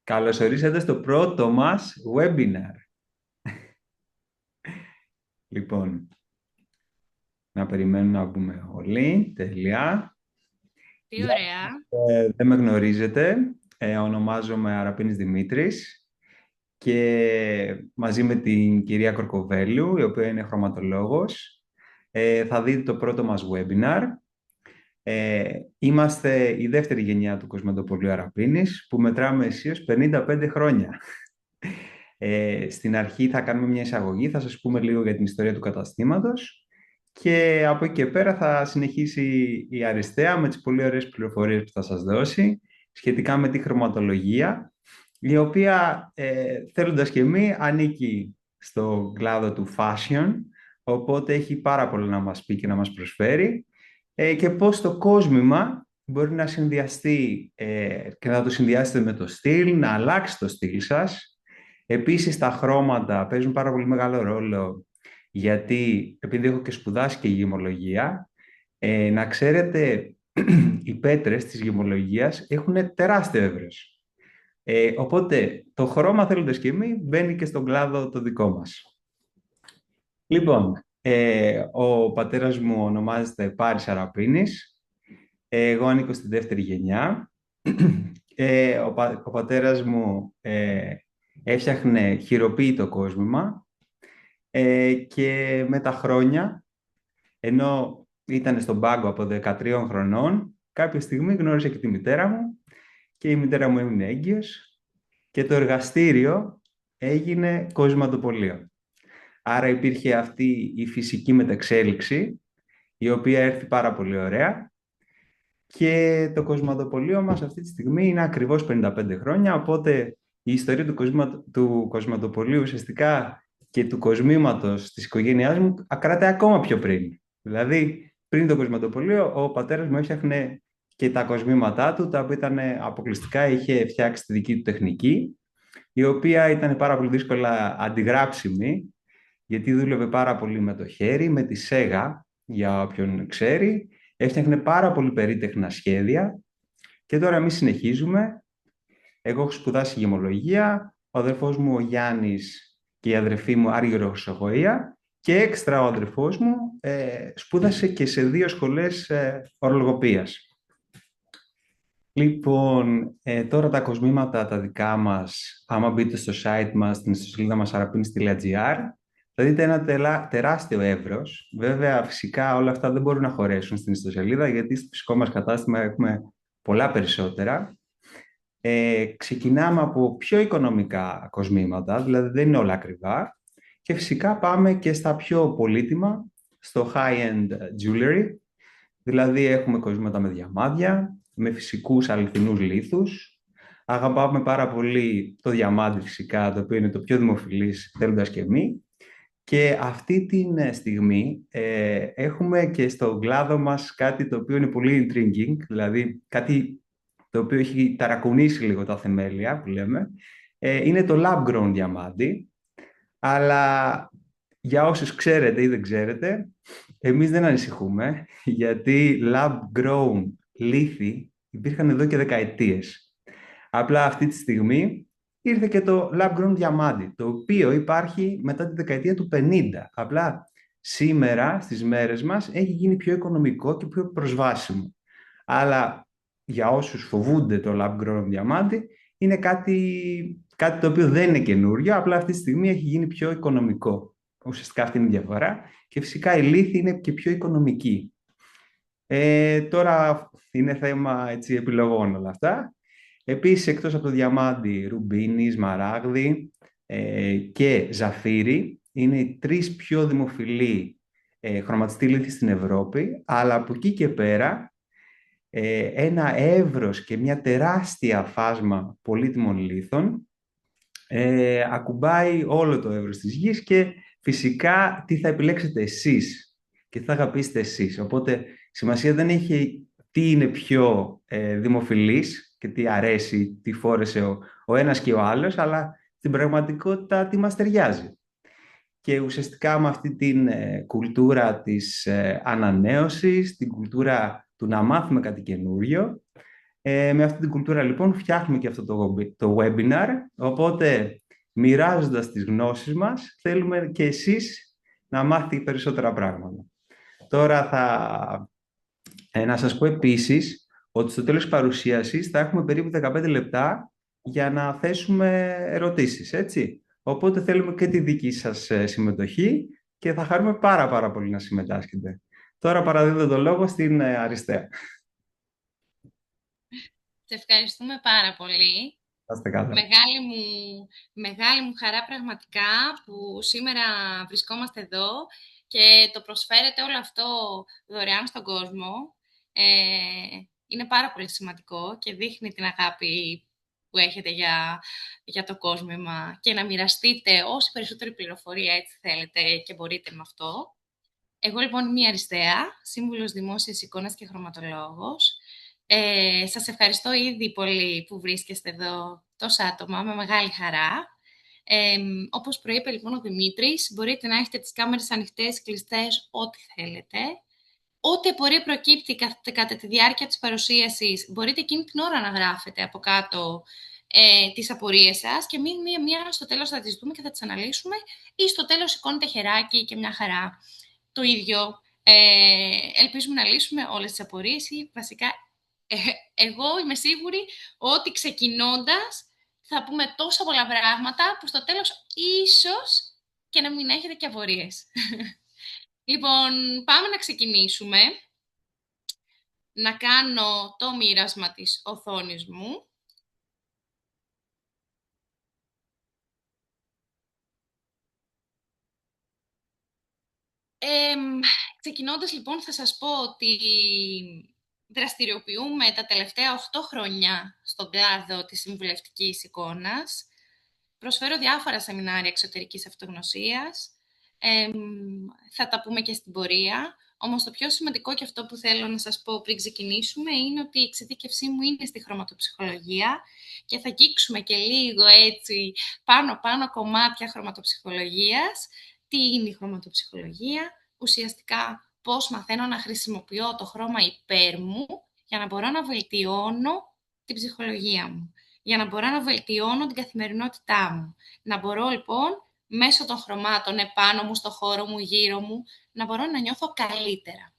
Καλώς ορίσατε στο πρώτο μας webinar. Λοιπόν, να περιμένουμε να μπούμε όλοι. Τέλεια. Τι Για ωραία. δεν με γνωρίζετε, ονομάζομαι Αραπίνης Δημήτρης και μαζί με την κυρία Κορκοβέλου, η οποία είναι χρωματολόγος, θα δείτε το πρώτο μας webinar. Είμαστε η δεύτερη γενιά του Κοσμοτοπολίου Αραπίνης, που μετράμε αισίως 55 χρόνια. Στην αρχή θα κάνουμε μια εισαγωγή, θα σας πούμε λίγο για την ιστορία του καταστήματος και από εκεί και πέρα θα συνεχίσει η Αριστεία με τις πολύ ωραίες πληροφορίες που θα σας δώσει σχετικά με τη χρωματολογία, η οποία, θέλοντας και μη, ανήκει στο κλάδο του fashion, οπότε έχει πάρα πολλά να μας πει και να μας προσφέρει, και πώς το κόσμημα μπορεί να συνδυαστεί, και να το συνδυάσετε με το στυλ, να αλλάξει το στυλ σας. Επίσης, τα χρώματα παίζουν πάρα πολύ μεγάλο ρόλο, γιατί επειδή έχω και σπουδάσει και γεωμολογία, να ξέρετε, οι πέτρες της γεωμολογίας έχουν τεράστιο εύρος. Οπότε, το χρώμα, θέλοντας και μη, μπαίνει και στον κλάδο το δικό μας. Λοιπόν, ο πατέρας μου ονομάζεται Πάρης Αραπίνης. Εγώ ανήκω στη δεύτερη γενιά. Ο πατέρας μου έφτιαχνε χειροποίητο κόσμημα, και με τα χρόνια, ενώ ήταν στον πάγκο από 13 χρονών, κάποια στιγμή γνώρισε και τη μητέρα μου και η μητέρα μου έμεινε έγκυος και το εργαστήριο έγινε κοσματοπωλείο. Άρα υπήρχε αυτή η φυσική μεταξέλιξη, η οποία έρθει πάρα πολύ ωραία, και το κοσματοπωλείο μας αυτή τη στιγμή είναι ακριβώς 55 χρόνια, οπότε η ιστορία του κοσματοπωλείου ουσιαστικά και του κοσμήματος της οικογένειάς μου κρατάει ακόμα πιο πριν. Δηλαδή, πριν το κοσματοπωλείο, ο πατέρας μου έφτιαχνε και τα κοσμήματά του, τα οποία ήταν αποκλειστικά, είχε φτιάξει τη δική του τεχνική, η οποία ήταν πάρα πολύ δύσκολα αντιγράψιμη, γιατί δούλευε πάρα πολύ με το χέρι, με τη σέγα, για όποιον ξέρει. Έφτιαχνε πάρα πολύ περίτεχνα σχέδια και τώρα εμείς συνεχίζουμε. Εγώ έχω σπουδάσει γεμολογία, ο αδερφός μου ο Γιάννης και η αδερφή μου Άργυρο-Σογοία, και έξτρα ο αδερφός μου σπούδασε και σε 2 σχολές ορολογοποίησης. Λοιπόν, τώρα τα κοσμήματα τα δικά μας, άμα μπείτε στο site μας, στην ιστοσελίδα μας arapins.gr, θα δείτε ένα τεράστιο εύρος. Βέβαια, φυσικά όλα αυτά δεν μπορούν να χωρέσουν στην ιστοσελίδα, γιατί στο φυσικό μας κατάστημα έχουμε πολλά περισσότερα. Ξεκινάμε από πιο οικονομικά κοσμήματα, δηλαδή δεν είναι όλα ακριβά, και φυσικά πάμε και στα πιο πολύτιμα, στο high-end jewelry, δηλαδή έχουμε κοσμήματα με διαμάντια, με φυσικούς αληθινούς λίθους. Αγαπάμε πάρα πολύ το διαμάντι φυσικά, το οποίο είναι το πιο δημοφιλής, θέλοντας και μη. Και αυτή τη στιγμή έχουμε και στον κλάδο μας κάτι το οποίο είναι πολύ intriguing, δηλαδή κάτι το οποίο έχει ταρακουνήσει λίγο τα θεμέλια, που λέμε. Είναι το lab-grown διαμάντι, αλλά για όσους ξέρετε ή δεν ξέρετε, εμείς δεν ανησυχούμε, γιατί lab-grown λίθοι υπήρχαν εδώ και δεκαετίες. Απλά αυτή τη στιγμή ήρθε και το lab-grown διαμάντι, το οποίο υπάρχει μετά τη δεκαετία του 50. Απλά σήμερα, στις μέρες μας, έχει γίνει πιο οικονομικό και πιο προσβάσιμο. Αλλά για όσους φοβούνται το lab-grown διαμάντι, είναι κάτι το οποίο δεν είναι καινούριο, απλά αυτή τη στιγμή έχει γίνει πιο οικονομικό. Ουσιαστικά αυτή είναι η διαφορά. Και φυσικά η λίθη είναι και πιο οικονομική. Τώρα είναι θέμα έτσι, επιλογών όλα αυτά. Επίσης, εκτός από το διαμάντι, ρουμπίνι, σμαράγδι και ζαφύρι είναι οι 3 πιο δημοφιλή χρωματιστή λίθη στην Ευρώπη, αλλά από εκεί και πέρα ένα εύρος και μια τεράστια φάσμα πολύτιμων λίθων ακουμπάει όλο το εύρος της γης, και φυσικά τι θα επιλέξετε εσείς και τι θα αγαπήσετε εσείς. Οπότε σημασία δεν έχει τι είναι πιο δημοφιλής και τι αρέσει, τι φόρεσε ο ένας και ο άλλος, αλλά στην πραγματικότητα τι μας ταιριάζει. Και ουσιαστικά με αυτή την κουλτούρα της ανανέωσης, την κουλτούρα του να μάθουμε κάτι καινούριο, Με αυτή την κουλτούρα λοιπόν φτιάχνουμε και αυτό το webinar, οπότε μοιράζοντας τις γνώσεις μας θέλουμε και εσείς να μάθετε περισσότερα πράγματα. Τώρα να σας πω επίσης ότι στο τέλος της παρουσίασης θα έχουμε περίπου 15 λεπτά για να θέσουμε ερωτήσεις, έτσι. Οπότε θέλουμε και τη δική σας συμμετοχή και θα χαρούμε πάρα πολύ να συμμετάσχετε. Τώρα παραδίδω το λόγο στην Αριστεία. Σε ευχαριστούμε πάρα πολύ. Μεγάλη μου χαρά πραγματικά που σήμερα βρισκόμαστε εδώ και το προσφέρετε όλο αυτό δωρεάν στον κόσμο. Είναι πάρα πολύ σημαντικό και δείχνει την αγάπη που έχετε για το κόσμημα και να μοιραστείτε όση περισσότερη πληροφορία έτσι θέλετε και μπορείτε με αυτό. Εγώ λοιπόν είμαι η Αριστεία, σύμβουλος δημόσιας εικόνας και χρωματολόγος. Σας ευχαριστώ ήδη πολύ που βρίσκεστε εδώ τόσα άτομα, με μεγάλη χαρά. Όπως προείπε λοιπόν ο Δημήτρης, μπορείτε να έχετε τις κάμερες ανοιχτές, κλειστές, ό,τι θέλετε. Ό,τι απορία προκύπτει κατά τη διάρκεια της παρουσίασης, μπορείτε εκείνη την ώρα να γράφετε από κάτω τις απορίες σας και μία στο τέλος θα τις δούμε και θα τις αναλύσουμε ή στο τέλος σηκώνετε χεράκι και μια χαρά. Το ίδιο, ελπίζουμε να λύσουμε όλες τις απορίες ή βασικά εγώ είμαι σίγουρη ότι ξεκινώντας θα πούμε τόσα πολλά πράγματα που στο τέλος ίσως και να μην έχετε και απορίες. Λοιπόν, πάμε να ξεκινήσουμε. Να κάνω το μοίρασμα της οθόνης μου. Ξεκινώντας λοιπόν θα σας πω ότι δραστηριοποιούμε τα τελευταία 8 χρόνια στον κλάδο της συμβουλευτικής εικόνας. Προσφέρω διάφορα σεμινάρια εξωτερικής αυτογνωσίας. Θα τα πούμε και στην πορεία. Όμως το πιο σημαντικό και αυτό που θέλω να σας πω πριν ξεκινήσουμε είναι ότι η εξειδίκευσή μου είναι στη χρωματοψυχολογία και θα αγγίξουμε και λίγο έτσι πάνω κομμάτια χρωματοψυχολογίας. Τι είναι η χρωματοψυχολογία? Ουσιαστικά πώς μαθαίνω να χρησιμοποιώ το χρώμα υπέρ μου για να μπορώ να βελτιώνω την ψυχολογία μου, για να μπορώ να βελτιώνω την καθημερινότητά μου. Να μπορώ λοιπόν μέσω των χρωμάτων επάνω μου, στο χώρο μου, γύρω μου, να μπορώ να νιώθω καλύτερα.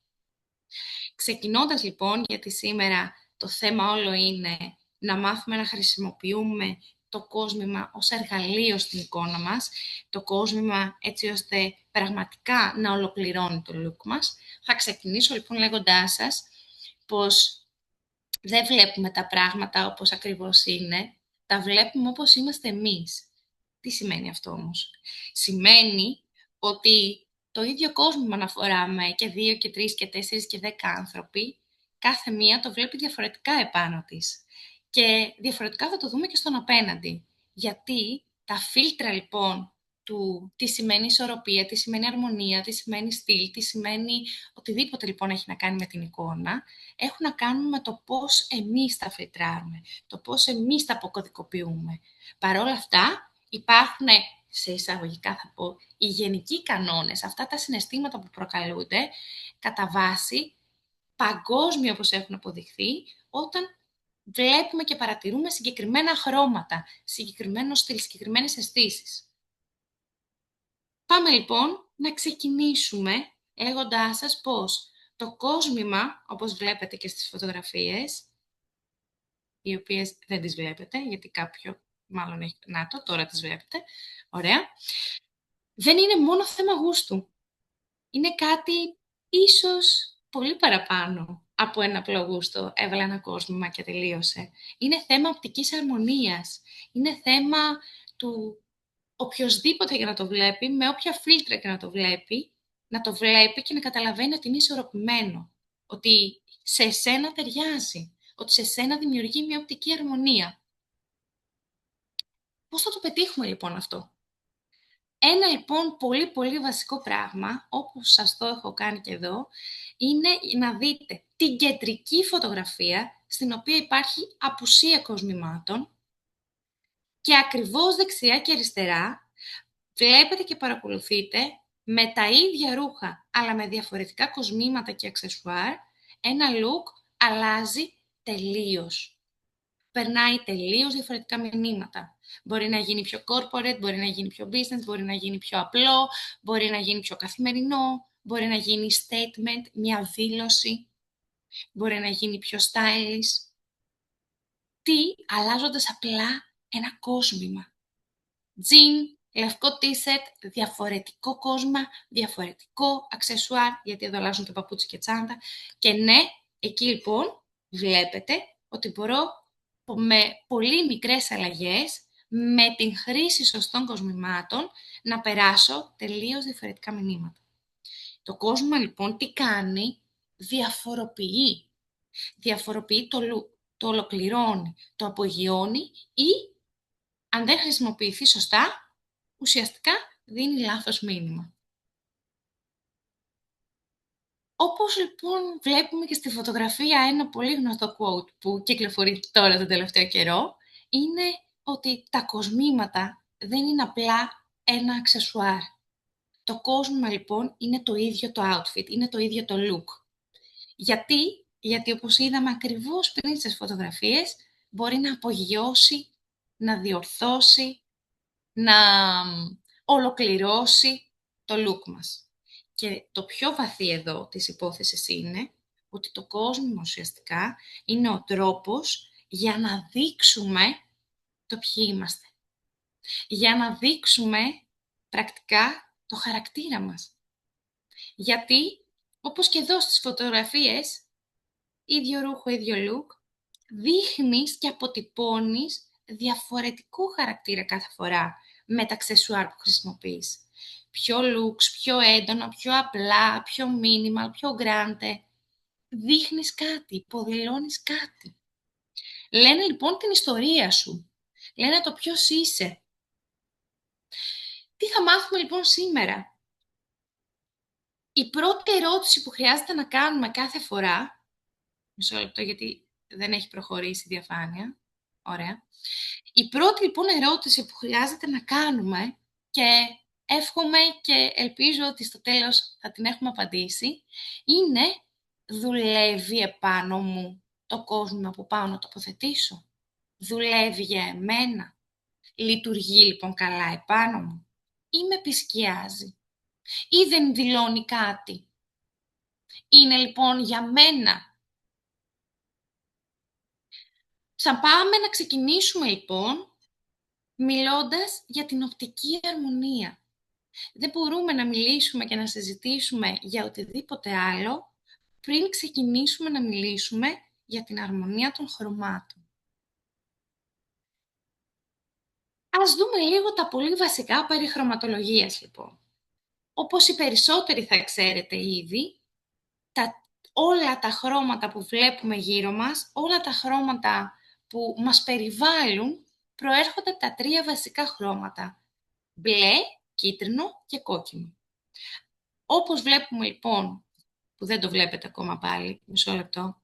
Ξεκινώντας λοιπόν, γιατί σήμερα το θέμα όλο είναι να μάθουμε να χρησιμοποιούμε το κόσμημα ως εργαλείο στην εικόνα μας, το κόσμημα έτσι ώστε πραγματικά να ολοκληρώνει το look μας. Θα ξεκινήσω λοιπόν λέγοντάς σας πως δεν βλέπουμε τα πράγματα όπως ακριβώς είναι, τα βλέπουμε όπως είμαστε εμείς. Τι σημαίνει αυτό όμως? Σημαίνει ότι το ίδιο κόσμημα να φοράμε και 2 και 3 και 4 και 10 άνθρωποι, κάθε μία το βλέπει διαφορετικά επάνω της. Και διαφορετικά θα το δούμε και στον απέναντι. Γιατί τα φίλτρα λοιπόν του τι σημαίνει ισορροπία, τι σημαίνει αρμονία, τι σημαίνει στυλ, τι σημαίνει οτιδήποτε λοιπόν έχει να κάνει με την εικόνα, έχουν να κάνουν με το πώς εμείς τα φιλτράρουμε, το πώς εμείς τα αποκωδικοποιούμε. Παρ' όλα αυτά υπάρχουν, σε εισαγωγικά θα πω, οι γενικοί κανόνες, αυτά τα συναισθήματα που προκαλούνται κατά βάση παγκόσμια όπως έχουν αποδειχθεί, όταν βλέπουμε και παρατηρούμε συγκεκριμένα χρώματα, συγκεκριμένο στυλ, συγκεκριμένες αισθήσεις. Πάμε λοιπόν να ξεκινήσουμε λέγοντάς σας πως το κόσμημα, όπως βλέπετε και στις φωτογραφίες, οι οποίες δεν τις βλέπετε, γιατί κάποιο μάλλον έχει... Να το, τώρα τις βλέπετε. Ωραία. Δεν είναι μόνο θέμα γούστου. Είναι κάτι ίσως πολύ παραπάνω από ένα απλό γούστο. Έβαλα ένα κόσμημα και τελείωσε. Είναι θέμα οπτικής αρμονίας. Είναι θέμα του οποιοσδήποτε για να το βλέπει, με όποια φίλτρα και να το βλέπει και να καταλαβαίνει ότι είναι ισορροπημένο. Ότι σε εσένα ταιριάζει. Ότι σε εσένα δημιουργεί μια οπτική αρμονία. Πώς θα το πετύχουμε λοιπόν αυτό? Ένα λοιπόν πολύ βασικό πράγμα, όπως σας το έχω κάνει και εδώ, είναι να δείτε την κεντρική φωτογραφία, στην οποία υπάρχει απουσία κοσμημάτων και ακριβώς δεξιά και αριστερά βλέπετε και παρακολουθείτε με τα ίδια ρούχα, αλλά με διαφορετικά κοσμήματα και αξεσουάρ, ένα look αλλάζει τελείως. Περνάει τελείως διαφορετικά μηνύματα. Μπορεί να γίνει πιο corporate, μπορεί να γίνει πιο business, μπορεί να γίνει πιο απλό, μπορεί να γίνει πιο καθημερινό, μπορεί να γίνει statement, μια δήλωση, μπορεί να γίνει πιο stylish. Τι, αλλάζοντας απλά ένα κόσμημα. Τζιν, λευκό t-shirt, διαφορετικό κόσμημα, διαφορετικό αξεσουάρ, γιατί εδώ αλλάζουν και παπούτσι και τσάντα. Και ναι, εκεί λοιπόν βλέπετε ότι μπορώ με πολύ μικρές αλλαγές, με την χρήση σωστών κοσμημάτων, να περάσω τελείως διαφορετικά μηνύματα. Το κόσμημα λοιπόν τι κάνει? Διαφοροποιεί. Διαφοροποιεί το look, το ολοκληρώνει, το απογειώνει ή, αν δεν χρησιμοποιηθεί σωστά, ουσιαστικά δίνει λάθος μήνυμα. Όπως λοιπόν βλέπουμε και στη φωτογραφία, ένα πολύ γνωστό quote που κυκλοφορεί τώρα τον τελευταίο καιρό, είναι ότι τα κοσμήματα δεν είναι απλά ένα αξεσουάρ. Το κόσμημα λοιπόν είναι το ίδιο το outfit, είναι το ίδιο το look. Γιατί όπως είδαμε ακριβώς πριν στις φωτογραφίες, μπορεί να απογειώσει, να διορθώσει, να ολοκληρώσει το look μας. Και το πιο βαθύ εδώ της υπόθεσης είναι ότι το κόσμημα ουσιαστικά είναι ο τρόπος για να δείξουμε το ποιοι είμαστε. Για να δείξουμε πρακτικά το χαρακτήρα μας. Γιατί, όπως και εδώ στις φωτογραφίες, ίδιο ρούχο, ίδιο look, δείχνεις και αποτυπώνεις διαφορετικό χαρακτήρα κάθε φορά με τα αξεσουάρ που χρησιμοποιείς. Πιο looks, πιο έντονα, πιο απλά, πιο minimal, πιο grande. Δείχνεις κάτι, υποδηλώνεις κάτι. Λένε λοιπόν την ιστορία σου. Λένε το ποιος είσαι. Τι θα μάθουμε λοιπόν σήμερα? Η πρώτη ερώτηση που χρειάζεται να κάνουμε κάθε φορά, μισό λεπτό γιατί δεν έχει προχωρήσει η διαφάνεια, ωραία. Η πρώτη λοιπόν ερώτηση που χρειάζεται να κάνουμε, και εύχομαι και ελπίζω ότι στο τέλος θα την έχουμε απαντήσει, είναι: δουλεύει επάνω μου το κόσμημα που πάω να τοποθετήσω? Δουλεύει για εμένα? Λειτουργεί λοιπόν καλά επάνω μου? Ή με επισκιάζει? Ή δεν δηλώνει κάτι? Είναι λοιπόν για μένα? Θα πάμε να ξεκινήσουμε λοιπόν μιλώντας για την οπτική αρμονία. Δεν μπορούμε να μιλήσουμε και να συζητήσουμε για οτιδήποτε άλλο πριν ξεκινήσουμε να μιλήσουμε για την αρμονία των χρωμάτων. Ας δούμε λίγο τα πολύ βασικά περί χρωματολογίας λοιπόν. Όπως οι περισσότεροι θα ξέρετε ήδη, όλα τα χρώματα που βλέπουμε γύρω μας, όλα τα χρώματα που μας περιβάλλουν, προέρχονται από τα τρία βασικά χρώματα: μπλε, κίτρινο και κόκκινο. Όπως βλέπουμε λοιπόν, που δεν το βλέπετε ακόμα πάλι, μισό λεπτό.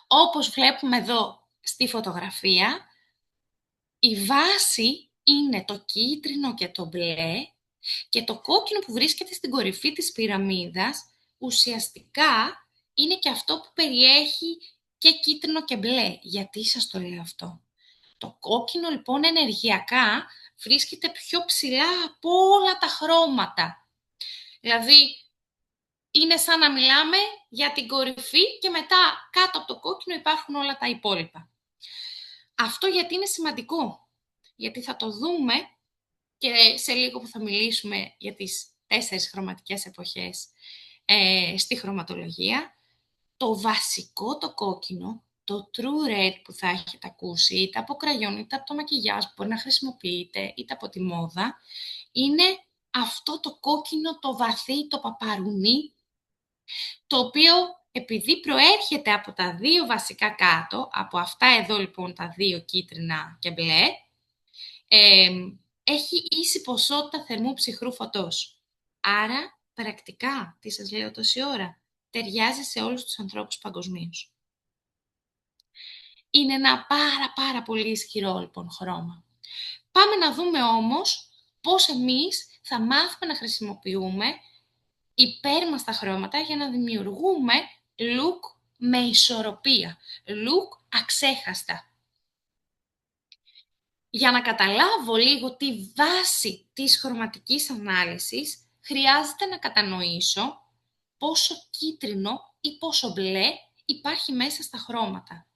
Όπως βλέπουμε εδώ στη φωτογραφία, η βάση είναι το κίτρινο και το μπλε και το κόκκινο που βρίσκεται στην κορυφή της πυραμίδας ουσιαστικά είναι και αυτό που περιέχει και κίτρινο και μπλε. Γιατί σας το λέω αυτό? Το κόκκινο λοιπόν ενεργειακά βρίσκεται πιο ψηλά από όλα τα χρώματα. Δηλαδή είναι σαν να μιλάμε για την κορυφή και μετά κάτω από το κόκκινο υπάρχουν όλα τα υπόλοιπα. Αυτό γιατί είναι σημαντικό? Γιατί θα το δούμε και σε λίγο που θα μιλήσουμε για τις 4 χρωματικές εποχές στη χρωματολογία. Το βασικό το κόκκινο, το true red που θα έχετε ακούσει, είτε από κραγιόν, είτε από το μακιγιάζ που μπορεί να χρησιμοποιείτε, είτε από τη μόδα, είναι αυτό το κόκκινο, το βαθύ, το παπαρουνί, το οποίο επειδή προέρχεται από τα δύο βασικά κάτω, από αυτά εδώ λοιπόν τα δύο κίτρινα και μπλε, έχει ίση ποσότητα θερμού ψυχρού φωτός. Άρα, πρακτικά, τι σας λέω τόση ώρα, ταιριάζει σε όλους τους ανθρώπους παγκοσμίως. Είναι ένα πάρα πολύ ισχυρό λοιπόν χρώμα. Πάμε να δούμε όμως πώς εμείς θα μάθουμε να χρησιμοποιούμε υπέρ μας τα χρώματα για να δημιουργούμε look με ισορροπία. Look αξέχαστα. Για να καταλάβω λίγο τη βάση της χρωματικής ανάλυσης, χρειάζεται να κατανοήσω πόσο κίτρινο ή πόσο μπλε υπάρχει μέσα στα χρώματα.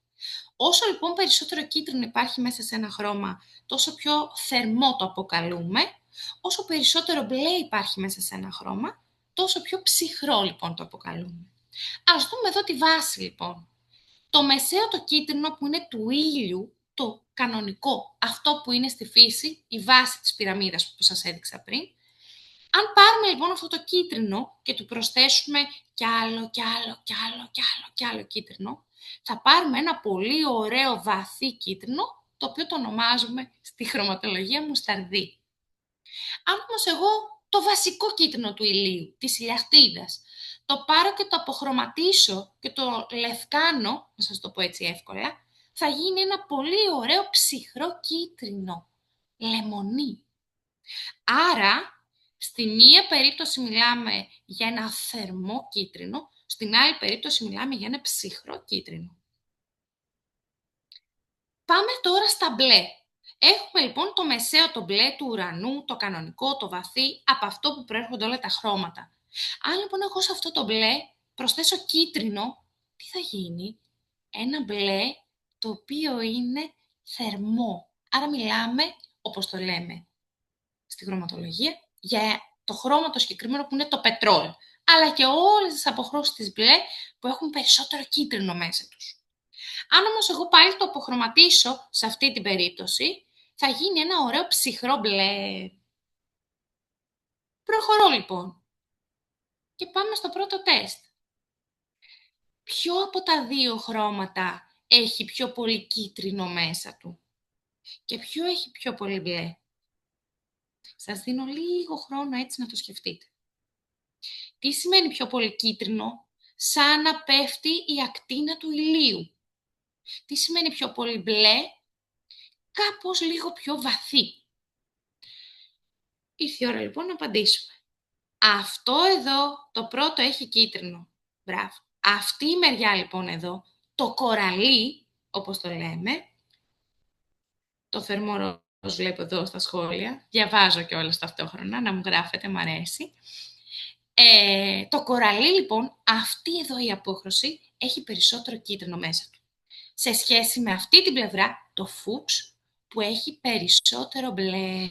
Όσο λοιπόν περισσότερο κίτρινο υπάρχει μέσα σε ένα χρώμα, τόσο πιο θερμό το αποκαλούμε. Όσο περισσότερο μπλε υπάρχει μέσα σε ένα χρώμα, τόσο πιο ψυχρό λοιπόν το αποκαλούμε. Ας δούμε εδώ τη βάση λοιπόν. Το μεσαίο το κίτρινο που είναι του ήλιου, το κανονικό, αυτό που είναι στη φύση, η βάση της πυραμίδας που σας έδειξα πριν. Αν πάρουμε λοιπόν αυτό το κίτρινο και του προσθέσουμε κι άλλο, κι άλλο, κι άλλο, κι άλλο, κι άλλο κίτρινο, θα πάρουμε ένα πολύ ωραίο βαθύ κίτρινο, το οποίο το ονομάζουμε στη χρωματολογία μουσταρδί. Αν όμως εγώ το βασικό κίτρινο του ηλίου, της ηλιακτίδας, το πάρω και το αποχρωματίσω και το λευκάνω, να σας το πω έτσι εύκολα, θα γίνει ένα πολύ ωραίο ψυχρό κίτρινο, λεμονί. Άρα, στη μία περίπτωση μιλάμε για ένα θερμό κίτρινο, στην άλλη περίπτωση μιλάμε για ένα ψυχρό κίτρινο. Πάμε τώρα στα μπλε. Έχουμε λοιπόν το μεσαίο, το μπλε του ουρανού, το κανονικό, το βαθύ, από αυτό που προέρχονται όλα τα χρώματα. Αν λοιπόν εγώ σε αυτό το μπλε προσθέσω κίτρινο, τι θα γίνει? Ένα μπλε το οποίο είναι θερμό. Άρα μιλάμε, όπως το λέμε στη χρωματολογία, για το χρώμα το συγκεκριμένο που είναι το πετρόλ. Αλλά και όλες τις αποχρώσεις της μπλε που έχουν περισσότερο κίτρινο μέσα τους. Αν όμως εγώ πάλι το αποχρωματίσω σε αυτή την περίπτωση, θα γίνει ένα ωραίο ψυχρό μπλε. Προχωρώ λοιπόν. Και πάμε στο πρώτο τεστ. Ποιο από τα δύο χρώματα έχει πιο πολύ κίτρινο μέσα του? Και ποιο έχει πιο πολύ μπλε? Σας δίνω λίγο χρόνο έτσι να το σκεφτείτε. Τι σημαίνει πιο πολύ κίτρινο? Σαν να πέφτει η ακτίνα του ηλίου. Τι σημαίνει πιο πολύ μπλε? Κάπως λίγο πιο βαθύ. Ήρθε η ώρα λοιπόν να απαντήσουμε. Αυτό εδώ το πρώτο έχει κίτρινο. Μπράβο. Αυτή η μεριά λοιπόν εδώ, το κοραλί, όπως το λέμε, το θερμό ροζ βλέπω εδώ στα σχόλια, διαβάζω και όλα ταυτόχρονα, να μου γράφετε, μ' αρέσει. Το κοραλί λοιπόν, αυτή εδώ η απόχρωση, έχει περισσότερο κίτρινο μέσα του. Σε σχέση με αυτή την πλευρά, το φούξ, που έχει περισσότερο μπλε.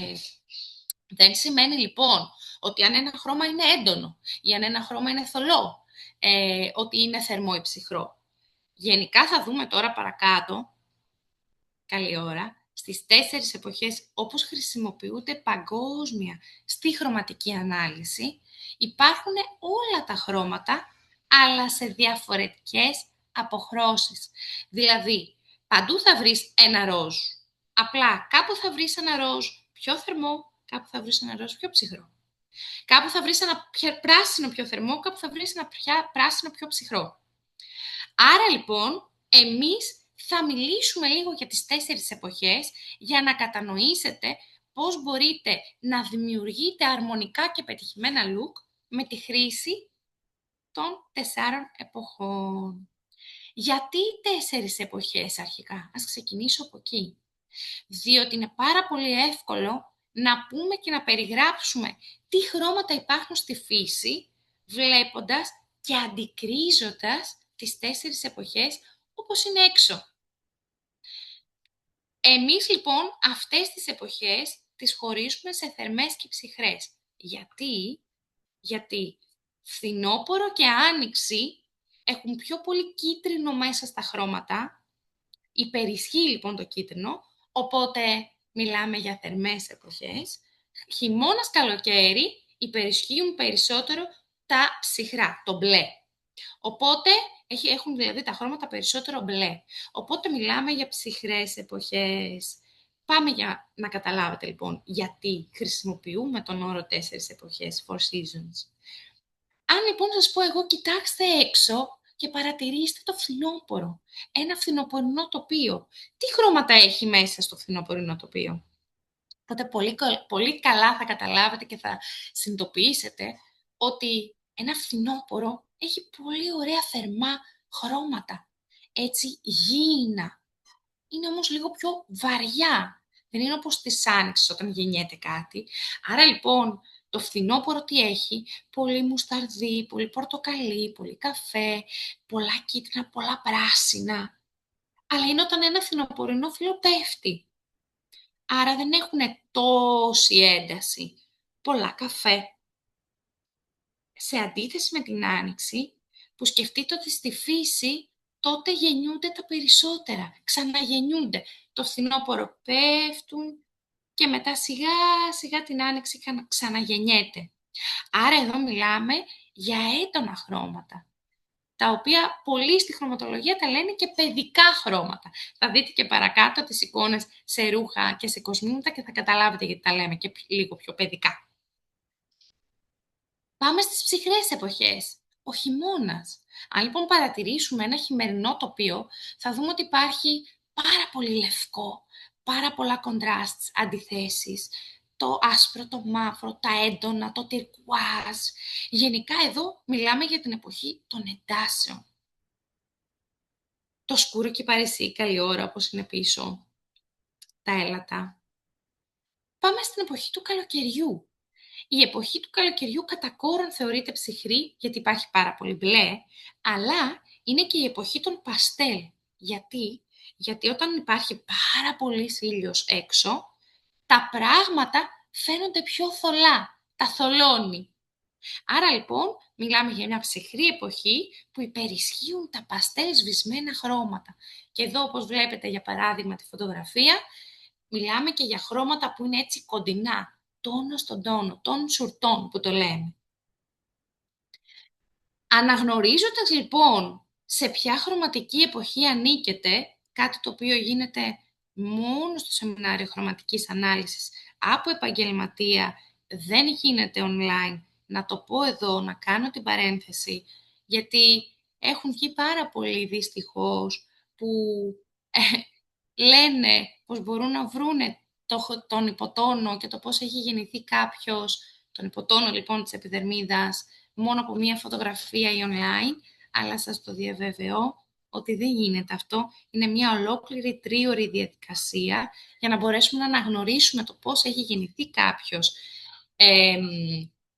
Δεν σημαίνει λοιπόν ότι αν ένα χρώμα είναι έντονο ή αν ένα χρώμα είναι θολό, ότι είναι θερμό ή ψυχρό. Γενικά θα δούμε τώρα παρακάτω, καλή ώρα, στις 4 εποχές όπως χρησιμοποιούνται παγκόσμια στη χρωματική ανάλυση, υπάρχουν όλα τα χρώματα, αλλά σε διαφορετικές αποχρώσεις. Δηλαδή, παντού θα βρεις ένα ροζ. Απλά κάπου θα βρεις ένα ροζ πιο θερμό, κάπου θα βρεις ένα ροζ πιο ψυχρό. Κάπου θα βρεις ένα πράσινο πιο θερμό, κάπου θα βρεις ένα πράσινο πιο ψυχρό. Άρα λοιπόν, εμείς θα μιλήσουμε λίγο για τις 4 εποχές για να κατανοήσετε πώς μπορείτε να δημιουργείτε αρμονικά και πετυχημένα look με τη χρήση των 4 εποχών. Γιατί 4 εποχές αρχικά? Ας ξεκινήσω από εκεί. Διότι είναι πάρα πολύ εύκολο να πούμε και να περιγράψουμε τι χρώματα υπάρχουν στη φύση, βλέποντας και αντικρίζοντας τις 4 εποχές όπως είναι έξω. Εμείς λοιπόν αυτές τις εποχές τις χωρίζουμε σε θερμές και ψυχρές. Γιατί φθινόπωρο και άνοιξη έχουν πιο πολύ κίτρινο μέσα στα χρώματα, υπερισχύει λοιπόν το κίτρινο, οπότε μιλάμε για θερμές εποχές. Χειμώνας, καλοκαίρι υπερισχύουν περισσότερο τα ψυχρά, το μπλε. Οπότε έχουν δηλαδή τα χρώματα περισσότερο μπλε. Οπότε μιλάμε για ψυχρές εποχές. Πάμε για να καταλάβετε λοιπόν γιατί χρησιμοποιούμε τον όρο 4 εποχές, 4 seasons. Αν λοιπόν σας πω εγώ, κοιτάξτε έξω και παρατηρήστε το φθινόπωρο. Ένα φθινοπορεινό τοπίο. Τι χρώματα έχει μέσα στο φθινοπορεινό τοπίο? Τότε πολύ καλά θα καταλάβετε και θα συνειδητοποιήσετε ότι ένα φθινόπωρο έχει πολύ ωραία θερμά χρώματα, έτσι γήινα. Είναι όμως λίγο πιο βαριά. Δεν είναι όπως της άνοιξης όταν γεννιέται κάτι. Άρα λοιπόν το φθινόπωρο τι έχει? Πολύ μουσταρδί, πολύ πορτοκαλί, πολύ καφέ, πολλά κίτρινα, πολλά πράσινα. Αλλά είναι όταν ένα φθινοπορεινό φύλλο πέφτει. Άρα δεν έχουν τόση ένταση. Πολλά καφέ. Σε αντίθεση με την άνοιξη, που σκεφτείτε ότι στη φύση τότε γεννιούνται τα περισσότερα, ξαναγεννιούνται. Το φθινόπωρο πέφτουν και μετά σιγά σιγά την άνοιξη ξαναγεννιέται. Άρα εδώ μιλάμε για έντονα χρώματα, τα οποία πολλοί στη χρωματολογία τα λένε και παιδικά χρώματα. Θα δείτε και παρακάτω τις εικόνες σε ρούχα και σε κοσμήματα και θα καταλάβετε γιατί τα λέμε και λίγο πιο παιδικά. Πάμε στις ψυχρές εποχές, ο χειμώνας. Αν λοιπόν παρατηρήσουμε ένα χειμερινό τοπίο, θα δούμε ότι υπάρχει πάρα πολύ λευκό, πάρα πολλά κοντράστ, αντιθέσεις, το άσπρο, το μαύρο, τα έντονα, το τυρκουάζ. Γενικά εδώ μιλάμε για την εποχή των εντάσεων. Το σκούρο και η παρεσί, καλή ώρα, όπως είναι πίσω, τα έλατα. Πάμε στην εποχή του καλοκαιριού. Η εποχή του καλοκαιριού κατά κόρον θεωρείται ψυχρή, γιατί υπάρχει πάρα πολύ μπλε, αλλά είναι και η εποχή των παστέλ. Γιατί όταν υπάρχει πάρα πολύ ήλιος έξω, τα πράγματα φαίνονται πιο θολά, τα θολώνει. Άρα λοιπόν μιλάμε για μια ψυχρή εποχή που υπερισχύουν τα παστέλ σβησμένα χρώματα. Και εδώ όπως βλέπετε για παράδειγμα τη φωτογραφία, μιλάμε και για χρώματα που είναι έτσι κοντινά, τόνο στον τόνο, τόν σουρτών που το λέμε. Αναγνωρίζοντας λοιπόν σε ποια χρωματική εποχή ανήκετε, κάτι το οποίο γίνεται μόνο στο σεμινάριο χρωματικής ανάλυσης από επαγγελματία, δεν γίνεται online, να το πω εδώ, να κάνω την παρένθεση, γιατί έχουν βγει πάρα πολλοί δυστυχώς που λένε πως μπορούν να βρούνε τον υποτόνο και το πώς έχει γεννηθεί κάποιος, τον υποτόνο λοιπόν της επιδερμίδας, μόνο από μία φωτογραφία ή online, αλλά σας το διαβεβαιώ ότι δεν γίνεται αυτό. Είναι μια ολόκληρη τρίωρη διαδικασία για να μπορέσουμε να αναγνωρίσουμε το πώς έχει γεννηθεί κάποιος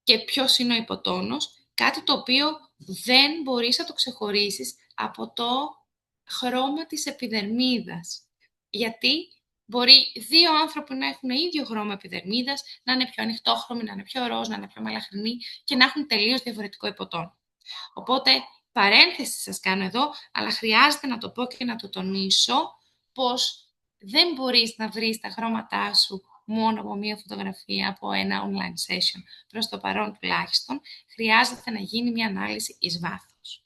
και ποιος είναι ο υποτόνος, κάτι το οποίο δεν μπορείς να το ξεχωρίσεις από το χρώμα της επιδερμίδας. Γιατί μπορεί δύο άνθρωποι να έχουν ίδιο χρώμα επιδερμίδας, να είναι πιο ανοιχτόχρωμοι, να είναι πιο ροζ, να είναι πιο μελαχρινοί και να έχουν τελείως διαφορετικό υποτόνο. Οπότε, παρένθεση σας κάνω εδώ, αλλά χρειάζεται να το πω και να το τονίσω, πως δεν μπορείς να βρεις τα χρώματά σου μόνο από μία φωτογραφία, από ένα online session. Προς το παρόν τουλάχιστον, χρειάζεται να γίνει μια ανάλυση εις βάθος.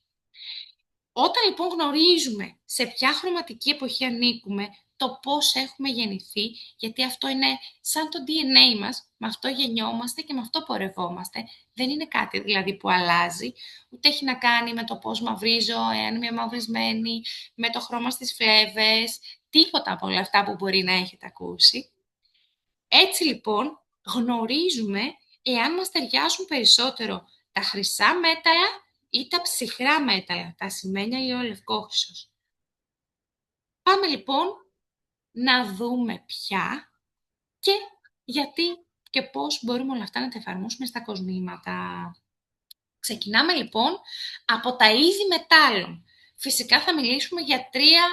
Όταν λοιπόν γνωρίζουμε σε ποια χρωματική εποχή ανήκουμε, το πώς έχουμε γεννηθεί, γιατί αυτό είναι σαν το DNA μας, με αυτό γεννιόμαστε και με αυτό πορευόμαστε. Δεν είναι κάτι δηλαδή που αλλάζει, ούτε έχει να κάνει με το πώς μαυρίζω, εάν είμαι μαυρισμένη, με το χρώμα στις φλέβες, τίποτα από όλα αυτά που μπορεί να έχετε ακούσει. Έτσι λοιπόν γνωρίζουμε εάν μας ταιριάζουν περισσότερο τα χρυσά μέταλλα ή τα ψυχρά μέταλλα, τα ασημένια ή ο λευκόχρυσος. Πάμε λοιπόν να δούμε ποια και γιατί και πώς μπορούμε όλα αυτά να τα εφαρμόσουμε στα κοσμήματα. Ξεκινάμε λοιπόν από τα είδη μετάλλων. Φυσικά θα μιλήσουμε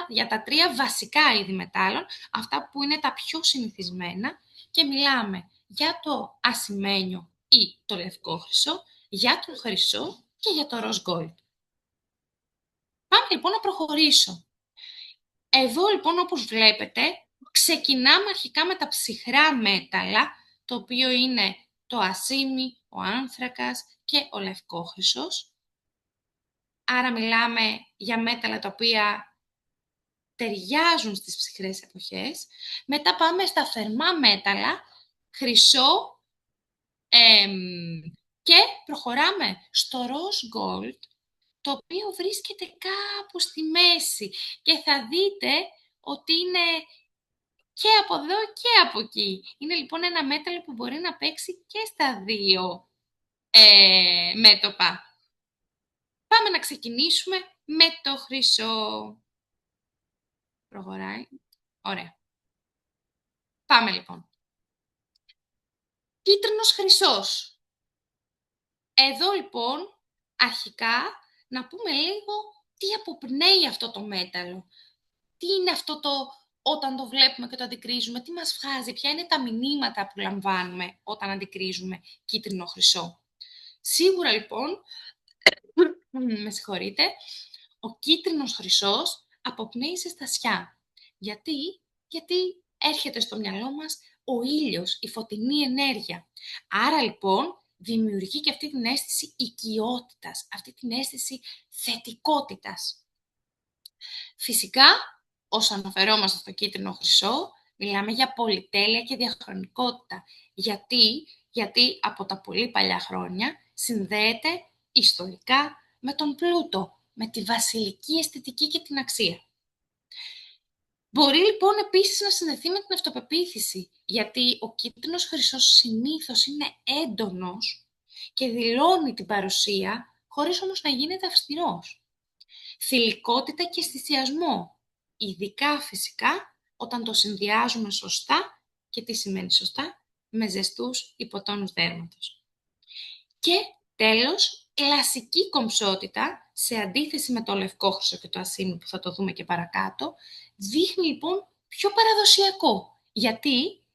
για τα τρία βασικά είδη μετάλλων, αυτά που είναι τα πιο συνηθισμένα και μιλάμε για το ασημένιο ή το λευκόχρυσο, για το χρυσό και για το rose gold. Πάμε λοιπόν να προχωρήσω. Εδώ λοιπόν όπως βλέπετε ξεκινάμε αρχικά με τα ψυχρά μέταλλα, το οποίο είναι το ασίμι, ο άνθρακας και ο λευκόχρυσος. Άρα μιλάμε για μέταλλα τα οποία ταιριάζουν στις ψυχρές εποχές. Μετά πάμε στα θερμά μέταλλα, χρυσό και προχωράμε στο rose gold, το οποίο βρίσκεται κάπου στη μέση και θα δείτε ότι είναι και από εδώ και από εκεί. Είναι λοιπόν ένα μέταλλο που μπορεί να παίξει και στα δύο μέτωπα. Πάμε να ξεκινήσουμε με το χρυσό. Προχωράει. Ωραία. Πάμε λοιπόν. Κίτρινος χρυσός. Εδώ λοιπόν, αρχικά, να πούμε λίγο τι αποπνέει αυτό το μέταλλο. Τι είναι αυτό το όταν το βλέπουμε και το αντικρίζουμε, τι μας βγάζει, ποια είναι τα μηνύματα που λαμβάνουμε όταν αντικρίζουμε κίτρινο χρυσό. Σίγουρα λοιπόν, με συγχωρείτε, ο κίτρινος χρυσός αποπνέει ζεστασιά. Γιατί έρχεται στο μυαλό μας ο ήλιος, η φωτεινή ενέργεια. Άρα λοιπόν δημιουργεί και αυτή την αίσθηση οικειότητας, αυτή την αίσθηση θετικότητας. Φυσικά, όσο αναφερόμαστε στο κίτρινο χρυσό, μιλάμε για πολυτέλεια και διαχρονικότητα. Γιατί από τα πολύ παλιά χρόνια συνδέεται ιστορικά με τον πλούτο, με τη βασιλική αισθητική και την αξία. Μπορεί λοιπόν επίσης να συνδεθεί με την αυτοπεποίθηση, γιατί ο κίτρινος χρυσός συνήθως είναι έντονος και δηλώνει την παρουσία, χωρίς όμως να γίνεται αυστηρός. Θηλυκότητα και αισθησιασμό, ειδικά φυσικά όταν το συνδυάζουμε σωστά, και τι σημαίνει σωστά, με ζεστούς υποτόνους δέρματος. Και τέλος, κλασική κομψότητα, σε αντίθεση με το λευκό χρυσό και το ασήμι που θα το δούμε και παρακάτω, δείχνει λοιπόν πιο παραδοσιακό.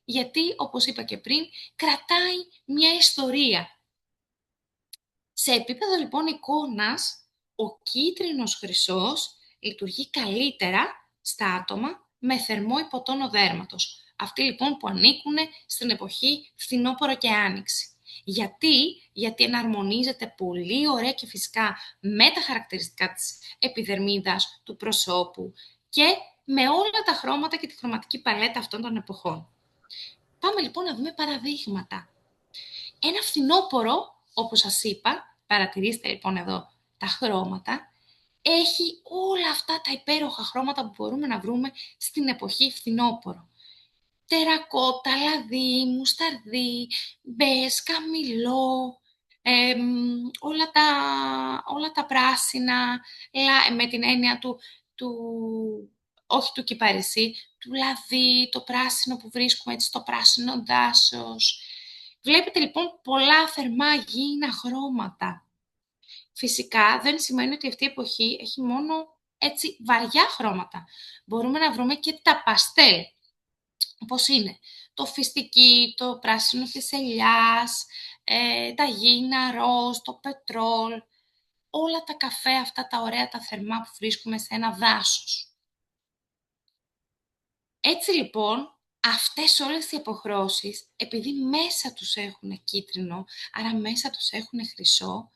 Γιατί όπως είπα και πριν, κρατάει μια ιστορία. Σε επίπεδο λοιπόν εικόνας, ο κίτρινος χρυσός λειτουργεί καλύτερα στα άτομα με θερμό υποτόνο δέρματος. Αυτοί λοιπόν που ανήκουν στην εποχή φθινόπωρο και άνοιξη. Γιατί εναρμονίζεται πολύ ωραία και φυσικά με τα χαρακτηριστικά της επιδερμίδας, του προσώπου και με όλα τα χρώματα και τη χρωματική παλέτα αυτών των εποχών. Πάμε λοιπόν να δούμε παραδείγματα. Ένα φθινόπωρο, όπως σας είπα, παρατηρήστε λοιπόν εδώ τα χρώματα, έχει όλα αυτά τα υπέροχα χρώματα που μπορούμε να βρούμε στην εποχή φθινόπωρο. Τερακότα, λαδί, μουσταρδί, μπες, καμιλό, όλα τα πράσινα, με την έννοια όχι του κυπαρισί, του λαδί, το πράσινο που βρίσκουμε έτσι στο πράσινο δάσος. Βλέπετε λοιπόν πολλά θερμά γήινα χρώματα. Φυσικά δεν σημαίνει ότι αυτή η εποχή έχει μόνο έτσι βαριά χρώματα. Μπορούμε να βρούμε και τα παστέλ, όπως είναι το φιστίκι, το πράσινο της ελιάς, τα γήινα ροζ, το πετρόλ, όλα τα καφέ αυτά τα ωραία τα θερμά που βρίσκουμε σε ένα δάσος. Έτσι λοιπόν, αυτές όλες οι αποχρώσεις, επειδή μέσα τους έχουν κίτρινο, άρα μέσα τους έχουν χρυσό,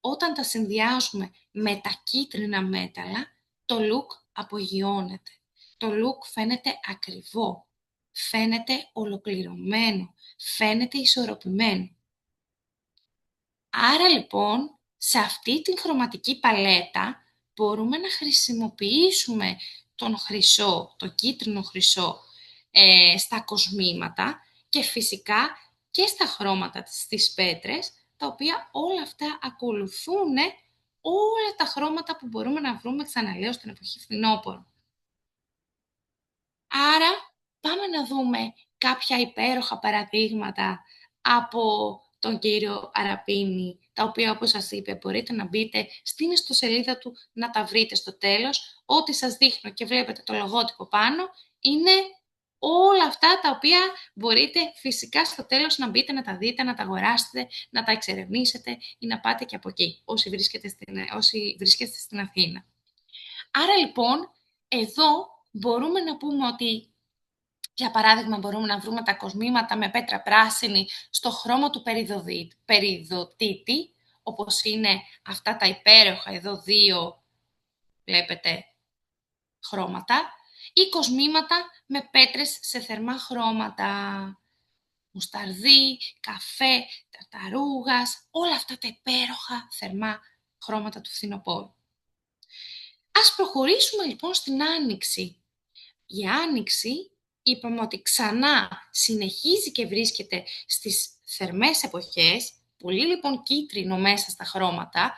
όταν τα συνδυάζουμε με τα κίτρινα μέταλλα, το look απογειώνεται. Το look φαίνεται ακριβό, φαίνεται ολοκληρωμένο, φαίνεται ισορροπημένο. Άρα λοιπόν, σε αυτή την χρωματική παλέτα μπορούμε να χρησιμοποιήσουμε τον χρυσό, το κίτρινο χρυσό, στα κοσμήματα και φυσικά και στα χρώματα στις πέτρες, τα οποία όλα αυτά ακολουθούν όλα τα χρώματα που μπορούμε να βρούμε, ξαναλέω, στην εποχή φθινόπωρο. Άρα, πάμε να δούμε κάποια υπέροχα παραδείγματα από τον κύριο Αραπίνη, τα οποία, όπως σας είπε, μπορείτε να μπείτε στην ιστοσελίδα του, να τα βρείτε στο τέλος. Ό,τι σας δείχνω και βλέπετε το λογότυπο πάνω, είναι όλα αυτά τα οποία μπορείτε φυσικά στο τέλος να μπείτε, να τα δείτε, να τα αγοράσετε, να τα εξερευνήσετε ή να πάτε και από εκεί, όσοι βρίσκεστε στην Αθήνα. Άρα λοιπόν, εδώ μπορούμε να πούμε ότι, για παράδειγμα, μπορούμε να βρούμε τα κοσμήματα με πέτρα πράσινη στο χρώμα του περιδοτήτη, όπως είναι αυτά τα υπέροχα εδώ δύο, βλέπετε, χρώματα, ή κοσμήματα με πέτρες σε θερμά χρώματα, μουσταρδί, καφέ, ταρταρούγας, όλα αυτά τα υπέροχα θερμά χρώματα του φθινοπόρου. Ας προχωρήσουμε λοιπόν στην Άνοιξη. Η Άνοιξη, είπαμε ότι ξανά συνεχίζει και βρίσκεται στις θερμές εποχές, πολύ λοιπόν κίτρινο μέσα στα χρώματα,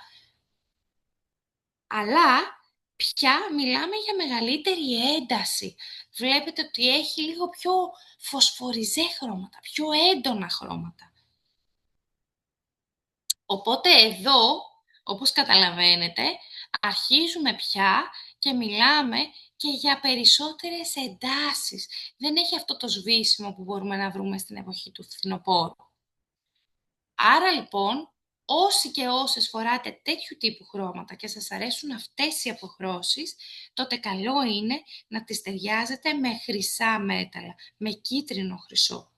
Αλλά πια μιλάμε για μεγαλύτερη ένταση. Βλέπετε ότι έχει λίγο πιο φωσφοριζέ χρώματα, πιο έντονα χρώματα. Οπότε εδώ, όπως καταλαβαίνετε, αρχίζουμε πια και μιλάμε και για περισσότερες εντάσεις. Δεν έχει αυτό το σβήσιμο που μπορούμε να βρούμε στην εποχή του φθινοπόρου. Άρα λοιπόν, όσοι και όσες φοράτε τέτοιου τύπου χρώματα και σας αρέσουν αυτές οι αποχρώσεις, τότε καλό είναι να τις ταιριάζετε με χρυσά μέταλλα, με κίτρινο χρυσό.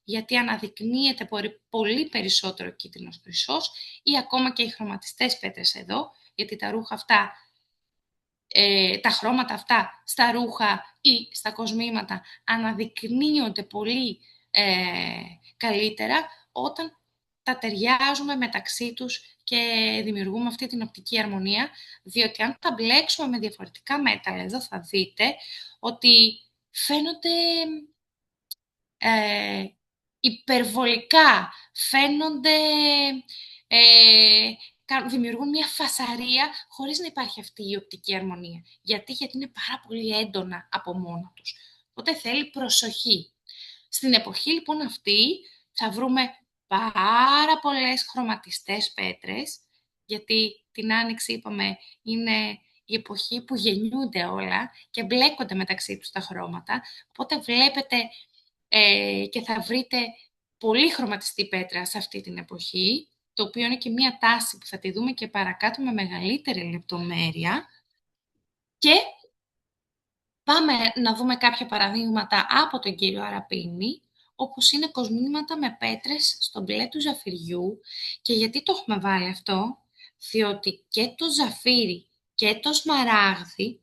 Γιατί αναδεικνύεται πολύ περισσότερο κίτρινος χρυσός ή ακόμα και οι χρωματιστές πέτρες εδώ, γιατί τα ρούχα αυτά, τα χρώματα αυτά στα ρούχα ή στα κοσμήματα αναδεικνύονται πολύ καλύτερα όταν τα ταιριάζουμε μεταξύ τους και δημιουργούμε αυτή την οπτική αρμονία, διότι αν τα μπλέξουμε με διαφορετικά μέταλλα, εδώ θα δείτε ότι φαίνονται υπερβολικά, φαίνονται, δημιουργούν μια φασαρία χωρίς να υπάρχει αυτή η οπτική αρμονία. Γιατί είναι πάρα πολύ έντονα από μόνα τους. Οπότε θέλει προσοχή. Στην εποχή λοιπόν αυτή θα βρούμε πάρα πολλές χρωματιστές πέτρες, γιατί την Άνοιξη είπαμε είναι η εποχή που γεννιούνται όλα και μπλέκονται μεταξύ τους τα χρώματα. Οπότε βλέπετε και θα βρείτε πολύ χρωματιστή πέτρα σε αυτή την εποχή, το οποίο είναι και μία τάση που θα τη δούμε και παρακάτω με μεγαλύτερη λεπτομέρεια. Και πάμε να δούμε κάποια παραδείγματα από τον κύριο Αραπίνη, όπως είναι κοσμήματα με πέτρες στο μπλε του ζαφυριού. Και γιατί το έχουμε βάλει αυτό? Διότι και το ζαφύρι και το σμαράγδι,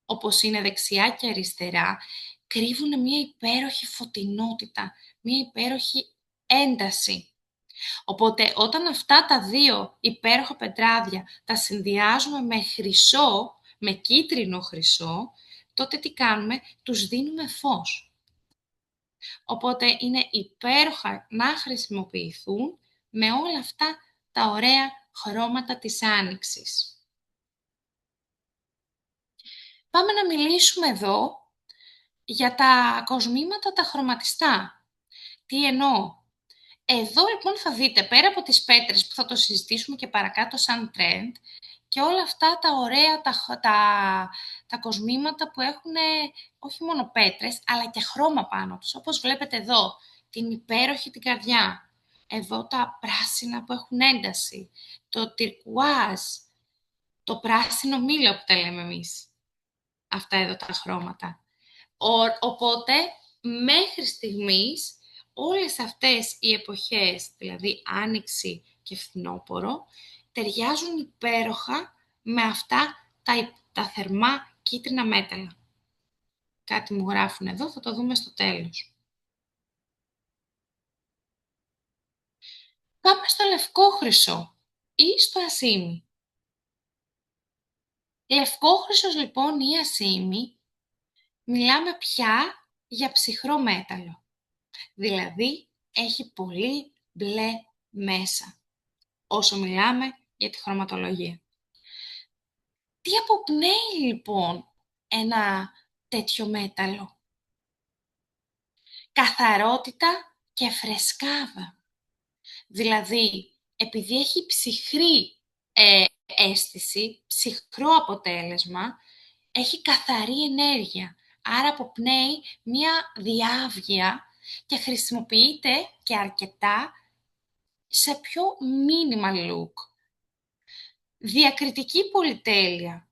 όπως είναι δεξιά και αριστερά, κρύβουν μια υπέροχη φωτεινότητα, μια υπέροχη ένταση. Οπότε όταν αυτά τα δύο υπέροχα πετράδια τα συνδυάζουμε με χρυσό, με κίτρινο χρυσό, τότε τι κάνουμε? Τους δίνουμε φως. Οπότε είναι υπέροχα να χρησιμοποιηθούν με όλα αυτά τα ωραία χρώματα της Άνοιξης. Πάμε να μιλήσουμε εδώ για τα κοσμήματα τα χρωματιστά. Τι εννοώ? Εδώ λοιπόν θα δείτε, πέρα από τις πέτρες που θα το συζητήσουμε και παρακάτω σαν trend, και όλα αυτά τα ωραία, τα κοσμήματα που έχουν όχι μόνο πέτρες, αλλά και χρώμα πάνω τους. Όπως βλέπετε εδώ, την υπέροχη την καρδιά. Εδώ τα πράσινα που έχουν ένταση. Το τυρκουάζ, το πράσινο μήλο που τα λέμε εμείς. Αυτά εδώ τα χρώματα. Οπότε, μέχρι στιγμής, όλες αυτές οι εποχές, δηλαδή Άνοιξη και Φθινόπωρο, ταιριάζουν υπέροχα με αυτά τα θερμά κίτρινα μέταλλα. Κάτι μου γράφουν εδώ, θα το δούμε στο τέλος. Πάμε στο λευκό χρυσό ή στο ασίμι. Λευκό χρυσός λοιπόν ή ασίμι, μιλάμε πια για ψυχρό μέταλλο. Δηλαδή, έχει πολύ μπλε μέσα, όσο μιλάμε για τη χρωματολογία. Τι αποπνέει λοιπόν ένα τέτοιο μέταλλο? Καθαρότητα και φρεσκάδα. Δηλαδή, επειδή έχει ψυχρή αίσθηση, ψυχρό αποτέλεσμα, έχει καθαρή ενέργεια. Άρα αποπνέει μία διάβγεια και χρησιμοποιείται και αρκετά σε πιο minimal look. Διακριτική πολυτέλεια.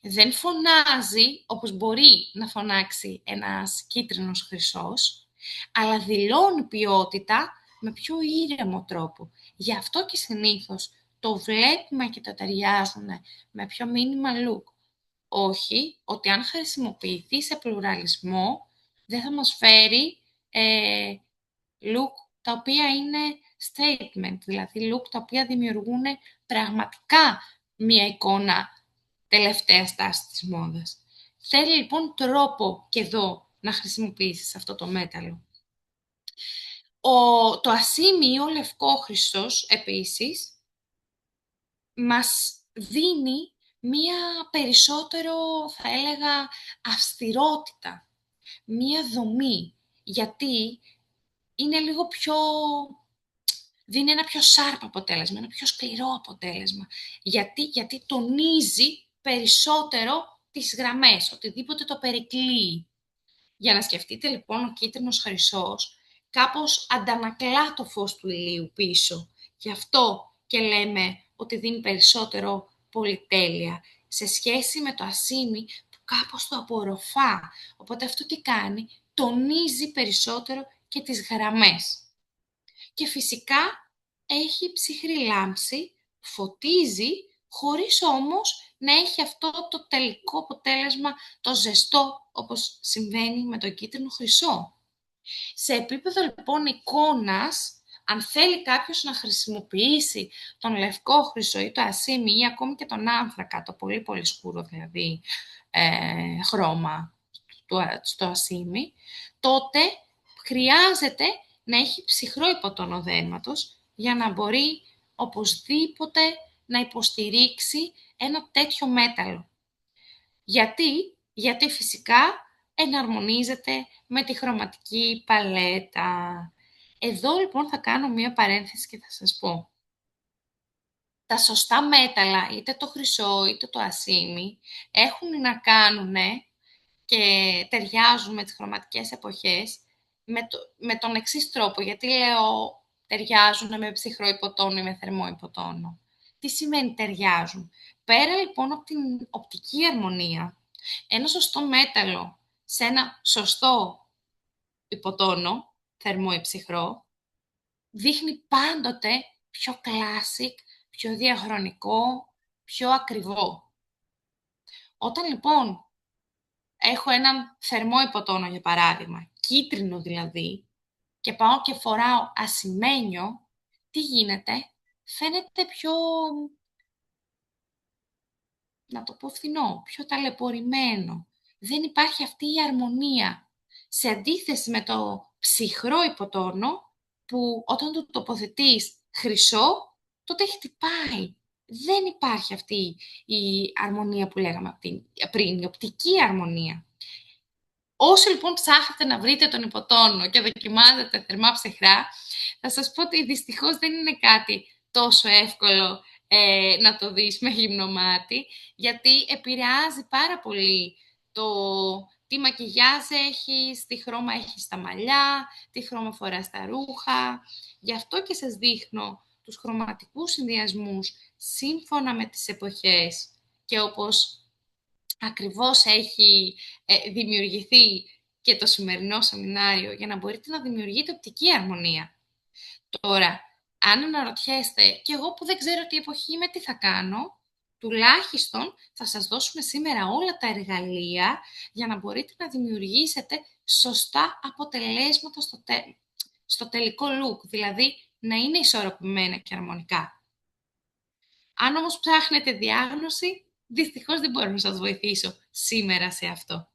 Δεν φωνάζει όπως μπορεί να φωνάξει ένας κίτρινος χρυσός, αλλά δηλώνει ποιότητα με πιο ήρεμο τρόπο. Γι' αυτό και συνήθως το βλέπουμε και το ταιριάζουμε με πιο minimal look. Όχι ότι αν χρησιμοποιηθεί σε πλουραλισμό δεν θα μας φέρει look τα οποία είναι statement, δηλαδή look τα οποία δημιουργούν πραγματικά μία εικόνα τελευταία στάση της μόδας. Θέλει λοιπόν τρόπο και εδώ να χρησιμοποιήσεις αυτό το μέταλλο. Το ασίμι ή ο λευκό χρυσός επίσης μας δίνει μία περισσότερο, θα έλεγα, αυστηρότητα, μία δομή, γιατί είναι λίγο πιο... δίνει ένα πιο σάρπ αποτέλεσμα, ένα πιο σκληρό αποτέλεσμα. Γιατί τονίζει περισσότερο τις γραμμές, οτιδήποτε το περικλείει. Για να σκεφτείτε λοιπόν, ο κίτρινος χρυσός κάπως αντανακλά το φως του ηλίου πίσω. Γι' αυτό και λέμε ότι δίνει περισσότερο πολυτέλεια σε σχέση με το ασίμι που κάπως το απορροφά. Οπότε αυτό τι κάνει, τονίζει περισσότερο και τις γραμμές. Και φυσικά έχει ψυχρή λάμψη, φωτίζει, χωρίς όμως να έχει αυτό το τελικό αποτέλεσμα, το ζεστό, όπως συμβαίνει με τον κίτρινο χρυσό. Σε επίπεδο λοιπόν εικόνας, αν θέλει κάποιος να χρησιμοποιήσει τον λευκό χρυσό ή το ασίμι ή ακόμη και τον άνθρακα, το πολύ πολύ σκούρο δηλαδή χρώμα στο ασίμι, τότε χρειάζεται να έχει ψυχρό υποτόνο δέρματος για να μπορεί οπωσδήποτε να υποστηρίξει ένα τέτοιο μέταλλο. Γιατί φυσικά εναρμονίζεται με τη χρωματική παλέτα. Εδώ λοιπόν θα κάνω μία παρένθεση και θα σας πω. Τα σωστά μέταλλα, είτε το χρυσό είτε το ασίμι, έχουν να κάνουν και ταιριάζουν με τις χρωματικές εποχές με τον εξής τρόπο. Γιατί λέω ταιριάζουν με ψυχρό υποτόνο ή με θερμό υποτόνο. Τι σημαίνει ταιριάζουν? Πέρα λοιπόν από την οπτική αρμονία, ένα σωστό μέταλλο σε ένα σωστό υποτόνο, θερμό ή ψυχρό, δείχνει πάντοτε πιο classic, πιο διαχρονικό, πιο ακριβό. Όταν λοιπόν έχω έναν θερμό υποτόνο, για παράδειγμα, κίτρινο δηλαδή, και πάω και φοράω ασημένιο, τι γίνεται? Φαίνεται πιο, να το πω φθηνό, πιο ταλαιπωρημένο. Δεν υπάρχει αυτή η αρμονία. Σε αντίθεση με το ψυχρό υποτόνο, που όταν το τοποθετείς χρυσό, τότε χτυπάει. Δεν υπάρχει αυτή η αρμονία που λέγαμε πριν, η οπτική αρμονία. Όσοι λοιπόν ψάχνετε να βρείτε τον υποτόνο και δοκιμάζετε θερμά ψυχρά, θα σας πω ότι δυστυχώς δεν είναι κάτι τόσο εύκολο να το δεις με γυμνό μάτι, γιατί επηρεάζει πάρα πολύ το τι μακιγιάζ έχεις, τι χρώμα έχεις στα μαλλιά, τι χρώμα φοράς στα ρούχα. Γι' αυτό και σας δείχνω τους χρωματικούς συνδυασμούς σύμφωνα με τις εποχές και όπως ακριβώς έχει δημιουργηθεί και το σημερινό σεμινάριο, για να μπορείτε να δημιουργείτε οπτική αρμονία. Τώρα, αν αναρωτιέστε, και εγώ που δεν ξέρω τι εποχή είμαι, τι θα κάνω, τουλάχιστον θα σας δώσουμε σήμερα όλα τα εργαλεία για να μπορείτε να δημιουργήσετε σωστά αποτελέσματα στο τελικό look, δηλαδή να είναι ισορροπημένα και αρμονικά. Αν όμως ψάχνετε διάγνωση, δυστυχώς δεν μπορώ να σας βοηθήσω σήμερα σε αυτό.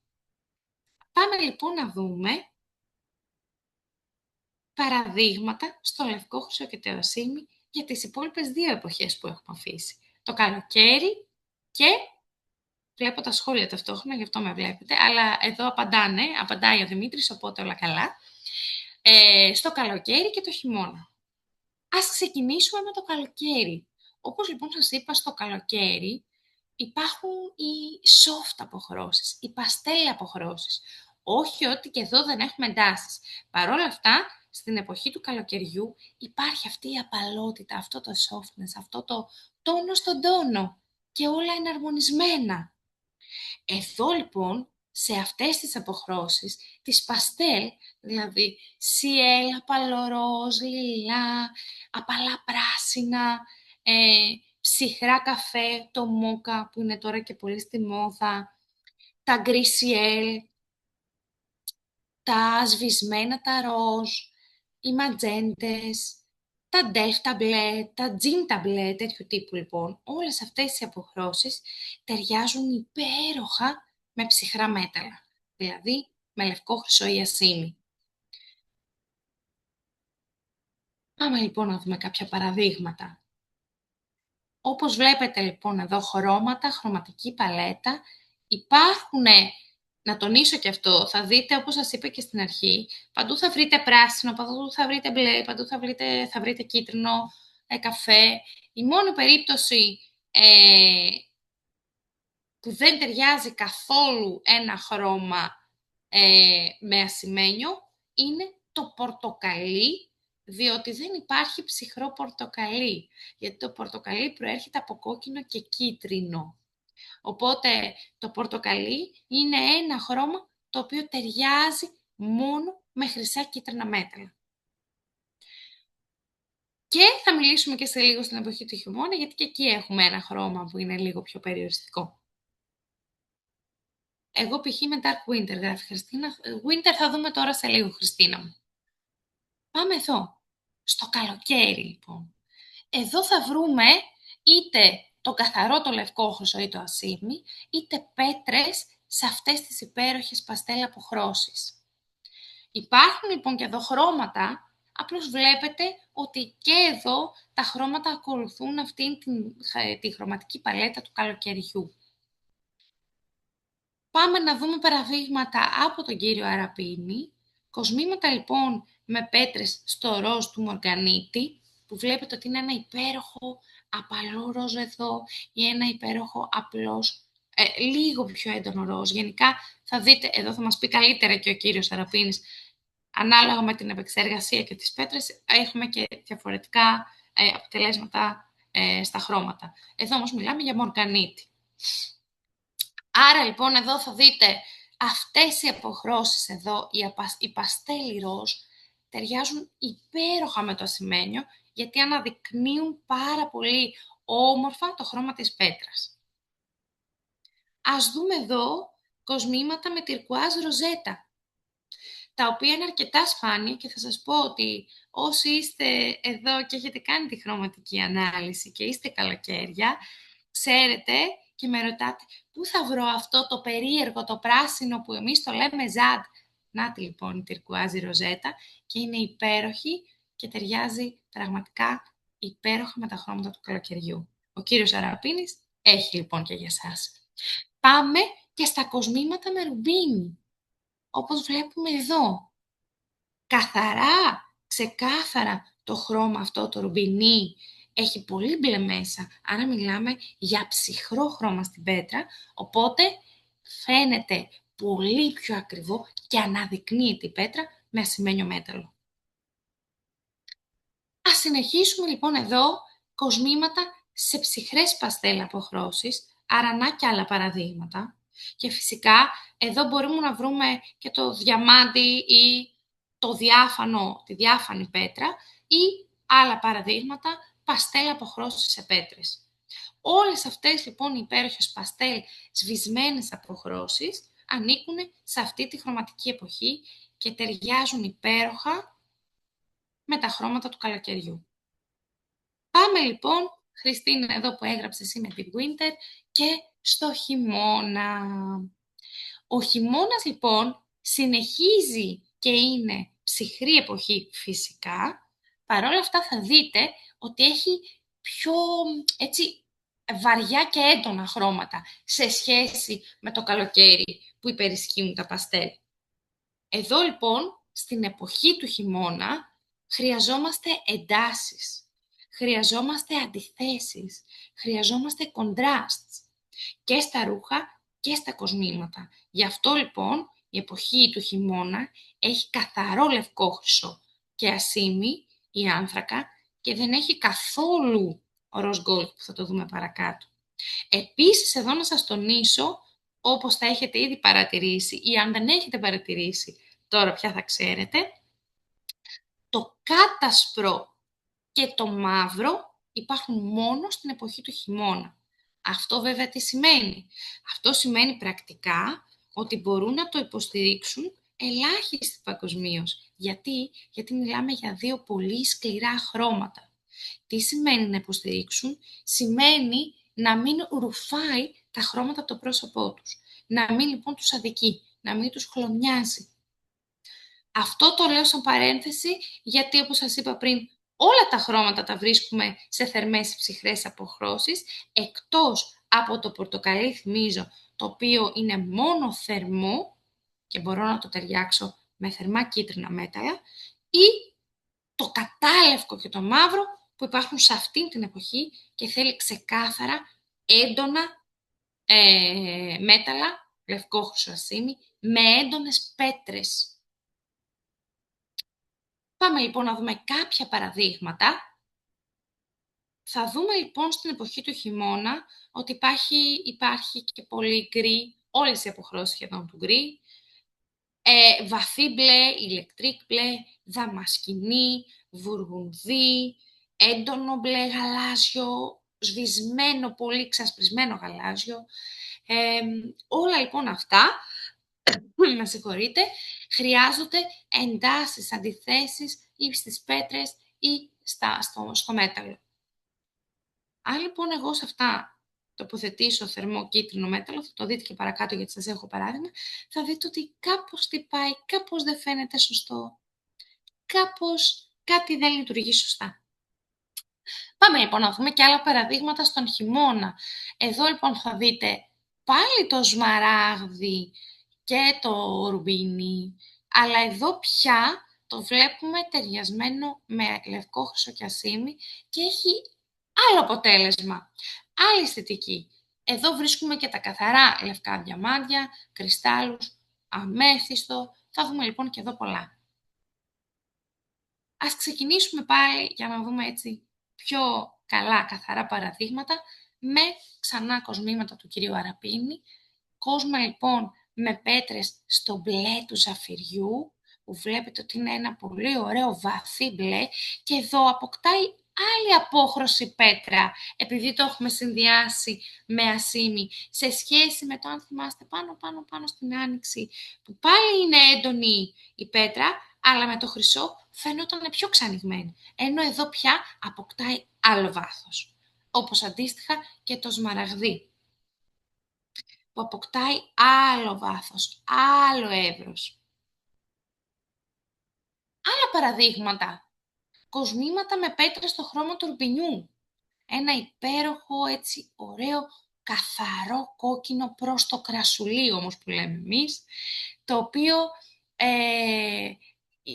Πάμε λοιπόν να δούμε παραδείγματα στο λευκό χρυσό και το ασίμι για τις υπόλοιπες δύο εποχές που έχουμε αφήσει. Το καλοκαίρι και... Βλέπω τα σχόλια ταυτόχρονα, γι' αυτό με βλέπετε, αλλά εδώ απαντάει ο Δημήτρης, οπότε όλα καλά. Στο καλοκαίρι και το χειμώνα. Ας ξεκινήσουμε με το καλοκαίρι. Όπως λοιπόν σας είπα, στο καλοκαίρι υπάρχουν οι soft αποχρώσεις, οι παστέλ αποχρώσεις. Όχι ότι και εδώ δεν έχουμε εντάσεις. Παρ' όλα αυτά, στην εποχή του καλοκαιριού υπάρχει αυτή η απαλότητα, αυτό το softness, αυτό το τόνο στον τόνο και όλα είναι αρμονισμένα. Εδώ λοιπόν, σε αυτές τις αποχρώσεις, τις παστέλ, δηλαδή σιέλ, απαλό λιλά, απαλά πράσινα, ψυχρά καφέ, το μόκα που είναι τώρα και πολύ στη μόδα, τα γκρι σιέλ, τα σβησμένα τα ροζ, οι ματζέντες, τα ντεφ τα μπλε, τα τζιν τα μπλε, τέτοιου τύπου λοιπόν. Όλες αυτές οι αποχρώσεις ταιριάζουν υπέροχα με ψυχρά μέταλλα, δηλαδή με λευκό χρυσό ή ασίμι. Πάμε λοιπόν να δούμε κάποια παραδείγματα. Όπως βλέπετε λοιπόν εδώ χρώματα, χρωματική παλέτα, υπάρχουν, να τονίσω και αυτό, θα δείτε όπως σας είπα και στην αρχή, παντού θα βρείτε πράσινο, παντού θα βρείτε μπλε, παντού θα βρείτε κίτρινο, καφέ. Η μόνη περίπτωση που δεν ταιριάζει καθόλου ένα χρώμα με ασημένιο είναι το πορτοκαλί, διότι δεν υπάρχει ψυχρό πορτοκαλί, γιατί το πορτοκαλί προέρχεται από κόκκινο και κίτρινο. Οπότε το πορτοκαλί είναι ένα χρώμα το οποίο ταιριάζει μόνο με χρυσά κίτρινα μέταλλα. Και θα μιλήσουμε και σε λίγο στην εποχή του χειμώνα, γιατί και εκεί έχουμε ένα χρώμα που είναι λίγο πιο περιοριστικό. Εγώ π.χ. με Dark Winter γράφει Χριστίνα. Winter θα δούμε τώρα σε λίγο, Χριστίνα μου. Πάμε εδώ, στο καλοκαίρι λοιπόν. Εδώ θα βρούμε είτε το καθαρό το λευκό χρυσό ή το ασήμι, είτε πέτρες σε αυτές τις υπέροχες παστέλ αποχρώσεις. Υπάρχουν λοιπόν και εδώ χρώματα, απλώς βλέπετε ότι και εδώ τα χρώματα ακολουθούν αυτήν τη χρωματική παλέτα του καλοκαιριού. Πάμε να δούμε παραδείγματα από τον κύριο Αραπίνη. Κοσμήματα λοιπόν με πέτρες στο ροζ του Μοργανίτη, που βλέπετε ότι είναι ένα υπέροχο απαλό ροζ εδώ ή ένα υπέροχο απλός, λίγο πιο έντονο ροζ. Γενικά θα δείτε, εδώ θα μας πει καλύτερα και ο κύριος Αραπίνης, ανάλογα με την επεξεργασία και τις πέτρες, έχουμε και διαφορετικά αποτελέσματα στα χρώματα. Εδώ όμως μιλάμε για Μοργανίτη. Άρα λοιπόν εδώ θα δείτε αυτές οι αποχρώσεις εδώ, οι παστέλοι ροζ, ταιριάζουν υπέροχα με το ασημένιο, γιατί αναδεικνύουν πάρα πολύ όμορφα το χρώμα της πέτρας. Ας δούμε εδώ κοσμήματα με τυρκουάζ ροζέτα, τα οποία είναι αρκετά σπάνια και θα σας πω ότι όσοι είστε εδώ και έχετε κάνει τη χρωματική ανάλυση και είστε καλοκαίρια, ξέρετε και με ρωτάτε πού θα βρω αυτό το περίεργο, το πράσινο που εμείς το λέμε ζάντ. Νάτι λοιπόν η τυρκουάζη ροζέτα και είναι υπέροχη και ταιριάζει πραγματικά υπέροχα με τα χρώματα του καλοκαιριού. Ο κύριος Αραπίνης έχει λοιπόν και για εσάς. Πάμε και στα κοσμήματα με ρουμπίνι, όπως βλέπουμε εδώ. Καθαρά, ξεκάθαρα το χρώμα αυτό το ρουμπινί έχει πολύ μπλε μέσα, άρα μιλάμε για ψυχρό χρώμα στην πέτρα, οπότε φαίνεται πολύ πιο ακριβό και αναδεικνύεται η πέτρα με ασημένιο μέταλλο. Ας συνεχίσουμε λοιπόν εδώ κοσμήματα σε ψυχρές παστέλ αποχρώσεις, αρανά και άλλα παραδείγματα. Και φυσικά εδώ μπορούμε να βρούμε και το διαμάντι ή το διάφανο, τη διάφανη πέτρα ή άλλα παραδείγματα παστέλ αποχρώσεις σε πέτρες. Όλες αυτές λοιπόν οι υπέροχες παστέλ σβησμένες αποχρώσεις ανήκουν σε αυτή τη χρωματική εποχή και ταιριάζουν υπέροχα με τα χρώματα του καλοκαιριού. Πάμε λοιπόν, Χριστίνα εδώ που έγραψε εσύ με τη Winter, και στο χειμώνα. Ο χειμώνας λοιπόν συνεχίζει και είναι ψυχρή εποχή φυσικά, παρόλα αυτά θα δείτε ότι έχει πιο έτσι βαριά και έντονα χρώματα σε σχέση με το καλοκαίρι που υπερισχύουν τα παστέλ. Εδώ λοιπόν στην εποχή του χειμώνα χρειαζόμαστε εντάσεις, χρειαζόμαστε αντιθέσεις, χρειαζόμαστε κοντράστς και στα ρούχα και στα κοσμήματα. Γι' αυτό λοιπόν η εποχή του χειμώνα έχει καθαρό λευκό χρυσό και ασήμι ή άνθρακα και δεν έχει καθόλου ροζ γκολτ που θα το δούμε παρακάτω. Επίσης εδώ να σας τονίσω, όπως θα έχετε ήδη παρατηρήσει ή αν δεν έχετε παρατηρήσει τώρα πια θα ξέρετε, το κάτασπρο και το μαύρο υπάρχουν μόνο στην εποχή του χειμώνα. Αυτό βέβαια τι σημαίνει? Αυτό σημαίνει πρακτικά ότι μπορούν να το υποστηρίξουν ελάχιστοι παγκοσμίως. Γιατί μιλάμε για δύο πολύ σκληρά χρώματα. Τι σημαίνει να υποστηρίξουν? Σημαίνει να μην ρουφάει τα χρώματα από το πρόσωπό τους. Να μην λοιπόν τους αδικεί, να μην τους χλωμιάζει. Αυτό το λέω σαν παρένθεση, γιατί όπως σας είπα πριν, Όλα τα χρώματα τα βρίσκουμε σε θερμές ψυχρές αποχρώσεις, εκτός από το πορτοκαλί, θυμίζω, το οποίο είναι μόνο θερμό και μπορώ να το ταιριάξω με θερμά κίτρινα μέταλλα, ή το κατάλευκο και το μαύρο που υπάρχουν σε αυτή την εποχή και θέλει ξεκάθαρα έντονα μέταλλα, λευκό χρυσοασίμι, με έντονες πέτρες. Πάμε λοιπόν να δούμε κάποια παραδείγματα. Θα δούμε λοιπόν στην εποχή του χειμώνα ότι υπάρχει και πολύ γκρι, όλες οι αποχρώσεις σχεδόν του γκρι, βαθύ μπλε, ηλεκτρικ μπλε, δαμασκηνή, βουργουνδί, έντονο μπλε γαλάζιο, σβησμένο, πολύ ξασπρισμένο γαλάζιο. Όλα λοιπόν αυτά, με συγχωρείτε, χρειάζονται εντάσεις, αντιθέσεις ή στις πέτρες ή στο μέταλλο. Αν λοιπόν εγώ σε αυτά τοποθετήσω θερμό κίτρινο μέταλλο, θα το δείτε και παρακάτω γιατί σας έχω παράδειγμα, θα δείτε ότι κάπως τυπάει, κάπως δεν φαίνεται σωστό, κάπως κάτι δεν λειτουργεί σωστά. Πάμε λοιπόν να δούμε και άλλα παραδείγματα στον χειμώνα. Εδώ λοιπόν θα δείτε πάλι το σμαράγδι και το ρουμπίνι, αλλά εδώ πια το βλέπουμε ταιριασμένο με λευκό χρυσοκιασίμι και έχει άλλο αποτέλεσμα, άλλη αισθητική. Εδώ βρίσκουμε και τα καθαρά λευκά διαμάντια, κρυστάλλους, αμέθιστο, θα δούμε λοιπόν και εδώ πολλά. Ας ξεκινήσουμε πάλι για να δούμε έτσι πιο καλά καθαρά παραδείγματα με ξανά κοσμήματα του κυρίου Αραπίνη. Κόσμα λοιπόν με πέτρες στο μπλε του ζαφυριού, που βλέπετε ότι είναι ένα πολύ ωραίο βαθύ μπλε και εδώ αποκτάει άλλη απόχρωση πέτρα, επειδή το έχουμε συνδυάσει με ασίμι, σε σχέση με το αν θυμάστε πάνω στην άνοιξη, που πάλι είναι έντονη η πέτρα, αλλά με το χρυσό φαίνονταν πιο ξανιγμένη, ενώ εδώ πια αποκτάει άλλο βάθος, όπως αντίστοιχα και το σμαραγδί, που αποκτάει άλλο βάθος, άλλο εύρος. Άλλα παραδείγματα, κοσμήματα με πέτρες στο χρώμα του ρουμπινιού. Ένα υπέροχο, έτσι, ωραίο, καθαρό κόκκινο προς το κρασουλί όμως που λέμε εμείς, το οποίο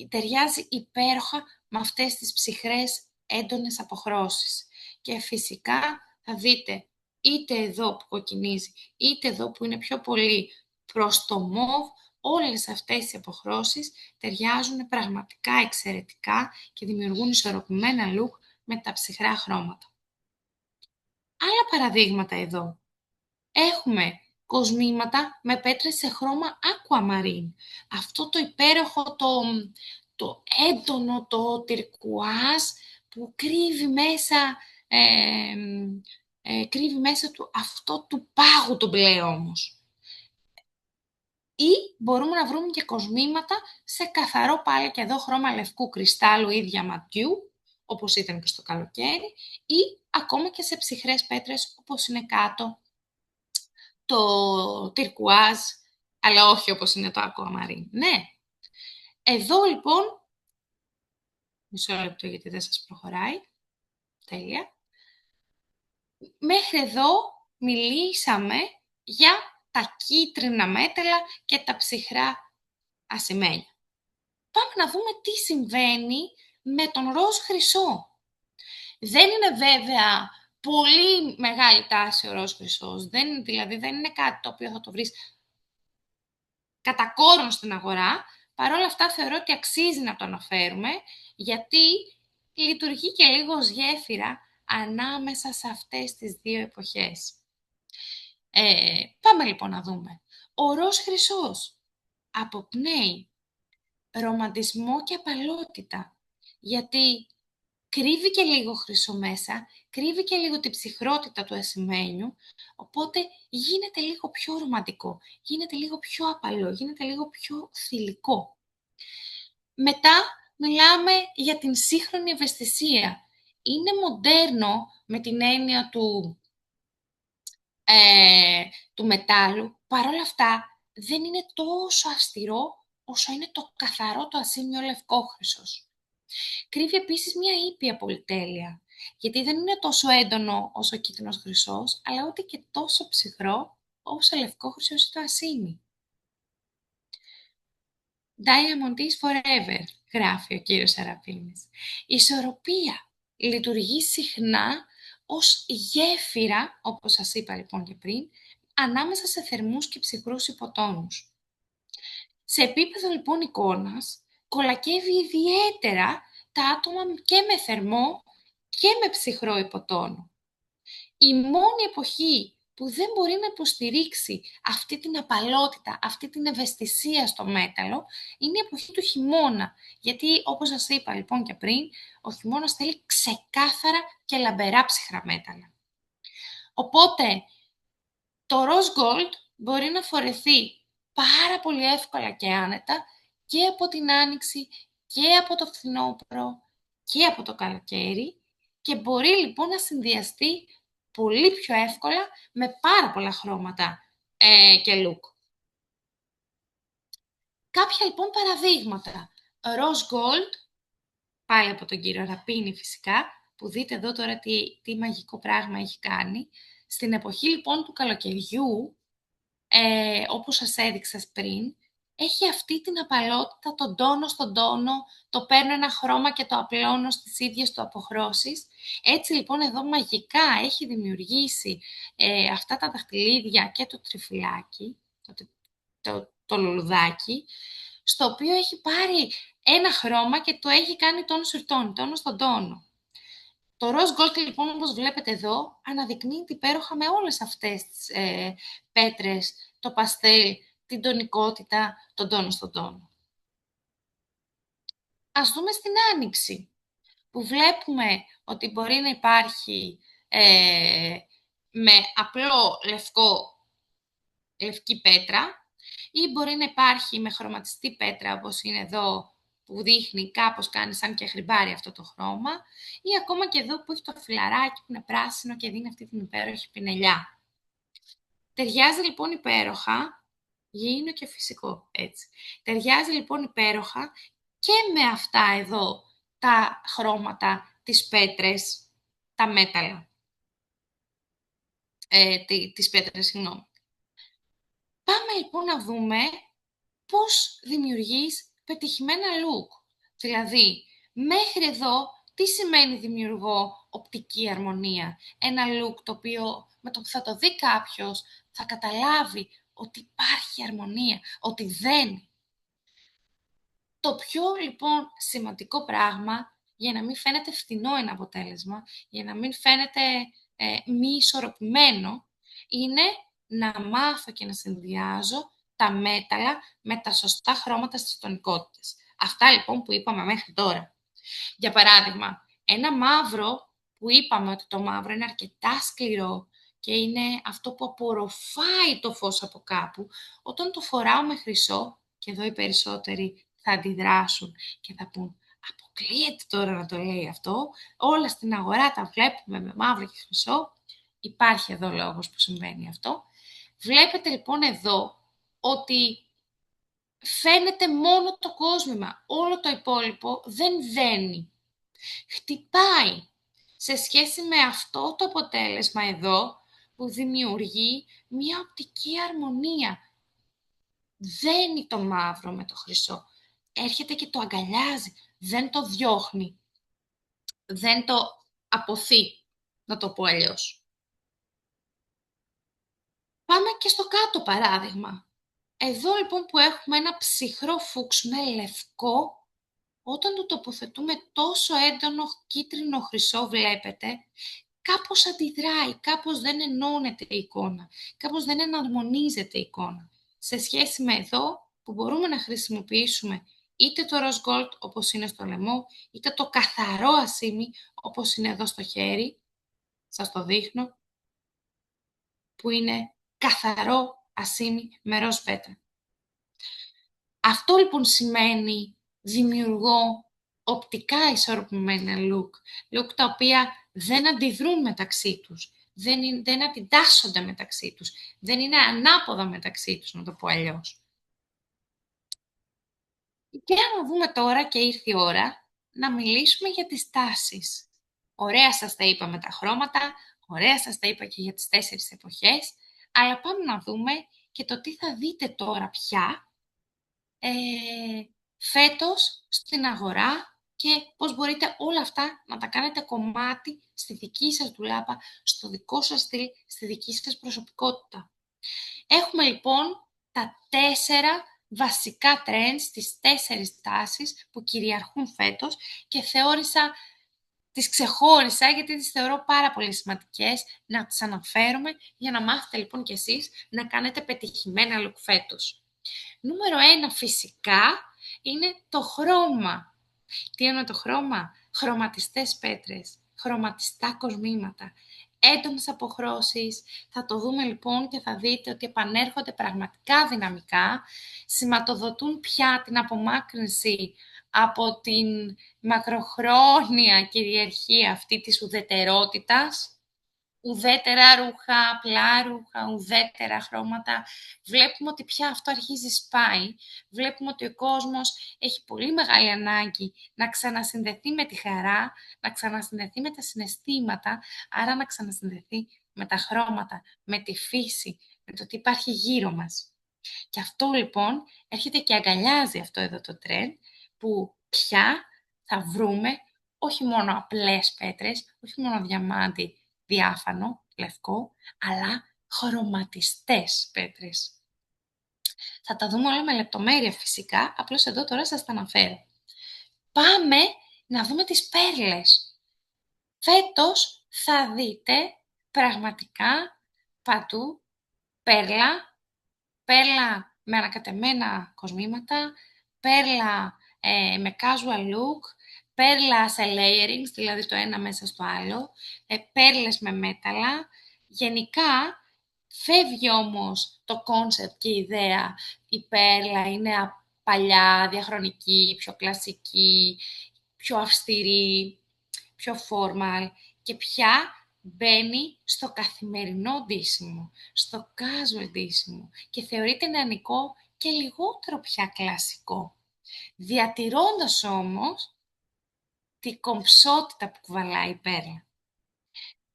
ταιριάζει υπέροχα με αυτές τις ψυχρές έντονες αποχρώσεις. Και φυσικά θα δείτε είτε εδώ που κοκκινίζει, είτε εδώ που είναι πιο πολύ προς το μοβ, όλες αυτές οι αποχρώσεις ταιριάζουν πραγματικά εξαιρετικά και δημιουργούν ισορροπημένα look με τα ψυχρά χρώματα. Άλλα παραδείγματα εδώ. Έχουμε κοσμήματα με πέτρες σε χρώμα aquamarine. Αυτό το υπέροχο, το έντονο, το τυρκουάζ που κρύβει μέσα του αυτό του πάγου το μπλε όμως. Ή μπορούμε να βρούμε και κοσμήματα σε καθαρό πάλι και εδώ χρώμα λευκού κρυστάλλου ή διαματιού, όπως ήταν και στο καλοκαίρι, ή ακόμα και σε ψυχρές πέτρες όπως είναι κάτω το τυρκουάζ, αλλά όχι όπως είναι το aquamarine. Ναι. Εδώ λοιπόν, μισό λεπτό γιατί δεν σας προχωράει. Τέλεια. Μέχρι εδώ μιλήσαμε για τα κίτρινα μέταλλα και τα ψυχρά ασημένια. Πάμε να δούμε τι συμβαίνει με τον ροζ χρυσό. Δεν είναι βέβαια πολύ μεγάλη τάση ο ροζ χρυσός, δηλαδή δεν είναι κάτι το οποίο θα το βρεις κατά κόρον στην αγορά. Παρ' όλα αυτά θεωρώ ότι αξίζει να το αναφέρουμε, γιατί λειτουργεί και λίγο ως γέφυρα ανάμεσα σε αυτές τις δύο εποχές. Πάμε λοιπόν να δούμε. Ο ροζ χρυσός αποπνέει ρομαντισμό και απαλότητα, γιατί κρύβει και λίγο χρυσό μέσα, κρύβει και λίγο την ψυχρότητα του ασημένιου, οπότε γίνεται λίγο πιο ρομαντικό, γίνεται λίγο πιο απαλό, γίνεται λίγο πιο θηλυκό. Μετά μιλάμε για την σύγχρονη ευαισθησία. Είναι μοντέρνο με την έννοια του μετάλλου, παρόλα αυτά δεν είναι τόσο αυστηρό όσο είναι το καθαρό το ασήμιο λευκό χρυσός. Κρύβει επίσης μια ήπια πολυτέλεια, γιατί δεν είναι τόσο έντονο όσο ο κίτρινος χρυσός, αλλά ούτε και τόσο ψυχρό όσο λευκό χρυσός ή το ασήμι. Diamond is forever, γράφει ο κύριος Σαραπίνης. Η ισορροπία λειτουργεί συχνά ως γέφυρα, όπως σας είπα λοιπόν και πριν, ανάμεσα σε θερμούς και ψυχρούς υποτόνους. Σε επίπεδο λοιπόν εικόνας, κολακεύει ιδιαίτερα τα άτομα και με θερμό και με ψυχρό υποτόνο. Η μόνη εποχή που δεν μπορεί να υποστηρίξει αυτή την απαλότητα, αυτή την ευαισθησία στο μέταλλο, είναι η εποχή του χειμώνα. Γιατί, όπως σας είπα λοιπόν και πριν, ο χειμώνας θέλει ξεκάθαρα και λαμπερά ψυχρά μέταλλα. Οπότε, το rose gold μπορεί να φορεθεί πάρα πολύ εύκολα και άνετα και από την άνοιξη και από το φθινόπωρο και από το καλοκαίρι και μπορεί λοιπόν να συνδυαστεί πολύ πιο εύκολα με πάρα πολλά χρώματα και look. Κάποια λοιπόν παραδείγματα. Rose gold, πάλι από τον κύριο Ραπίνη φυσικά, που δείτε εδώ τώρα τι μαγικό πράγμα έχει κάνει. Στην εποχή λοιπόν του καλοκαιριού, όπως σας έδειξα πριν, έχει αυτή την απαλότητα, τον τόνο στον τόνο, το παίρνω ένα χρώμα και το απλώνω στις ίδιες του αποχρώσεις. Έτσι λοιπόν εδώ μαγικά έχει δημιουργήσει αυτά τα δαχτυλίδια και το τριφυλάκι, το λουλουδάκι, στο οποίο έχει πάρει ένα χρώμα και το έχει κάνει τόνο sur τόνο, τόνο στον τόνο. Το rose gold λοιπόν, όπως βλέπετε εδώ, αναδεικνύεται υπέροχα με όλες αυτές τις πέτρες, το παστέλ, την τονικότητα, τον τόνο στον τόνο. Ας δούμε στην άνοιξη, που βλέπουμε ότι μπορεί να υπάρχει με απλό λευκή πέτρα ή μπορεί να υπάρχει με χρωματιστή πέτρα, όπως είναι εδώ, που δείχνει κάπως κάνει σαν και χρυμπάρει αυτό το χρώμα, ή ακόμα και εδώ που έχει το φυλαράκι που είναι πράσινο και δίνει αυτή την υπέροχη πινελιά. Ταιριάζει λοιπόν υπέροχα, γήινο και φυσικό, έτσι. Ταιριάζει λοιπόν υπέροχα και με αυτά εδώ τα χρώματα, τις πέτρες, τα μέταλλα. Τις πέτρες, συγγνώμη. Πάμε λοιπόν να δούμε πώς δημιουργείς πετυχημένα look. Δηλαδή, μέχρι εδώ, τι σημαίνει δημιουργώ οπτική αρμονία. Ένα look το οποίο με το που θα το δει κάποιος θα καταλάβει ότι υπάρχει αρμονία, ότι δεν. Το πιο λοιπόν σημαντικό πράγμα, για να μην φαίνεται φτηνό ένα αποτέλεσμα, για να μην φαίνεται μη ισορροπημένο, είναι να μάθω και να συνδυάζω τα μέταλλα με τα σωστά χρώματα στις τονικότητες. Αυτά λοιπόν που είπαμε μέχρι τώρα. Για παράδειγμα, ένα μαύρο που είπαμε ότι το μαύρο είναι αρκετά σκληρό και είναι αυτό που απορροφάει το φως από κάπου, όταν το φοράω με χρυσό, και εδώ οι περισσότεροι θα αντιδράσουν και θα πούν «Αποκλείεται τώρα να το λέει αυτό, όλα στην αγορά τα βλέπουμε με μαύρο και χρυσό». Υπάρχει εδώ λόγος που συμβαίνει αυτό. Βλέπετε λοιπόν εδώ ότι φαίνεται μόνο το κόσμημα, όλο το υπόλοιπο δεν δένει. Χτυπάει σε σχέση με αυτό το αποτέλεσμα εδώ που δημιουργεί μια οπτική αρμονία. Δένει το μαύρο με το χρυσό. Έρχεται και το αγκαλιάζει, δεν το διώχνει, δεν το αποθεί, να το πω αλλιώς. Πάμε και στο κάτω παράδειγμα. Εδώ λοιπόν που έχουμε ένα ψυχρό φούξ με λευκό, όταν το τοποθετούμε τόσο έντονο κίτρινο χρυσό, βλέπετε, κάπως αντιδράει, κάπως δεν ενώνεται η εικόνα, κάπως δεν εναρμονίζεται η εικόνα. Σε σχέση με εδώ που μπορούμε να χρησιμοποιήσουμε είτε το rose gold όπως είναι στο λαιμό, είτε το καθαρό ασήμι όπως είναι εδώ στο χέρι, σας το δείχνω, που είναι καθαρό ασήμι με ροζ πέτρα. Αυτό λοιπόν σημαίνει δημιουργώ οπτικά ισορροπημένα look τα οποία δεν αντιδρούν μεταξύ τους, δεν αντιτάσσονται μεταξύ τους, δεν είναι ανάποδα μεταξύ τους, να το πω αλλιώς. Και να δούμε τώρα, και ήρθε η ώρα, να μιλήσουμε για τις τάσεις. Ωραία σας τα είπα με τα χρώματα, ωραία σας τα είπα και για τις 4 εποχές, αλλά πάμε να δούμε και το τι θα δείτε τώρα πια φέτος στην αγορά και πώς μπορείτε όλα αυτά να τα κάνετε κομμάτι στη δική σας ντουλάπα, στο δικό σας στυλ, στη δική σας προσωπικότητα. Έχουμε λοιπόν τα 4 βασικά trends, τις 4 τάσεις που κυριαρχούν φέτος και τις ξεχώρισα γιατί τις θεωρώ πάρα πολύ σημαντικές να τις αναφέρουμε για να μάθετε λοιπόν κι εσείς να κάνετε πετυχημένα look φέτος. Νούμερο 1 φυσικά είναι το χρώμα. Τι είναι το χρώμα? Χρωματιστές πέτρες, χρωματιστά κοσμήματα, έντονες αποχρώσεις. Θα το δούμε λοιπόν και θα δείτε ότι επανέρχονται πραγματικά δυναμικά, σηματοδοτούν πια την απομάκρυνση από την μακροχρόνια κυριαρχία αυτή της ουδετερότητας. Ουδέτερα ρούχα, απλά ρούχα, ουδέτερα χρώματα. Βλέπουμε ότι πια αυτό αρχίζει σπάει. Βλέπουμε ότι ο κόσμος έχει πολύ μεγάλη ανάγκη να ξανασυνδεθεί με τη χαρά, να ξανασυνδεθεί με τα συναισθήματα, άρα να ξανασυνδεθεί με τα χρώματα, με τη φύση, με το τι υπάρχει γύρω μας. Και αυτό λοιπόν έρχεται και αγκαλιάζει αυτό εδώ το trend, που πια θα βρούμε όχι μόνο απλές πέτρες, όχι μόνο διαμάντι διάφανο, λευκό, αλλά χρωματιστές πέτρες. Θα τα δούμε όλα με λεπτομέρεια φυσικά, απλώς εδώ τώρα σας τα αναφέρω. Πάμε να δούμε τις πέρλες. Φέτος θα δείτε πραγματικά παντού πέρλα με ανακατεμένα κοσμήματα, πέρλα με casual look, πέρλα σε layerings, δηλαδή το ένα μέσα στο άλλο, πέρλες με μέταλλα. Γενικά, φεύγει όμως το concept και η ιδέα. Η πέρλα είναι παλιά, διαχρονική, πιο κλασική, πιο αυστηρή, πιο formal και πια μπαίνει στο καθημερινό ντύσιμο, στο casual ντύσιμο και θεωρείται νεανικό και λιγότερο πια κλασικό. Διατηρώντας όμως τη κομψότητα που κουβαλάει η πέρλα.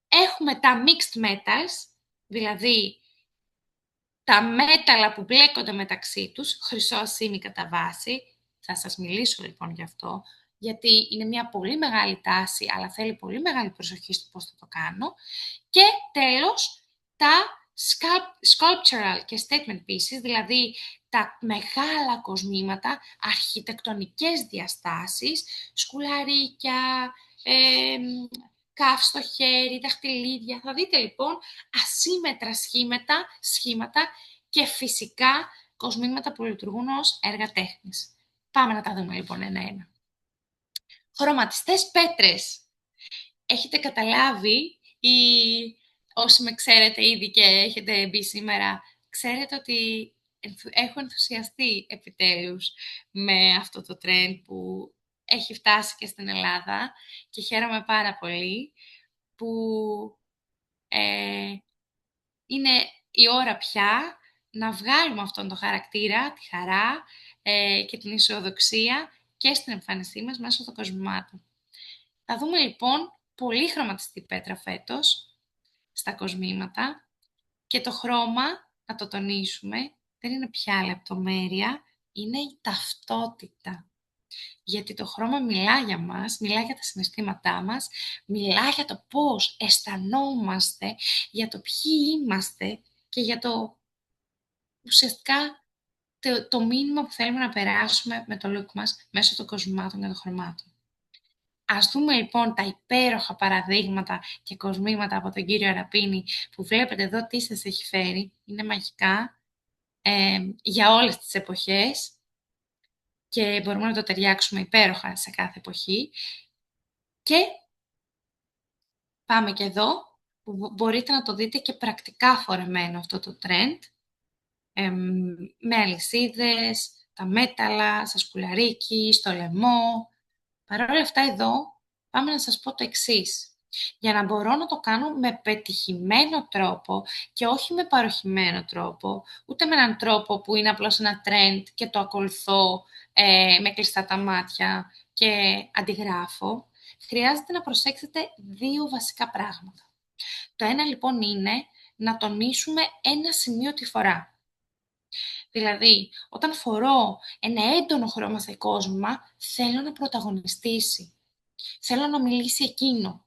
Έχουμε τα mixed metals, δηλαδή τα μέταλλα που μπλέκονται μεταξύ τους, χρυσό ασήμι κατά βάση. Θα σας μιλήσω λοιπόν γι' αυτό, γιατί είναι μια πολύ μεγάλη τάση, αλλά θέλει πολύ μεγάλη προσοχή στο πώς θα το κάνω. Και τέλος, τα sculptural και statement pieces, δηλαδή τα μεγάλα κοσμήματα, αρχιτεκτονικές διαστάσεις, σκουλαρίκια, καφ στο χέρι, δαχτυλίδια. Θα δείτε λοιπόν ασύμετρα σχήματα και φυσικά κοσμήματα που λειτουργούν ως έργα τέχνης. Πάμε να τα δούμε λοιπόν ένα-ένα. Χρωματιστές πέτρες. Έχετε καταλάβει ή όσοι με ξέρετε ήδη και έχετε μπει σήμερα, ξέρετε ότι έχω ενθουσιαστεί επιτέλους με αυτό το trend που έχει φτάσει και στην Ελλάδα και χαίρομαι πάρα πολύ που είναι η ώρα πια να βγάλουμε αυτόν τον χαρακτήρα, τη χαρά και την αισιοδοξία και στην εμφάνισή μας μέσω των κοσμημάτων. Θα δούμε λοιπόν πολύ χρωματιστή πέτρα φέτος στα κοσμήματα και το χρώμα, να το τονίσουμε, δεν είναι πια λεπτομέρεια, είναι η ταυτότητα. Γιατί το χρώμα μιλά για μας, μιλά για τα συναισθήματά μας, μιλά για το πώς αισθανόμαστε, για το ποιοι είμαστε και για το ουσιαστικά το μήνυμα που θέλουμε να περάσουμε με το look μας μέσω των κοσμημάτων και των χρωμάτων. Ας δούμε λοιπόν τα υπέροχα παραδείγματα και κοσμήματα από τον κύριο Αραπίνη που βλέπετε εδώ τι σας έχει φέρει. Είναι μαγικά για όλες τις εποχές και μπορούμε να το ταιριάξουμε υπέροχα σε κάθε εποχή. Και πάμε και εδώ που μπορείτε να το δείτε και πρακτικά φορεμένο αυτό το trend με αλυσίδες, τα μέταλλα, στα σκουλαρίκι, στο λαιμό. Παρ' όλα αυτά εδώ πάμε να σας πω το εξής. Για να μπορώ να το κάνω με πετυχημένο τρόπο και όχι με παροχημένο τρόπο, ούτε με έναν τρόπο που είναι απλώς ένα trend και το ακολουθώ με κλειστά τα μάτια, και αντιγράφω, χρειάζεται να προσέξετε δύο βασικά πράγματα. Το ένα λοιπόν είναι να τονίσουμε ένα σημείο τη φορά. Δηλαδή, όταν φορώ ένα έντονο χρώμα σε κόσμημα, θέλω να πρωταγωνιστήσει. Θέλω να μιλήσει εκείνο.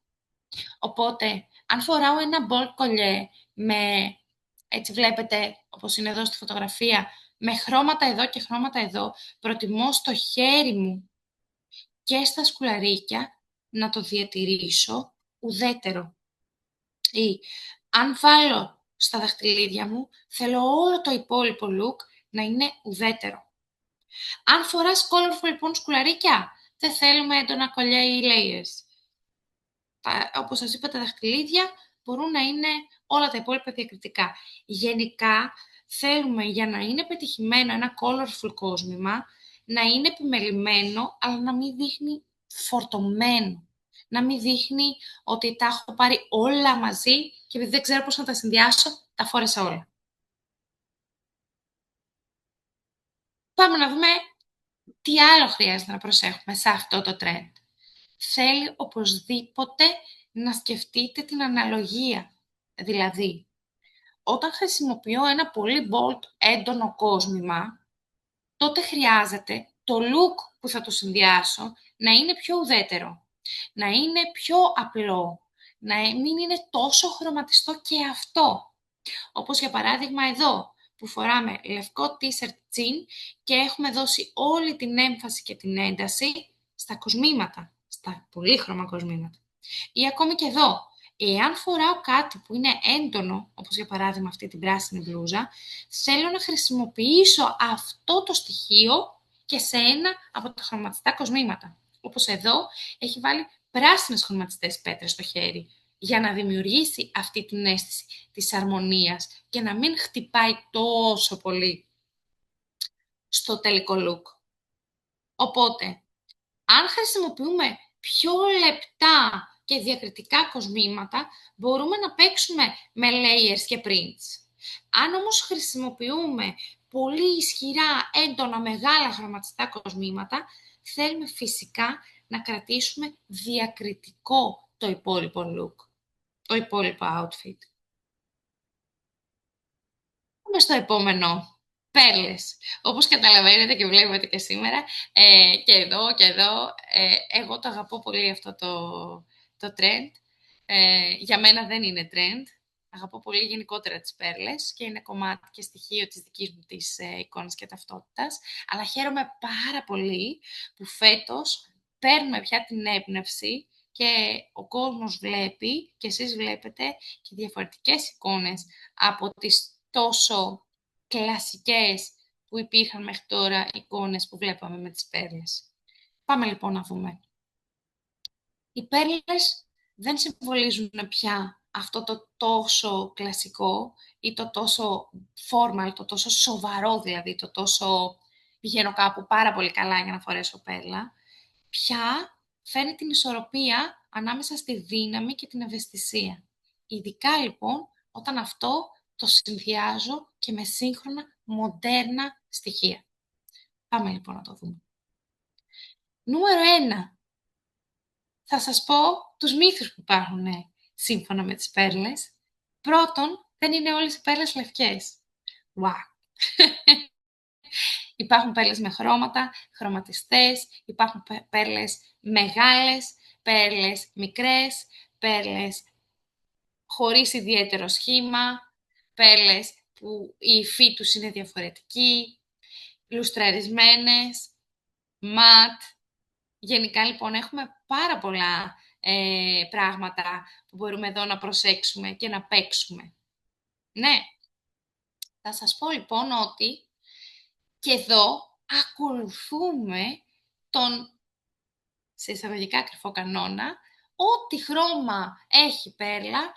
Οπότε, αν φοράω ένα bold κολλιέ με, έτσι βλέπετε, όπως είναι εδώ στη φωτογραφία, με χρώματα εδώ και χρώματα εδώ, προτιμώ στο χέρι μου και στα σκουλαρίκια να το διατηρήσω ουδέτερο. Ή, αν βάλω στα δαχτυλίδια μου, θέλω όλο το υπόλοιπο look να είναι ουδέτερο. Αν φοράς colorful λοιπόν σκουλαρίκια, δεν θέλουμε έντονα κολλιά ή layers. Όπως σας είπα, τα δαχτυλίδια μπορούν να είναι όλα τα υπόλοιπα διακριτικά. Γενικά, θέλουμε για να είναι πετυχημένο ένα colorful κόσμημα, να είναι επιμελημένο, αλλά να μην δείχνει φορτωμένο. Να μην δείχνει ότι τα έχω πάρει όλα μαζί και επειδή δεν ξέρω πώς να τα συνδυάσω, τα φόρεσα όλα. Πάμε να δούμε τι άλλο χρειάζεται να προσέχουμε σε αυτό το trend. Θέλει οπωσδήποτε να σκεφτείτε την αναλογία. Δηλαδή, όταν χρησιμοποιώ ένα πολύ bold, έντονο κόσμημα, τότε χρειάζεται το look που θα το συνδυάσω να είναι πιο ουδέτερο, να είναι πιο απλό, να μην είναι τόσο χρωματιστό και αυτό. Όπως για παράδειγμα εδώ, που φοράμε λευκό t-shirt jean και έχουμε δώσει όλη την έμφαση και την ένταση στα κοσμήματα, στα πολύχρωμα κοσμήματα. Ή ακόμη και εδώ, εάν φοράω κάτι που είναι έντονο, όπως για παράδειγμα αυτή την πράσινη μπλούζα, θέλω να χρησιμοποιήσω αυτό το στοιχείο και σε ένα από τα χρωματιστά κοσμήματα. Όπως εδώ, έχει βάλει πράσινες χρωματιστές πέτρες στο χέρι, για να δημιουργήσει αυτή την αίσθηση της αρμονίας και να μην χτυπάει τόσο πολύ στο τελικό look. Οπότε, αν χρησιμοποιούμε πιο λεπτά και διακριτικά κοσμήματα, μπορούμε να παίξουμε με layers και prints. Αν όμως χρησιμοποιούμε πολύ ισχυρά, έντονα, μεγάλα χρωματιστά κοσμήματα, θέλουμε φυσικά να κρατήσουμε διακριτικό το υπόλοιπο look, το υπόλοιπο outfit. Πάμε στο επόμενο. Πέρλες. Όπως καταλαβαίνετε και βλέπετε και σήμερα, και εδώ, εγώ το αγαπώ πολύ αυτό το trend. Για μένα δεν είναι trend. Αγαπώ πολύ γενικότερα τις πέρλες και είναι κομμάτι και στοιχείο της δικής μου της εικόνας και ταυτότητας. Αλλά χαίρομαι πάρα πολύ που φέτος παίρνουμε πια την έμπνευση και ο κόσμος βλέπει και εσείς βλέπετε και διαφορετικές εικόνες από τις τόσο κλασικές που υπήρχαν μέχρι τώρα εικόνες που βλέπαμε με τις πέρλες. Πάμε λοιπόν να δούμε. Οι πέρλες δεν συμβολίζουν πια αυτό το τόσο κλασικό ή το τόσο formal, το τόσο σοβαρό δηλαδή, το τόσο πηγαίνω κάπου πάρα πολύ καλά για να φορέσω πέρλα. Πια φέρνει την ισορροπία ανάμεσα στη δύναμη και την ευαισθησία. Ειδικά λοιπόν όταν αυτό το συνδυάζω και με σύγχρονα, μοντέρνα στοιχεία. Πάμε λοιπόν να το δούμε. Νούμερο 1. Θα σας πω τους μύθους που υπάρχουν σύμφωνα με τις πέρλες. Πρώτον, δεν είναι όλες οι πέρλες λευκές. Wow. Υπάρχουν πέρλες με χρώματα, χρωματιστές, υπάρχουν πέρλες μεγάλες, πέρλες μικρές, πέρλες χωρίς ιδιαίτερο σχήμα, πέρλες που η υφή τους είναι διαφορετική, λουστραρισμένες, ματ. Γενικά, λοιπόν, έχουμε πάρα πολλά πράγματα που μπορούμε εδώ να προσέξουμε και να παίξουμε. Ναι. Θα σας πω, λοιπόν, ότι και εδώ ακολουθούμε τον, σε εισαγωγικά, κρυφό κανόνα, ό,τι χρώμα έχει πέρλα,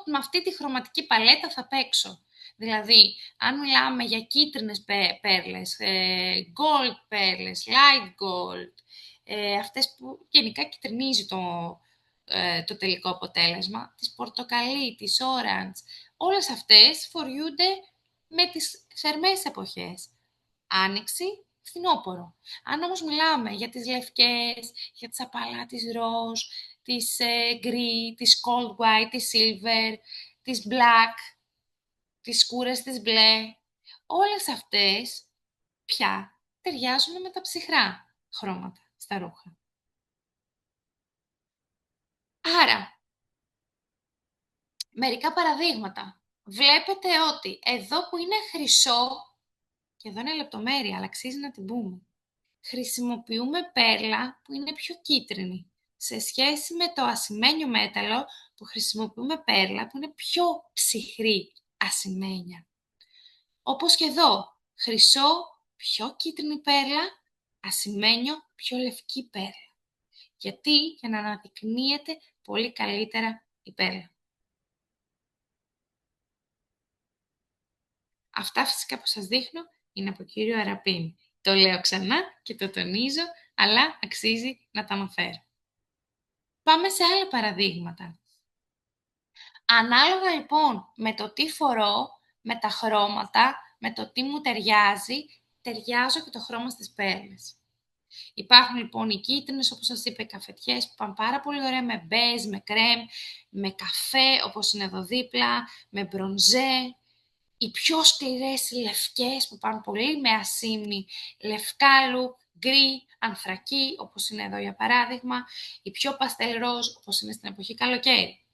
με αυτή τη χρωματική παλέτα θα παίξω. Δηλαδή, αν μιλάμε για κίτρινες πέρλες, gold πέρλες, light gold, αυτές που γενικά κυτρινίζει το τελικό αποτέλεσμα, τις πορτοκαλί, τις orange, όλες αυτές φοριούνται με τις θερμές εποχές. Άνοιξη φθινόπωρο. Αν όμως μιλάμε για τις λευκές, για τις απαλά, τις ροζ, τις γκρι, τις cold white, τις silver, τις black, τις σκούρες, τις μπλε, όλες αυτές πια ταιριάζουν με τα ψυχρά χρώματα στα ρούχα. Άρα, μερικά παραδείγματα. Βλέπετε ότι εδώ που είναι χρυσό, και εδώ είναι λεπτομέρεια, αλλά αξίζει να την πούμε, χρησιμοποιούμε πέρλα που είναι πιο κίτρινη, σε σχέση με το ασημένιο μέταλλο που χρησιμοποιούμε πέρλα που είναι πιο ψυχρή ασημένια. Όπως και εδώ, χρυσό, πιο κίτρινη πέρλα, ασημένιο, πιο λευκή πέρλα. Γιατί? Για να αναδεικνύεται πολύ καλύτερα η πέρλα. Αυτά φυσικά που σας δείχνω είναι από κύριο Αραπίνη. Το λέω ξανά και το τονίζω, αλλά αξίζει να τα αναφέρω. Πάμε σε άλλα παραδείγματα. Ανάλογα λοιπόν με το τι φορώ, με τα χρώματα, με το τι μου ταιριάζει, ταιριάζω και το χρώμα στις πέρλες. Υπάρχουν λοιπόν οι κίτρινες, όπως σας είπα, οι καφετιές που πάνε πάρα πολύ ωραία με μπέζ, με κρέμ, με καφέ, όπως είναι εδώ δίπλα, με μπρονζέ. Οι πιο σκληρές λευκές που πάνε πολύ με ασήμι, λευκάλου, γκρι, ανθρακί, όπως είναι εδώ για παράδειγμα. Οι πιο παστέλ ροζ, όπως είναι στην εποχή καλοκαίρι.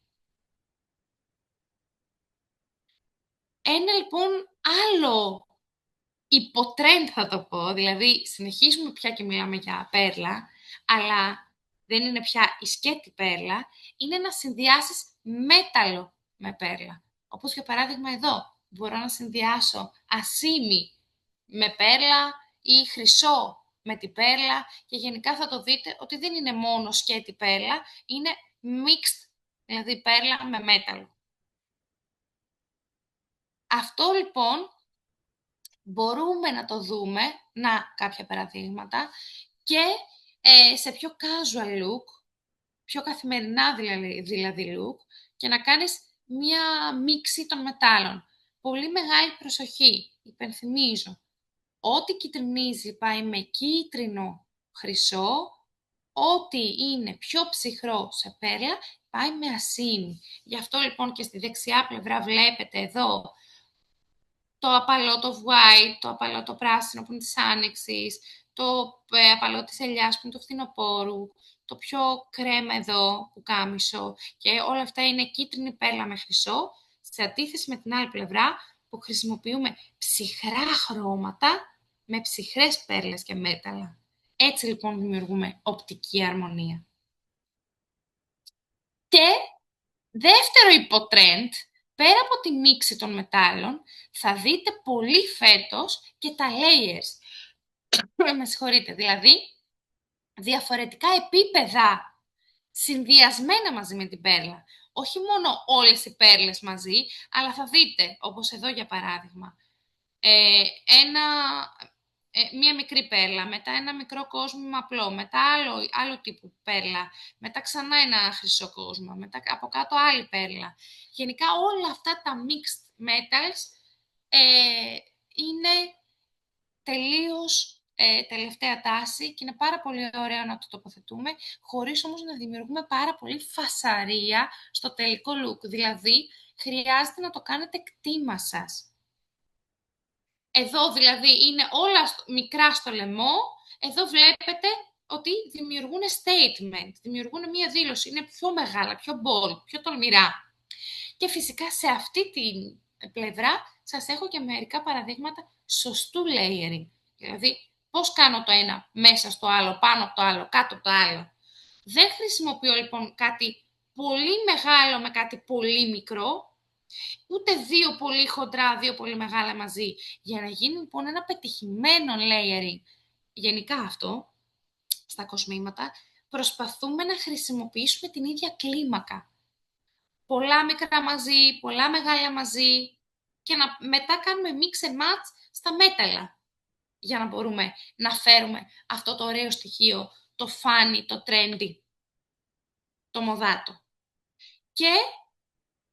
Ένα λοιπόν άλλο υποτρέντ θα το πω, δηλαδή συνεχίζουμε πια και μιλάμε για πέρλα, αλλά δεν είναι πια η σκέτη πέρλα, είναι να συνδυάσεις μέταλλο με πέρλα. Όπως για παράδειγμα εδώ, μπορώ να συνδυάσω ασήμι με πέρλα ή χρυσό με την πέρλα και γενικά θα το δείτε ότι δεν είναι μόνο σκέτη πέρλα, είναι mixed, δηλαδή πέρλα με μέταλλο. Αυτό λοιπόν μπορούμε να το δούμε, κάποια παραδείγματα, και σε πιο casual look, πιο καθημερινά δηλαδή look, και να κάνεις μία μίξη των μετάλλων. Πολύ μεγάλη προσοχή, υπενθυμίζω. Ό,τι κυτρινίζει πάει με κίτρινο χρυσό, ό,τι είναι πιο ψυχρό σε πέρλα πάει με ασήμι. Γι' αυτό λοιπόν και στη δεξιά πλευρά βλέπετε εδώ το απαλό το white, το απαλό το πράσινο που είναι της άνοιξης, το απαλό της ελιάς που είναι του φθινοπόρου, το πιο κρέμα εδώ που κάμισο, και όλα αυτά είναι κίτρινη πέρλα με χρυσό, σε αντίθεση με την άλλη πλευρά που χρησιμοποιούμε ψυχρά χρώματα με ψυχρές πέρλες και μέταλλα. Έτσι λοιπόν δημιουργούμε οπτική αρμονία. Και δεύτερο υποτρέντ, πέρα από τη μίξη των μετάλλων, θα δείτε πολύ φέτος και τα layers. Με συγχωρείτε, δηλαδή διαφορετικά επίπεδα συνδυασμένα μαζί με την πέρλα. Όχι μόνο όλες οι πέρλες μαζί, αλλά θα δείτε, όπως εδώ για παράδειγμα, μία μικρή πέρλα, μετά ένα μικρό κόσμημα απλό, μετά άλλο τύπου πέρλα, μετά ξανά ένα χρυσό κόσμημα, μετά από κάτω άλλη πέρλα. Γενικά όλα αυτά τα mixed metals είναι τελείως τελευταία τάση και είναι πάρα πολύ ωραίο να το τοποθετούμε, χωρίς όμως να δημιουργούμε πάρα πολύ φασαρία στο τελικό look. Δηλαδή, χρειάζεται να το κάνετε κτήμα σας. Εδώ δηλαδή είναι όλα μικρά στο λαιμό, εδώ βλέπετε ότι δημιουργούν statement, δημιουργούν μία δήλωση, είναι πιο μεγάλα, πιο bold, πιο τολμηρά. Και φυσικά σε αυτή την πλευρά σας έχω και μερικά παραδείγματα σωστού layering. Δηλαδή, πώς κάνω το ένα μέσα στο άλλο, πάνω από το άλλο, κάτω από το άλλο. Δεν χρησιμοποιώ λοιπόν κάτι πολύ μεγάλο με κάτι πολύ μικρό, ούτε δύο πολύ χοντρά, δύο πολύ μεγάλα μαζί. Για να γίνει λοιπόν ένα πετυχημένο layering, γενικά αυτό, στα κοσμήματα, προσπαθούμε να χρησιμοποιήσουμε την ίδια κλίμακα. Πολλά μικρά μαζί, πολλά μεγάλα μαζί και μετά κάνουμε mix and match στα μέταλλα για να μπορούμε να φέρουμε αυτό το ωραίο στοιχείο, το funny, το trendy, το μοδάτο. Και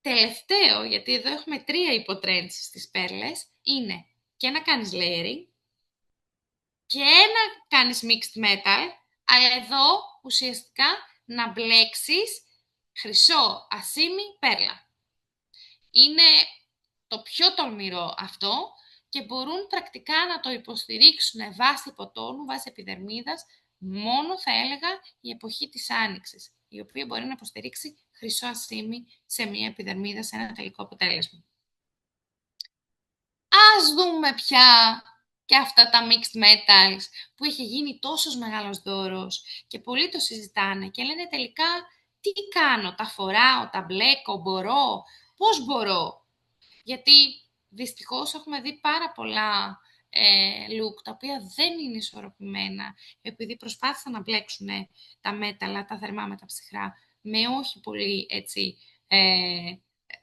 τελευταίο, γιατί εδώ έχουμε 3 υποτρends στις πέρλες, είναι και να κάνεις layering και να κάνεις mixed metal, αλλά εδώ ουσιαστικά να μπλέξεις χρυσό, ασήμι, πέρλα. Είναι το πιο τολμηρό αυτό και μπορούν πρακτικά να το υποστηρίξουν βάσει υποτόνου, βάσει επιδερμίδας, μόνο θα έλεγα η εποχή της Άνοιξης, η οποία μπορεί να υποστηρίξει χρυσό ασήμι σε μια επιδερμίδα, σε ένα τελικό αποτέλεσμα. Ας δούμε πια και αυτά τα mixed metals που έχει γίνει τόσος μεγάλος δώρος και πολλοί το συζητάνε και λένε τελικά τι κάνω, τα φοράω, τα μπλέκω, μπορώ, πώς μπορώ. Γιατί δυστυχώς έχουμε δει πάρα πολλά look τα οποία δεν είναι ισορροπημένα επειδή προσπάθησαν να μπλέξουν τα μέταλλα, τα θερμά με τα ψυχρά με όχι πολύ έτσι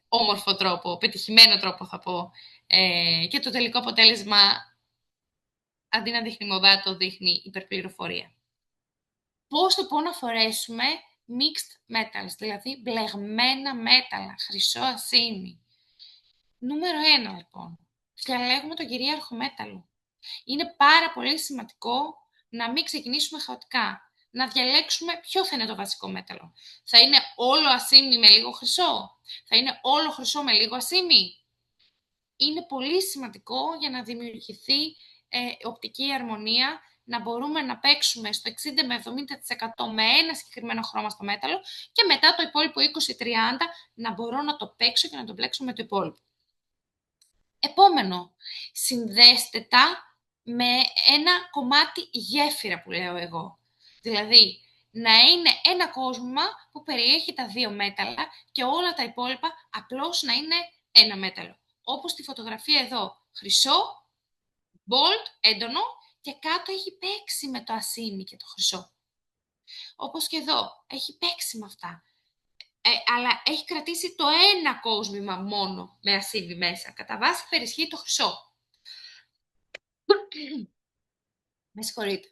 όμορφο τρόπο, πετυχημένο τρόπο θα πω. Και το τελικό αποτέλεσμα, αντί να δείχνει μοδάτο, δείχνει υπερπληροφορία. Πώς λοιπόν να φορέσουμε mixed metals, δηλαδή μπλεγμένα μέταλλα, χρυσό ασήμι. Νούμερο 1 λοιπόν, διαλέγουμε το κυρίαρχο μέταλλο. Είναι πάρα πολύ σημαντικό να μην ξεκινήσουμε χαοτικά. Να διαλέξουμε ποιο θα είναι το βασικό μέταλλο. Θα είναι όλο ασήμι με λίγο χρυσό. Θα είναι όλο χρυσό με λίγο ασήμι. Είναι πολύ σημαντικό για να δημιουργηθεί οπτική αρμονία, να μπορούμε να παίξουμε στο 60 με 70% με ένα συγκεκριμένο χρώμα στο μέταλλο και μετά το υπόλοιπο 20-30 να μπορώ να το παίξω και να το μπλέξω με το υπόλοιπο. Επόμενο, συνδέστε τα με ένα κομμάτι γέφυρα που λέω εγώ. Δηλαδή, να είναι ένα κόσμημα που περιέχει τα δύο μέταλλα και όλα τα υπόλοιπα απλώς να είναι ένα μέταλλο. Όπως στη φωτογραφία εδώ, χρυσό, bold, έντονο και κάτω έχει παίξει με το ασήμι και το χρυσό. Όπως και εδώ, έχει παίξει με αυτά. Αλλά έχει κρατήσει το ένα κόσμημα μόνο με ασήμι μέσα. Κατά βάση περισχύει το χρυσό. Με συγχωρείτε.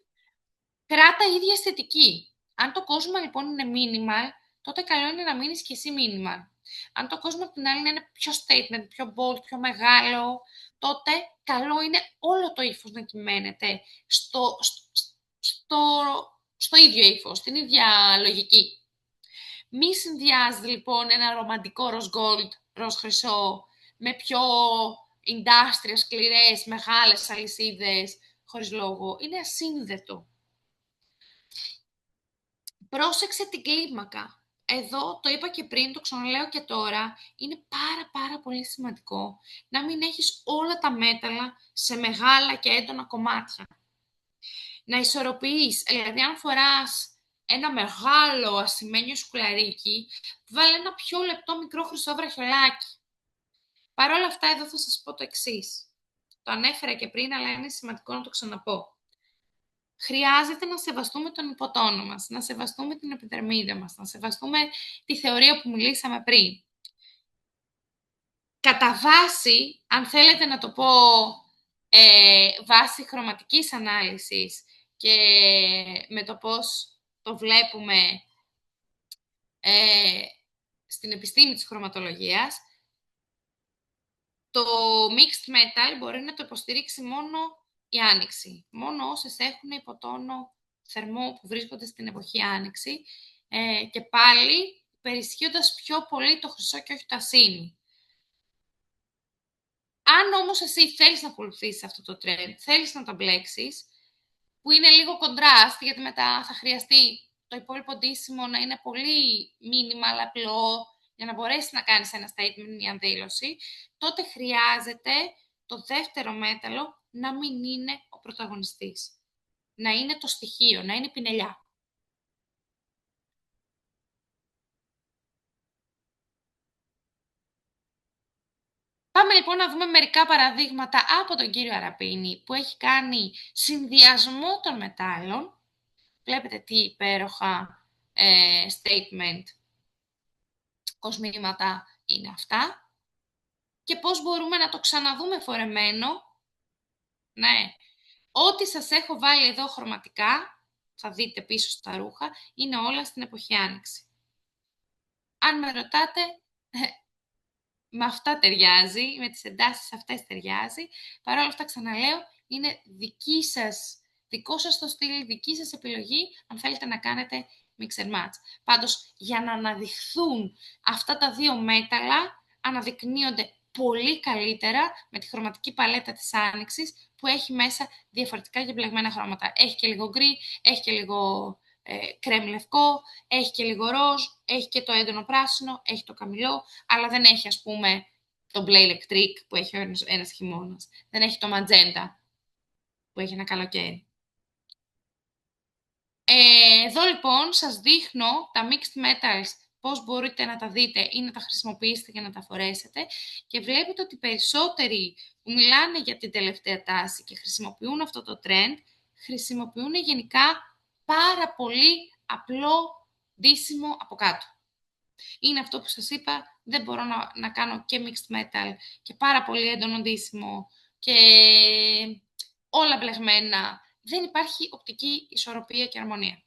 Κράτα ίδια αισθητική. Αν το κόσμημα λοιπόν είναι minimal, τότε καλό είναι να μείνεις και εσύ minimal. Αν το κόσμημα από την άλλη είναι πιο statement, πιο bold, πιο μεγάλο, τότε καλό είναι όλο το ύφος να κυμαίνεται στο ίδιο ύφος, στην ίδια λογική. Μη συνδυάζει λοιπόν ένα ρομαντικό ροζ gold, ροζ χρυσό, με πιο industrial, σκληρές, μεγάλες αλυσίδες, χωρίς λόγο. Είναι ασύνδετο. Πρόσεξε την κλίμακα. Εδώ, το είπα και πριν, το ξαναλέω και τώρα, είναι πάρα πολύ σημαντικό να μην έχεις όλα τα μέταλλα σε μεγάλα και έντονα κομμάτια. Να ισορροπείς, δηλαδή αν φοράς ένα μεγάλο ασημένιο σκουλαρίκι, βάλε ένα πιο λεπτό μικρό χρυσό βραχιολάκι. Παρ' όλα αυτά, εδώ θα σας πω το εξής. Το ανέφερα και πριν, αλλά είναι σημαντικό να το ξαναπώ. Χρειάζεται να σεβαστούμε τον υποτόνο μας, να σεβαστούμε την επιδερμίδα μας, να σεβαστούμε τη θεωρία που μιλήσαμε πριν. Κατά βάση, αν θέλετε να το πω βάση χρωματικής ανάλυσης και με το πώς το βλέπουμε στην επιστήμη της χρωματολογίας, το mixed metal μπορεί να το υποστηρίξει μόνο η άνοιξη. Μόνο όσες έχουν υποτόνο θερμό που βρίσκονται στην εποχή άνοιξη και πάλι περισχύοντας πιο πολύ το χρυσό και όχι το ασήμι. Αν όμως εσύ θέλεις να ακολουθήσεις αυτό το trend, θέλεις να το μπλέξεις, που είναι λίγο κοντράστ, γιατί μετά θα χρειαστεί το υπόλοιπο ντύσιμο να είναι πολύ minimal, απλό, για να μπορέσει να κάνεις ένα statement, μια δήλωση, τότε χρειάζεται το δεύτερο μέταλλο να μην είναι ο πρωταγωνιστής. Να είναι το στοιχείο, να είναι η πινελιά. Πάμε λοιπόν να δούμε μερικά παραδείγματα από τον κύριο Αραπίνη που έχει κάνει συνδυασμό των μετάλλων. Βλέπετε τι υπέροχα statement κοσμήματα είναι αυτά. Και πώς μπορούμε να το ξαναδούμε φορεμένο. Ναι, ό,τι σας έχω βάλει εδώ χρωματικά, θα δείτε πίσω στα ρούχα, είναι όλα στην εποχή Άνοιξη. Αν με ρωτάτε, με αυτά ταιριάζει, με τις εντάσεις αυτές ταιριάζει. Παρ' όλα αυτά, ξαναλέω, είναι δική σας δικό σας το στυλ, δική σας επιλογή, αν θέλετε να κάνετε mix and match. Πάντως, για να αναδειχθούν αυτά τα δύο μέταλλα, αναδεικνύονται πολύ καλύτερα με τη χρωματική παλέτα της Άνοιξης, που έχει μέσα διαφορετικά και μπλεγμένα χρώματα. Έχει και λίγο γκρι, έχει και λίγο κρέμ λευκό, έχει και λίγο ροζ, έχει και το έντονο πράσινο, έχει το καμιλό, αλλά δεν έχει, ας πούμε, το μπλε ηλεκτρικ που έχει ένας χειμώνας. Δεν έχει το ματζέντα που έχει ένα καλοκαίρι. Εδώ λοιπόν σας δείχνω τα mixed metals, πώς μπορείτε να τα δείτε ή να τα χρησιμοποιήσετε και να τα φορέσετε, και βλέπετε ότι περισσότεροι που μιλάνε για την τελευταία τάση και χρησιμοποιούν αυτό το trend, χρησιμοποιούν γενικά πάρα πολύ απλό ντύσιμο από κάτω. Είναι αυτό που σας είπα, δεν μπορώ να κάνω και mixed metal και πάρα πολύ έντονο ντύσιμο και όλα μπλεγμένα. Δεν υπάρχει οπτική ισορροπία και αρμονία.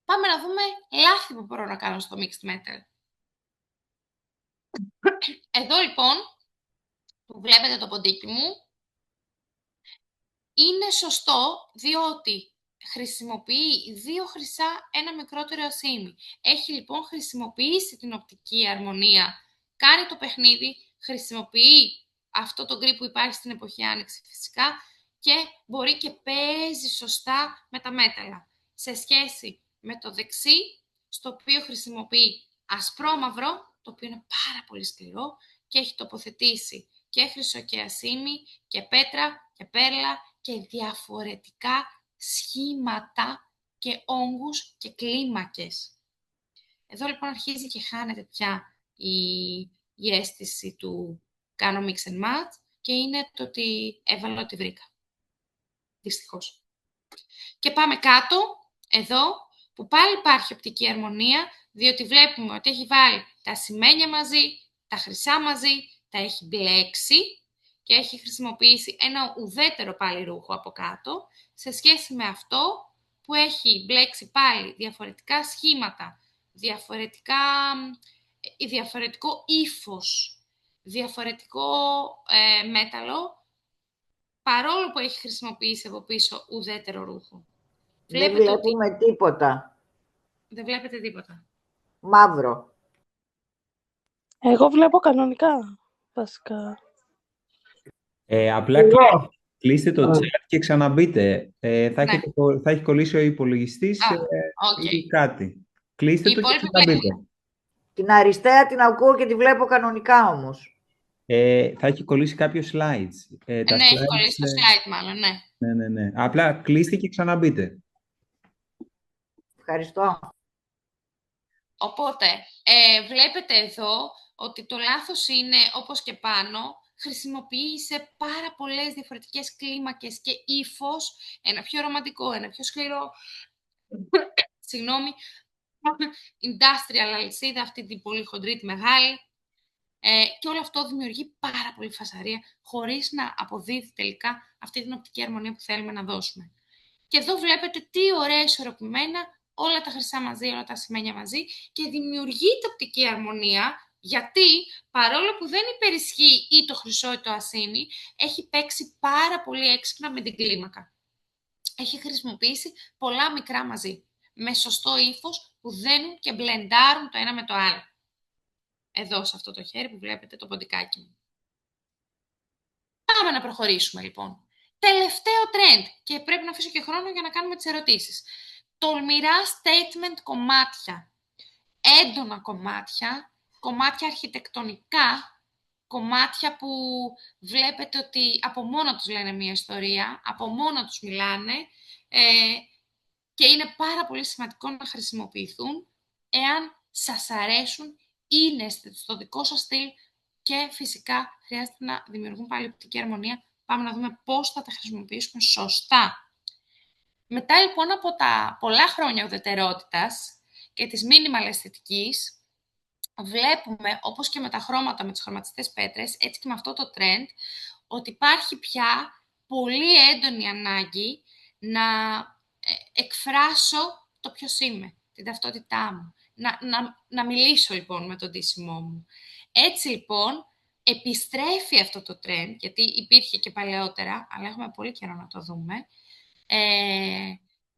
Πάμε να δούμε λάθη που μπορώ να κάνω στο mixed metal. Εδώ λοιπόν, που βλέπετε το ποντίκι μου, είναι σωστό διότι χρησιμοποιεί 2 χρυσά, ένα μικρότερο ασήμι. Έχει λοιπόν χρησιμοποιήσει την οπτική αρμονία, κάνει το παιχνίδι, χρησιμοποιεί αυτό το γκρι που υπάρχει στην εποχή Άνοιξη φυσικά και μπορεί και παίζει σωστά με τα μέταλλα. Σε σχέση με το δεξί, στο οποίο χρησιμοποιεί ασπρόμαυρο, το οποίο είναι πάρα πολύ σκληρό και έχει τοποθετήσει και χρυσό και ασήμι και πέτρα και πέρλα και διαφορετικά σχήματα και όγκους και κλίμακες. Εδώ λοιπόν αρχίζει και χάνεται πια η αίσθηση του κάνω mix and match και είναι το ότι έβαλα ό,τι βρήκα. Δυστυχώς. Και πάμε κάτω, εδώ, που πάλι υπάρχει οπτική αρμονία, διότι βλέπουμε ότι έχει βάλει τα ασημένια μαζί, τα χρυσά μαζί, τα έχει μπλέξει και έχει χρησιμοποιήσει ένα ουδέτερο πάλι ρούχο από κάτω, σε σχέση με αυτό που έχει μπλέξει πάλι διαφορετικά σχήματα, διαφορετικό ύφος, διαφορετικό μέταλλο, παρόλο που έχει χρησιμοποιήσει από πίσω ουδέτερο ρούχο. Δεν βλέπουμε τίποτα. Δεν βλέπετε τίποτα. Μαύρο. Εγώ βλέπω κανονικά, βασικά. Απλά κλείστε το chat και ξαναμπείτε. Θα έχει κολλήσει ο υπολογιστής ή κάτι. Κλείστε το και ξαναμπείτε. Την αριστεία την ακούω και τη βλέπω κανονικά όμως. Θα έχει κολλήσει κάποιο slides. Ναι, έχει κολλήσει το slide μάλλον, ναι. Ναι. Απλά κλείστε και ξαναμπείτε. Ευχαριστώ. Οπότε, βλέπετε εδώ ότι το λάθος είναι, όπως και πάνω, χρησιμοποίησε πάρα πολλές διαφορετικές κλίμακες και ύφος, ένα πιο ρομαντικό, ένα πιο σκληρό, συγγνώμη, industrial αλυσίδα, αυτή την πολύ χοντρή, τη μεγάλη, και όλο αυτό δημιουργεί πάρα πολύ φασαρία, χωρίς να αποδίδει τελικά αυτή την οπτική αρμονία που θέλουμε να δώσουμε. Και εδώ βλέπετε τι ωραία ισορροπημένα, όλα τα χρυσά μαζί, όλα τα ασημένια μαζί, και δημιουργείται οπτική αρμονία, γιατί παρόλο που δεν υπερισχύει ή το χρυσό ή το ασήμι, έχει παίξει πάρα πολύ έξυπνα με την κλίμακα. Έχει χρησιμοποιήσει πολλά μικρά μαζί, με σωστό ύφος που δένουν και μπλεντάρουν το ένα με το άλλο. Εδώ, σε αυτό το χέρι που βλέπετε το ποντικάκι μου. Πάμε να προχωρήσουμε λοιπόν. Τελευταίο trend, και πρέπει να αφήσω και χρόνο για να κάνουμε τις ερωτήσεις. Τολμηρά statement κομμάτια. Έντονα κομμάτια, κομμάτια αρχιτεκτονικά, κομμάτια που βλέπετε ότι από μόνο τους λένε μια ιστορία, από μόνο τους μιλάνε, και είναι πάρα πολύ σημαντικό να χρησιμοποιηθούν εάν σας αρέσουν, είναι στο δικό σας στυλ και φυσικά χρειάζεται να δημιουργούν πάλι οπτική αρμονία. Πάμε να δούμε πώς θα τα χρησιμοποιήσουμε σωστά. Μετά λοιπόν από τα πολλά χρόνια ουδετερότητας και της minimal αισθητικής, βλέπουμε, όπως και με τα χρώματα, με τις χρωματιστές πέτρες, έτσι και με αυτό το trend, ότι υπάρχει πια πολύ έντονη ανάγκη να εκφράσω το ποιος είμαι, την ταυτότητά μου. Να μιλήσω λοιπόν με τον ντύσιμό μου. Έτσι λοιπόν επιστρέφει αυτό το trend, γιατί υπήρχε και παλαιότερα, αλλά έχουμε πολύ καιρό να το δούμε,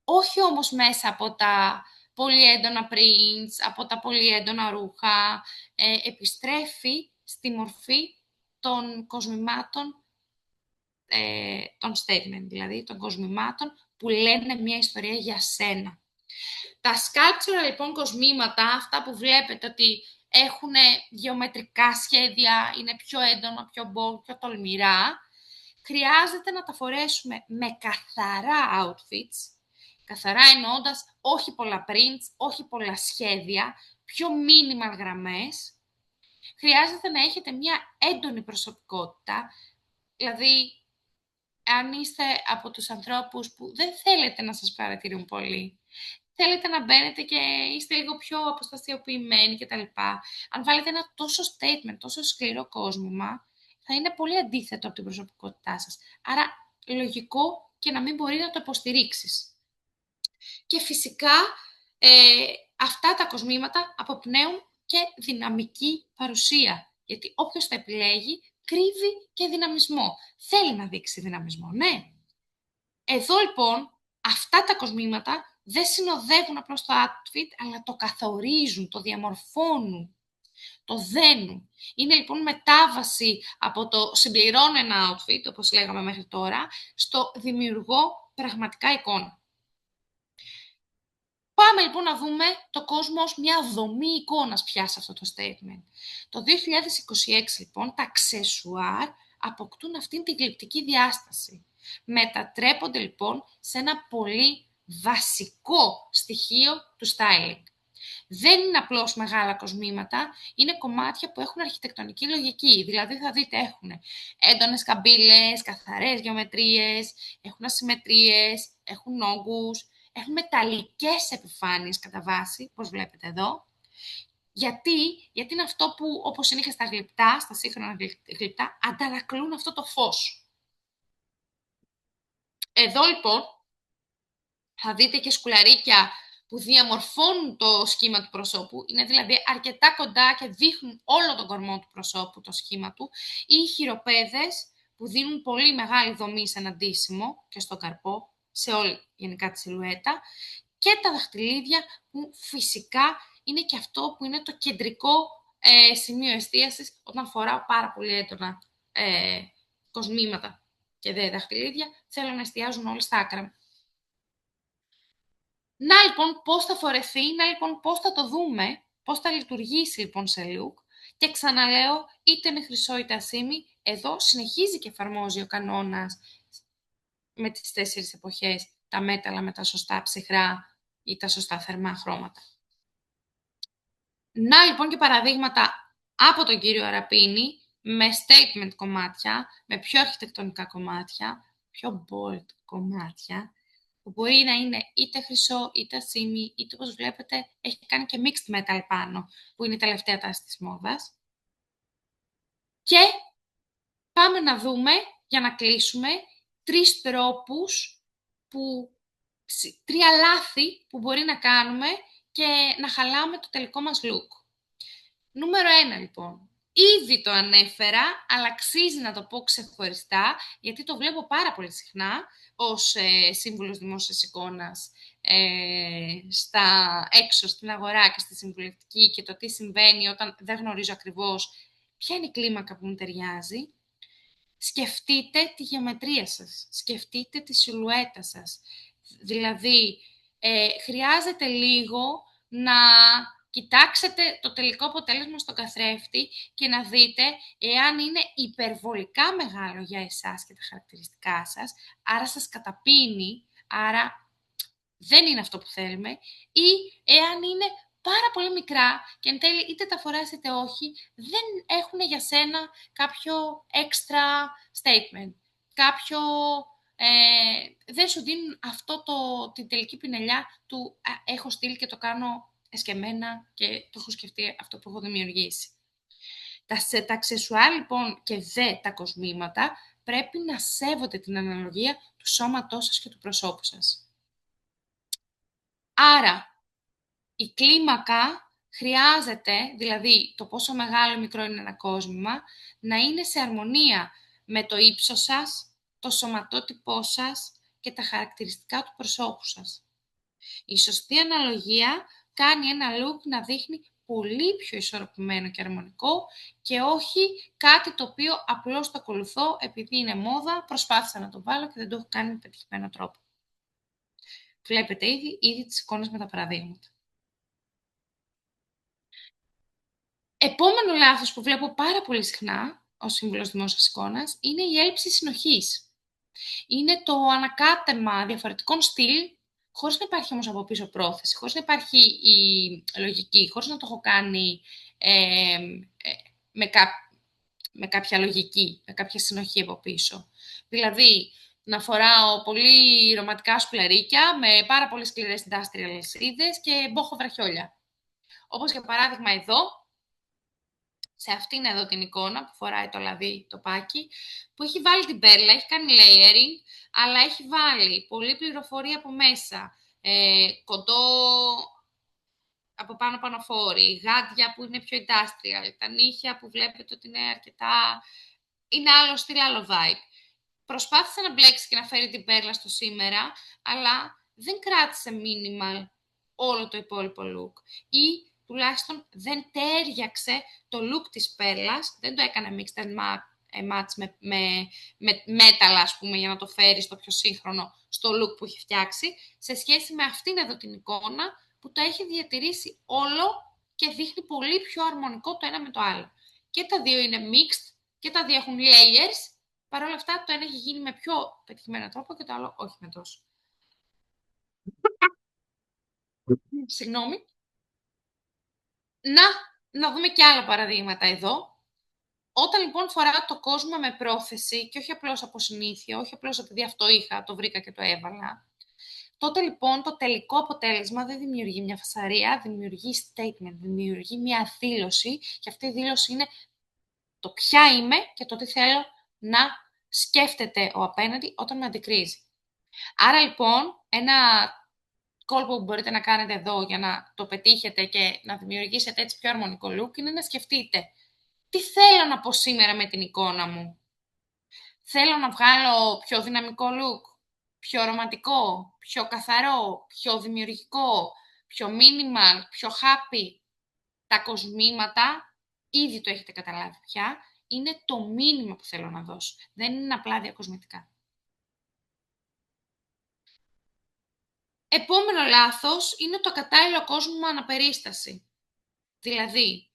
όχι όμως μέσα από τα πολύ έντονα prints, από τα πολύ έντονα ρούχα. Επιστρέφει στη μορφή των κοσμημάτων, των statement, δηλαδή των κοσμημάτων που λένε μια ιστορία για σένα. Τα sculptural λοιπόν κοσμήματα, αυτά που βλέπετε ότι έχουν γεωμετρικά σχέδια, είναι πιο έντονα, πιο bold, πιο τολμηρά, χρειάζεται να τα φορέσουμε με καθαρά outfits, καθαρά εννοώντας όχι πολλά prints, όχι πολλά σχέδια, πιο minimal γραμμές. Χρειάζεται να έχετε μια έντονη προσωπικότητα, δηλαδή αν είστε από τους ανθρώπους που δεν θέλετε να σας παρατηρούν πολύ, θέλετε να μπαίνετε και είστε λίγο πιο αποστασιοποιημένοι κτλ. Αν βάλετε ένα τόσο statement, τόσο σκληρό κόσμημα, θα είναι πολύ αντίθετο από την προσωπικότητά σας. Άρα, λογικό και να μην μπορεί να το υποστηρίξεις. Και φυσικά, αυτά τα κοσμήματα αποπνέουν και δυναμική παρουσία. Γιατί όποιος τα επιλέγει, κρύβει και δυναμισμό. Θέλει να δείξει δυναμισμό, ναι. Εδώ, λοιπόν, αυτά τα κοσμήματα δεν συνοδεύουν απλώς το outfit, αλλά το καθορίζουν, το διαμορφώνουν, το δένουν. Είναι λοιπόν μετάβαση από το συμπληρώνω ένα outfit, όπως λέγαμε μέχρι τώρα, στο δημιουργώ πραγματικά εικόνα. Πάμε λοιπόν να δούμε το κόσμο ως μια δομή εικόνας πια σε αυτό το statement. Το 2026 λοιπόν τα αξεσουάρ αποκτούν αυτήν την γλυπτική διάσταση. Μετατρέπονται λοιπόν σε ένα πολύ βασικό στοιχείο του styling. Δεν είναι απλώς μεγάλα κοσμήματα, είναι κομμάτια που έχουν αρχιτεκτονική λογική. Δηλαδή θα δείτε έχουν έντονες καμπύλες, καθαρές γεωμετρίες, έχουν ασυμμετρίες, έχουν όγκους, έχουν μεταλλικές επιφάνειες κατά βάση, όπως βλέπετε εδώ. Γιατί είναι αυτό που, όπως είναι και στα γλυπτά, στα σύγχρονα γλυπτά, αντανακλούν αυτό το φως. Εδώ λοιπόν θα δείτε και σκουλαρίκια που διαμορφώνουν το σχήμα του προσώπου, είναι δηλαδή αρκετά κοντά και δείχνουν όλο τον κορμό του προσώπου, το σχήμα του, ή χειροπέδες που δίνουν πολύ μεγάλη δομή σε ένα ντύσιμο και στον καρπό, σε όλη γενικά τη σιλουέτα, και τα δαχτυλίδια που φυσικά είναι και αυτό που είναι το κεντρικό σημείο εστίασης όταν φοράω πάρα πολύ έντονα κοσμήματα και δαχτυλίδια, θέλω να εστιάζουν όλοι στα άκρα. Να λοιπόν πώς θα φορεθεί, να λοιπόν πώς θα το δούμε, πώς θα λειτουργήσει λοιπόν σε look. Και ξαναλέω, είτε είναι χρυσό είτε ασήμι, εδώ συνεχίζει και εφαρμόζει ο κανόνας με τις 4 εποχές, τα μέταλλα με τα σωστά ψυχρά ή τα σωστά θερμά χρώματα. Να λοιπόν και παραδείγματα από τον κύριο Αραπίνη, με statement κομμάτια, με πιο αρχιτεκτονικά κομμάτια, πιο bold κομμάτια, που μπορεί να είναι είτε χρυσό, είτε ασήμι, είτε όπως βλέπετε έχει κάνει και mixed metal πάνω, που είναι η τελευταία τάση της μόδας. Και πάμε να δούμε, για να κλείσουμε, 3 τρόπους, 3 λάθη που μπορεί να κάνουμε και να χαλάμε το τελικό μας look. Νούμερο 1 λοιπόν. Ήδη το ανέφερα, αλλά αξίζει να το πω ξεχωριστά, γιατί το βλέπω πάρα πολύ συχνά ως σύμβουλος δημόσιας εικόνας έξω στην αγορά και στη συμβουλευτική, και το τι συμβαίνει όταν δεν γνωρίζω ακριβώς ποια είναι η κλίμακα που μου ταιριάζει. Σκεφτείτε τη γεωμετρία σας, σκεφτείτε τη σιλουέτα σας. Δηλαδή, χρειάζεται λίγο να κοιτάξετε το τελικό αποτέλεσμα στον καθρέφτη και να δείτε εάν είναι υπερβολικά μεγάλο για εσάς και τα χαρακτηριστικά σας, άρα σας καταπίνει, άρα δεν είναι αυτό που θέλουμε, ή εάν είναι πάρα πολύ μικρά και εν τέλει είτε τα φοράς είτε όχι, δεν έχουν για σένα κάποιο extra statement, δεν σου δίνουν την τελική πινελιά του έχω στείλει και το κάνω εσκεμμένα και το έχω σκεφτεί αυτό που έχω δημιουργήσει. Τα αξεσουάρ λοιπόν και τα κοσμήματα πρέπει να σέβονται την αναλογία του σώματός σας και του προσώπου σας. Άρα, η κλίμακα χρειάζεται, δηλαδή το πόσο μεγάλο ή μικρό είναι ένα κόσμημα, να είναι σε αρμονία με το ύψος σας, το σωματότυπό σας και τα χαρακτηριστικά του προσώπου σας. Η σωστή αναλογία κάνει ένα look να δείχνει πολύ πιο ισορροπημένο και αρμονικό και όχι κάτι το οποίο απλώς το ακολουθώ επειδή είναι μόδα, προσπάθησα να το βάλω και δεν το έχω κάνει με πετυχημένο τρόπο. Βλέπετε ήδη τις εικόνες με τα παραδείγματα. Επόμενο λάθος που βλέπω πάρα πολύ συχνά ως σύμβουλος δημόσιας εικόνας είναι η έλλειψη συνοχής. Είναι το ανακάτεμα διαφορετικών στυλ, χωρίς να υπάρχει όμως από πίσω πρόθεση, χωρίς να υπάρχει η λογική, χωρίς να το έχω κάνει με κάποια λογική, με κάποια συνοχή από πίσω. Δηλαδή, να φοράω πολύ ρομαντικά σκουλαρίκια με πάρα πολύ σκληρές industrial αλυσίδες και μπόχο βραχιόλια. Όπως για παράδειγμα εδώ, σε αυτήν εδώ την εικόνα που φοράει το λαδί, το πάκι, που έχει βάλει την πέρλα, έχει κάνει layering, αλλά έχει βάλει πολλή πληροφορία από μέσα, κοντό από πάνω πανοφόρη, γάντια που είναι πιο industrial, τα νύχια που βλέπετε ότι είναι αρκετά, είναι άλλο στυλ, άλλο vibe. Προσπάθησε να μπλέξει και να φέρει την πέρλα στο σήμερα, αλλά δεν κράτησε minimal όλο το υπόλοιπο look. Ή τουλάχιστον δεν τέριαξε το look της πέρλας, δεν το έκανε mixed and match με metal, ας πούμε, για να το φέρει στο πιο σύγχρονο, στο look που έχει φτιάξει, σε σχέση με αυτήν εδώ την εικόνα, που το έχει διατηρήσει όλο και δείχνει πολύ πιο αρμονικό το ένα με το άλλο. Και τα δύο είναι mixed και τα δύο έχουν layers, παρ' όλα αυτά το ένα έχει γίνει με πιο πετυχημένο τρόπο και το άλλο όχι με τόσο. Συγγνώμη. Να δούμε και άλλα παραδείγματα εδώ. Όταν λοιπόν φοράω το κόσμο με πρόθεση και όχι απλώς από συνήθεια, όχι απλώς επειδή αυτό είχα, το βρήκα και το έβαλα, τότε λοιπόν το τελικό αποτέλεσμα δεν δημιουργεί μια φασαρία, δημιουργεί statement, δημιουργεί μια δήλωση και αυτή η δήλωση είναι το ποια είμαι και το τι θέλω να σκέφτεται ο απέναντι όταν με αντικρίζει. Άρα λοιπόν ένα κόλπο που μπορείτε να κάνετε εδώ για να το πετύχετε και να δημιουργήσετε έτσι πιο αρμονικό look είναι να σκεφτείτε τι θέλω να πω σήμερα με την εικόνα μου. Θέλω να βγάλω πιο δυναμικό look, πιο ρομαντικό, πιο καθαρό, πιο δημιουργικό, πιο minimal, πιο happy. Τα κοσμήματα, ήδη το έχετε καταλάβει πια, είναι το μήνυμα που θέλω να δώσω. Δεν είναι απλά διακοσμητικά. Επόμενο λάθος είναι το κατάλληλο κόσμημα αναπερίσταση. Δηλαδή,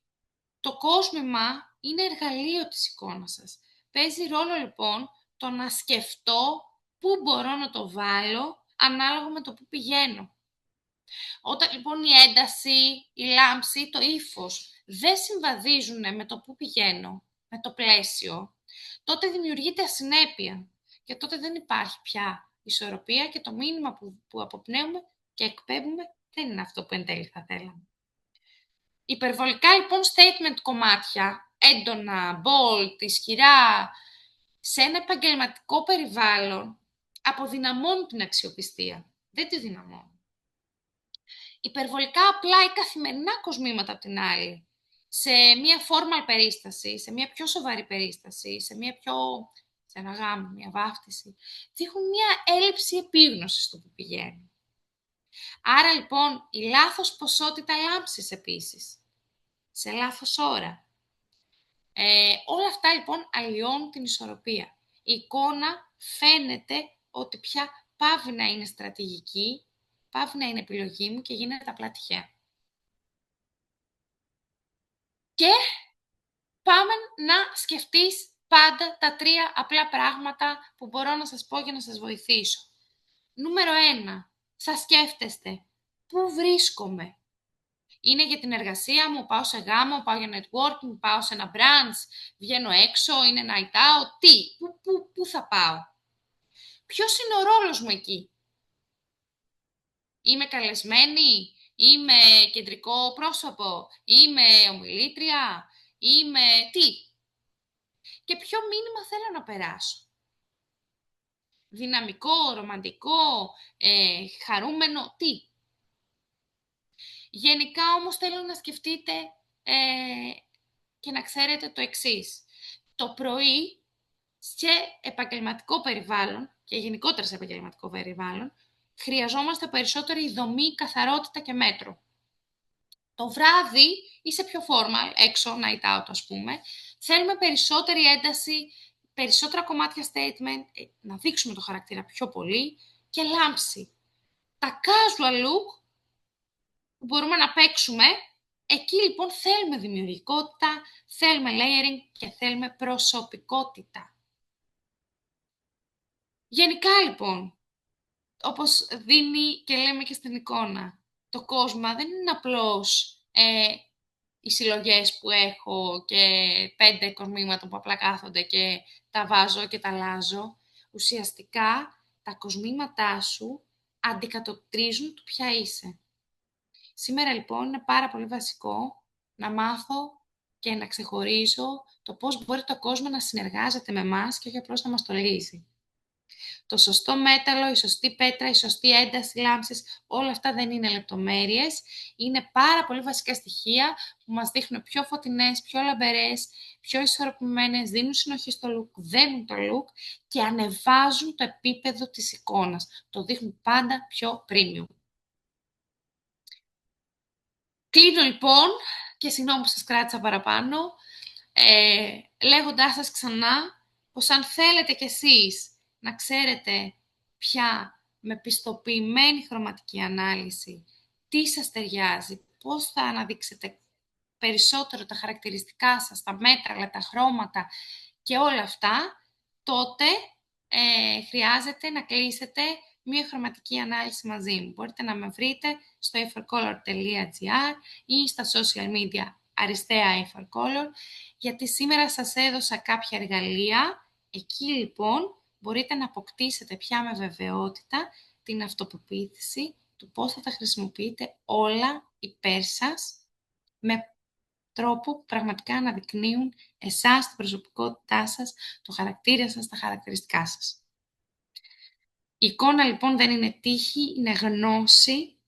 το κόσμημα είναι εργαλείο της εικόνας σας. Παίζει ρόλο λοιπόν το να σκεφτώ πού μπορώ να το βάλω ανάλογα με το πού πηγαίνω. Όταν λοιπόν η ένταση, η λάμψη, το ύφος δεν συμβαδίζουν με το πού πηγαίνω, με το πλαίσιο, τότε δημιουργείται ασυνέπεια και τότε δεν υπάρχει πια ισορροπία και το μήνυμα που αποπνέουμε και εκπέμπουμε δεν είναι αυτό που εν τέλει θα θέλαμε. Υπερβολικά λοιπόν statement κομμάτια, έντονα, bold, ισχυρά, σε ένα επαγγελματικό περιβάλλον αποδυναμώνουν την αξιοπιστία, δεν τη δυναμώνουν. Υπερβολικά απλά ή καθημερινά κοσμήματα απ' την άλλη, σε μια formal περίσταση, σε μια πιο σοβαρή περίσταση, σε ένα γάμο, μια βάφτιση, δείχνουν μια έλλειψη επίγνωσης στο που πηγαίνουν. Άρα λοιπόν η λάθος ποσότητα λάμψης επίσης, σε λάθος ώρα. Όλα αυτά λοιπόν αλλοιώνουν την ισορροπία. Η εικόνα φαίνεται ότι πια πάβει να είναι στρατηγική, πάβει να είναι επιλογή μου και γίνεται απλά τυχαία. Και πάμε να σκεφτείς πάντα τα 3 απλά πράγματα που μπορώ να σας πω για να σας βοηθήσω. Νούμερο 1. Θα σκέφτεστε πού βρίσκομαι. Είναι για την εργασία μου, πάω σε γάμο, πάω για networking, πάω σε ένα brunch, βγαίνω έξω, είναι night out, πού θα πάω. Ποιος είναι ο ρόλος μου εκεί. Είμαι καλεσμένη, είμαι κεντρικό πρόσωπο, είμαι ομιλήτρια, είμαι τι. Και ποιο μήνυμα θέλω να περάσω. Δυναμικό, ρομαντικό, χαρούμενο, τι. Γενικά όμως θέλω να σκεφτείτε και να ξέρετε το εξής. Το πρωί σε επαγγελματικό περιβάλλον και γενικότερα σε επαγγελματικό περιβάλλον, χρειαζόμαστε περισσότερη δομή, καθαρότητα και μέτρο. Το βράδυ είσαι πιο formal, έξω, night out ας πούμε, θέλουμε περισσότερη ένταση, περισσότερα κομμάτια statement, να δείξουμε το χαρακτήρα πιο πολύ και λάμψη. Τα casual look που μπορούμε να παίξουμε, εκεί λοιπόν θέλουμε δημιουργικότητα, θέλουμε layering και θέλουμε προσωπικότητα. Γενικά λοιπόν, όπως δίνει και λέμε και στην εικόνα, το κόσμα δεν είναι απλώς οι συλλογές που έχω και 5 κοσμήματα που απλά κάθονται και τα βάζω και τα αλλάζω. Ουσιαστικά τα κοσμήματά σου αντικατοπτρίζουν το ποια είσαι. Σήμερα λοιπόν είναι πάρα πολύ βασικό να μάθω και να ξεχωρίζω το πώς μπορεί το κόσμο να συνεργάζεται με εμάς και όχι απλώς να μας το λύσει. Το σωστό μέταλλο, η σωστή πέτρα, η σωστή ένταση λάμψης, όλα αυτά δεν είναι λεπτομέρειες. Είναι πάρα πολύ βασικά στοιχεία που μας δείχνουν πιο φωτεινές, πιο λαμπερές, πιο ισορροπημένες, δίνουν συνοχή στο look, δένουν το look και ανεβάζουν το επίπεδο της εικόνας. Το δείχνουν πάντα πιο premium. Κλείνω λοιπόν και συγγνώμη που σας κράτησα παραπάνω, λέγοντάς σας ξανά πως αν θέλετε κι εσείς να ξέρετε πια με πιστοποιημένη χρωματική ανάλυση τι σας ταιριάζει, πώς θα αναδείξετε περισσότερο τα χαρακτηριστικά σας, τα μέτρα, τα χρώματα και όλα αυτά, τότε χρειάζεται να κλείσετε μία χρωματική ανάλυση μαζί μου. Μπορείτε να με βρείτε στο a4color.gr ή στα social media αριστεία a4color, γιατί σήμερα σας έδωσα κάποια εργαλεία. Εκεί λοιπόν μπορείτε να αποκτήσετε πια με βεβαιότητα την αυτοπεποίθηση του πώς θα τα χρησιμοποιείτε όλα υπέρ σας με τρόπο που πραγματικά αναδεικνύουν εσάς, την προσωπικότητά σας, το χαρακτήρα σας, τα χαρακτηριστικά σας. Η εικόνα λοιπόν δεν είναι τύχη, είναι γνώση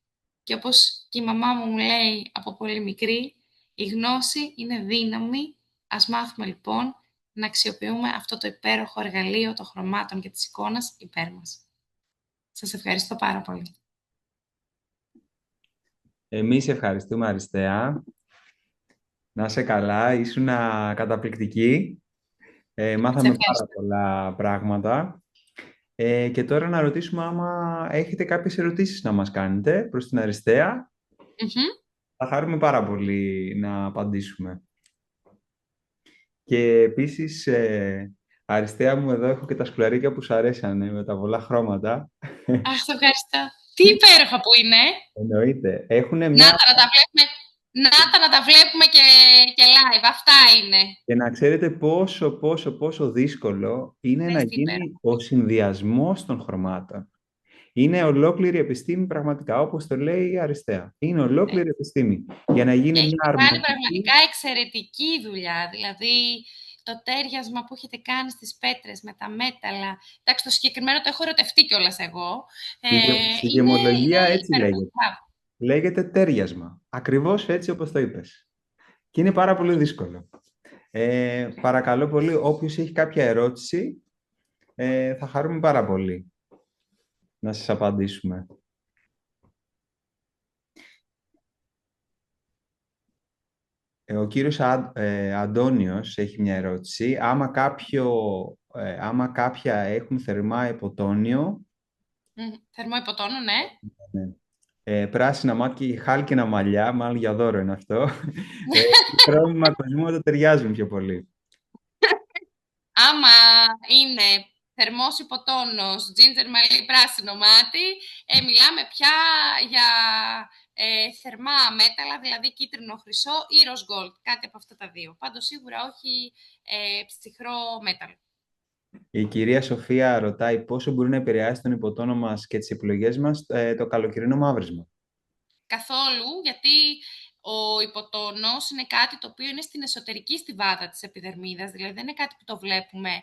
και όπως και η μαμά μου λέει από πολύ μικρή, η γνώση είναι δύναμη. Ας μάθουμε λοιπόν να αξιοποιούμε αυτό το υπέροχο εργαλείο των χρωμάτων και της εικόνας υπέρ μας. Σας ευχαριστώ πάρα πολύ. Εμείς ευχαριστούμε, Αριστεία. Να είσαι καλά, ήσουν καταπληκτική. Μάθαμε πάρα πολλά πράγματα. Και τώρα να ρωτήσουμε άμα έχετε κάποιες ερωτήσεις να μας κάνετε προς την Αριστεία. Θα χαρούμε πάρα πολύ να απαντήσουμε. Και επίσης, Αριστεία μου, εδώ έχω και τα σκουλαρίκια που σου αρέσανε με τα πολλά χρώματα. Αχ, το ευχαριστώ. Τι υπέροχα που είναι. Εννοείται. Έχουνε Να τα βλέπουμε και live. Αυτά είναι. Και να ξέρετε πόσο δύσκολο είναι να γίνει ο συνδυασμός των χρωμάτων. Είναι ολόκληρη επιστήμη πραγματικά, όπως το λέει η Αριστεία. Είναι ολόκληρη επιστήμη. Για να γίνει μια αρμονική... κάνει πραγματικά εξαιρετική δουλειά. Δηλαδή, το τέριασμα που έχετε κάνει στις πέτρες με τα μέταλλα. Εντάξει, το συγκεκριμένο το έχω ερωτευτεί κιόλας εγώ. Στη γεμολογία έτσι λέγεται. Λέγεται τέριασμα. Ακριβώς έτσι όπως το είπες. Και είναι πάρα πολύ δύσκολο. Παρακαλώ πολύ, όποιος έχει κάποια ερώτηση, θα χαρούμε πάρα πολύ να σας απαντήσουμε. Ο κύριος Αντώνιος έχει μια ερώτηση. Άμα κάποια έχουν θερμά υποτόνιο... Θερμό υποτόνιο, ναι. Πράσινα μάτια και χάλκινα μαλλιά, μάλλον για δώρο είναι αυτό. Χρώμα κοσμήματα ταιριάζουν πιο πολύ. Άμα είναι θερμός υποτόνος, ginger μαλλί, πράσινο μάτι, μιλάμε πια για θερμά μέταλλα, δηλαδή κίτρινο χρυσό ή ροζ gold, κάτι από αυτά τα δύο. Πάντως σίγουρα όχι ψυχρό μέταλλο. Η κυρία Σοφία ρωτάει πόσο μπορεί να επηρεάσει τον υποτόνο μας και τις επιλογές μας το καλοκαιρινό μαύρισμα. Καθόλου, γιατί ο υποτόνος είναι κάτι το οποίο είναι στην εσωτερική στιβάδα της επιδερμίδας, δηλαδή δεν είναι κάτι που το βλέπουμε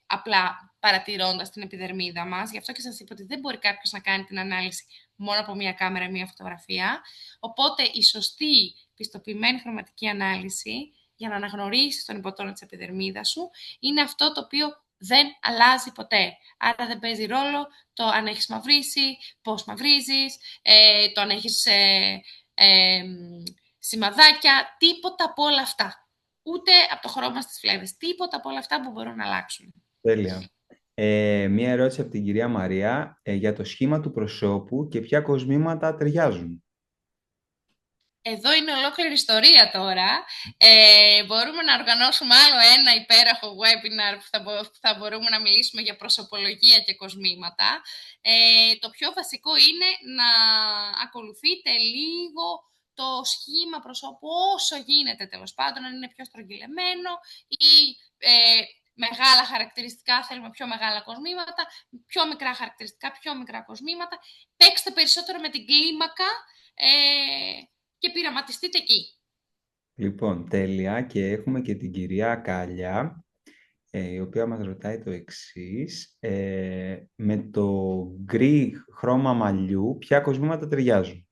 απλά παρατηρώντας την επιδερμίδα μας. Γι' αυτό και σας είπα ότι δεν μπορεί κάποιος να κάνει την ανάλυση μόνο από μία κάμερα ή μία φωτογραφία. Οπότε η σωστή πιστοποιημένη χρωματική ανάλυση για να αναγνωρίσεις τον υποτόνο της επιδερμίδας σου είναι αυτό το οποίο δεν αλλάζει ποτέ. Άρα δεν παίζει ρόλο το αν έχεις μαυρίσει, πώς μαυρίζεις, το αν έχεις σημαδάκια, τίποτα από όλα αυτά. Ούτε από το χρώμα στις φλέβες, τίποτα από όλα αυτά που μπορούν να αλλάξουν. Τέλεια. Μία ερώτηση από την κυρία Μαρία για το σχήμα του προσώπου και ποια κοσμήματα ταιριάζουν. Εδώ είναι ολόκληρη ιστορία τώρα. Μπορούμε να οργανώσουμε άλλο ένα υπέροχο webinar που θα μπορούμε να μιλήσουμε για προσωπολογία και κοσμήματα. Το πιο βασικό είναι να ακολουθείτε λίγο το σχήμα προσώπου όσο γίνεται, τέλος πάντων, αν είναι πιο στρογγυλεμένο ή μεγάλα χαρακτηριστικά, θέλουμε πιο μεγάλα κοσμήματα, πιο μικρά χαρακτηριστικά, πιο μικρά κοσμήματα. Παίξτε περισσότερο με την κλίμακα και πειραματιστείτε εκεί. Λοιπόν, τέλεια. Και έχουμε και την κυρία Κάλια, η οποία μας ρωτάει το εξής. Με το γκρι χρώμα μαλλιού, ποια κοσμήματα ταιριάζουν?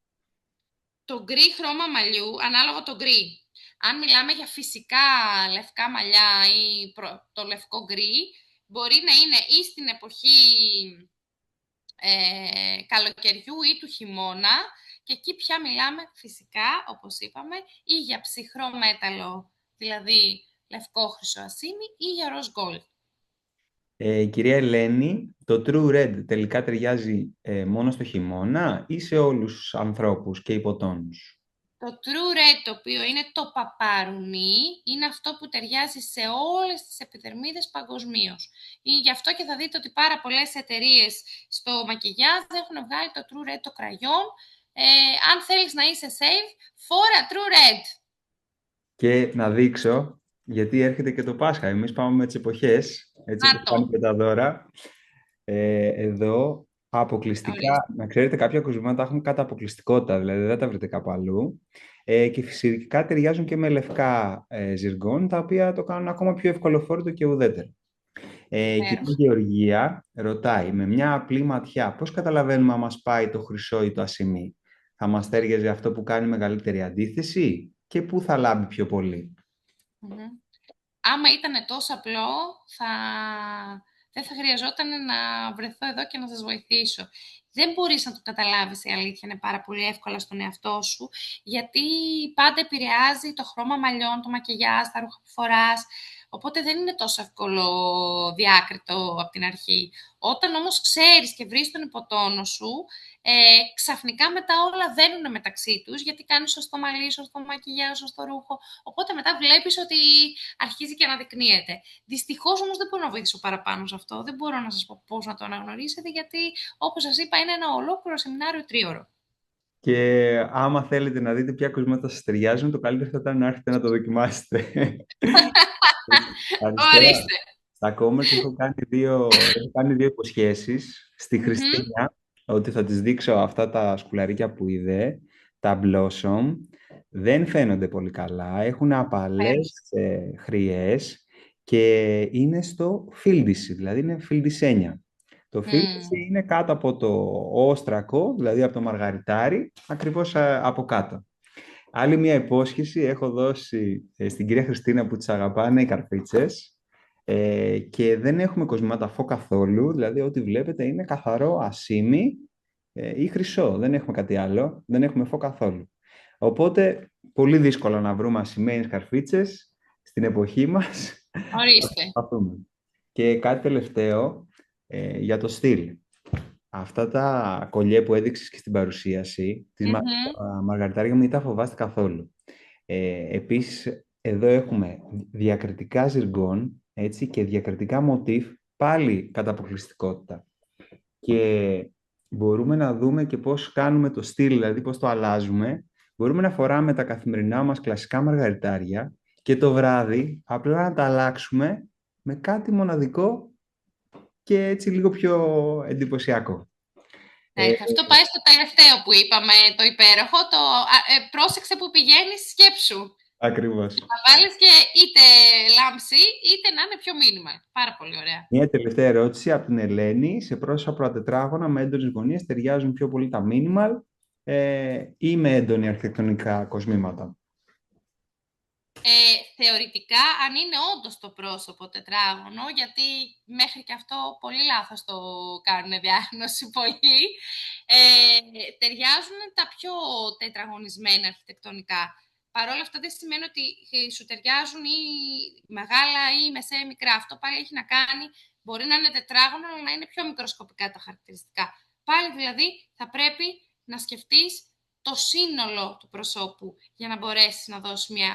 Το γκρι χρώμα μαλλιού, ανάλογα το γκρι. Αν μιλάμε για φυσικά λευκά μαλλιά ή το λευκό γκρι, μπορεί να είναι ή στην εποχή καλοκαιριού ή του χειμώνα, και εκεί πια μιλάμε φυσικά, όπως είπαμε, ή για ψυχρό μέταλλο, δηλαδή λευκό χρυσό ασήμι, ή για ροζ γκολ. Κυρία Ελένη, το True Red τελικά ταιριάζει μόνο στο χειμώνα ή σε όλους τους ανθρώπους και υποτόνους? Το True Red, το οποίο είναι το παπαρουνί, είναι αυτό που ταιριάζει σε όλες τις επιδερμίδες παγκοσμίως. Γι' αυτό και θα δείτε ότι πάρα πολλές εταιρείες στο μακιγιάζ έχουν βγάλει το True Red το κραγιόν. Αν θέλεις να είσαι safe, φόρα True Red. Και να δείξω, γιατί έρχεται και το Πάσχα. Εμείς πάμε με τις εποχές, έτσι που πάνε και τα δώρα. Εδώ, αποκλειστικά, να ξέρετε, κάποια κοσμήματα έχουν κατά αποκλειστικότητα, δηλαδή δεν τα βρείτε κάπου αλλού. Και φυσικά ταιριάζουν και με λευκά ζυργόν, τα οποία το κάνουν ακόμα πιο ευκολοφόρητο και ουδέτερο. Η κυρία Γεωργία ρωτάει, με μια απλή ματιά, πώς καταλαβαίνουμε αν μας πάει το χρυσό ή το ασημί? Θα μας τέριαζε αυτό που κάνει μεγαλύτερη αντίθεση και πού θα λάμπει πιο πολύ? Άμα ήταν τόσο απλό, δεν θα χρειαζόταν να βρεθώ εδώ και να σας βοηθήσω. Δεν μπορείς να το καταλάβεις, η αλήθεια είναι πάρα πολύ εύκολα στον εαυτό σου, γιατί πάντα επηρεάζει το χρώμα μαλλιών, το μακιγιάζ, τα ρούχα που φοράς. Οπότε δεν είναι τόσο εύκολο διάκριτο από την αρχή. Όταν όμως ξέρεις και βρεις τον υποτόνο σου, ξαφνικά μετά όλα δένουν μεταξύ τους, γιατί κάνεις σωστό μαλλί, σωστό μακιγιάζ, σωστό ρούχο. Οπότε μετά βλέπεις ότι αρχίζει και αναδεικνύεται. Δυστυχώς όμως δεν μπορώ να βοηθήσω παραπάνω σε αυτό. Δεν μπορώ να σας πω πώς να το αναγνωρίσετε, γιατί όπως σας είπα είναι ένα ολόκληρο σεμινάριο 3ωρο. Και άμα θέλετε να δείτε ποια κοσμήματα σας ταιριάζουν, το καλύτερο θα ήταν να έρθετε να το δοκιμάσετε. Ορίστε. Στα comments έχω κάνει δύο υποσχέσεις στη Χριστίνα, ότι θα της δείξω αυτά τα σκουλαρίκια που είδε, τα Blossom. Δεν φαίνονται πολύ καλά, έχουν απαλές χρειές και είναι στο φίλτιση, δηλαδή είναι φιλτισένια. Το φίλτιση είναι κάτω από το όστρακο, δηλαδή από το μαργαριτάρι, ακριβώς από κάτω. Άλλη μια υπόσχεση έχω δώσει στην κυρία Χριστίνα που τις αγαπάνε οι καρπίτσες, και δεν έχουμε κοσμήματα φω καθόλου, δηλαδή ό,τι βλέπετε είναι καθαρό ασήμι ή χρυσό, δεν έχουμε κάτι άλλο, δεν έχουμε φω καθόλου. Οπότε πολύ δύσκολο να βρούμε ασημένες καρφίτσες στην εποχή μας. Ορίστε. Και κάτι τελευταίο για το στυλ. Αυτά τα κολλιέ που έδειξες και στην παρουσίαση, τις μαργαριτάρια μου, δεν τα φοβάστε καθόλου. Επίσης, εδώ έχουμε διακριτικά ζυργόν, έτσι, και διακριτικά μοτίβ, πάλι κατά αποκλειστικότητα. Και μπορούμε να δούμε και πώς κάνουμε το στυλ, δηλαδή πώς το αλλάζουμε. Μπορούμε να φοράμε τα καθημερινά μας κλασικά μαργαριτάρια και το βράδυ απλά να τα αλλάξουμε με κάτι μοναδικό και έτσι λίγο πιο εντυπωσιακό. Αυτό πάει στο τελευταίο που είπαμε, το υπέροχο, το πρόσεξε που πηγαίνεις, σκέψου. Ακριβώς. Να βάλεις και είτε λάμψη, είτε να είναι πιο minimal. Πάρα πολύ ωραία. Μια τελευταία ερώτηση από την Ελένη. Σε πρόσωπα τετράγωνα με έντονες γωνίες ταιριάζουν πιο πολύ τα minimal ή με έντονη αρχιτεκτονικά κοσμήματα? Θεωρητικά, αν είναι όντως το πρόσωπο τετράγωνο, γιατί μέχρι και αυτό πολύ λάθος το κάνουν διάγνωση πολλοί, ταιριάζουν τα πιο τετραγωνισμένα αρχιτεκτονικά. Παρ' όλα αυτά δεν σημαίνει ότι σου ταιριάζουν ή μεγάλα ή μεσαία μικρά. Αυτό πάλι έχει να κάνει, μπορεί να είναι τετράγωνο, αλλά να είναι πιο μικροσκοπικά τα χαρακτηριστικά. Πάλι δηλαδή θα πρέπει να σκεφτείς το σύνολο του προσώπου για να μπορέσεις να δώσεις μια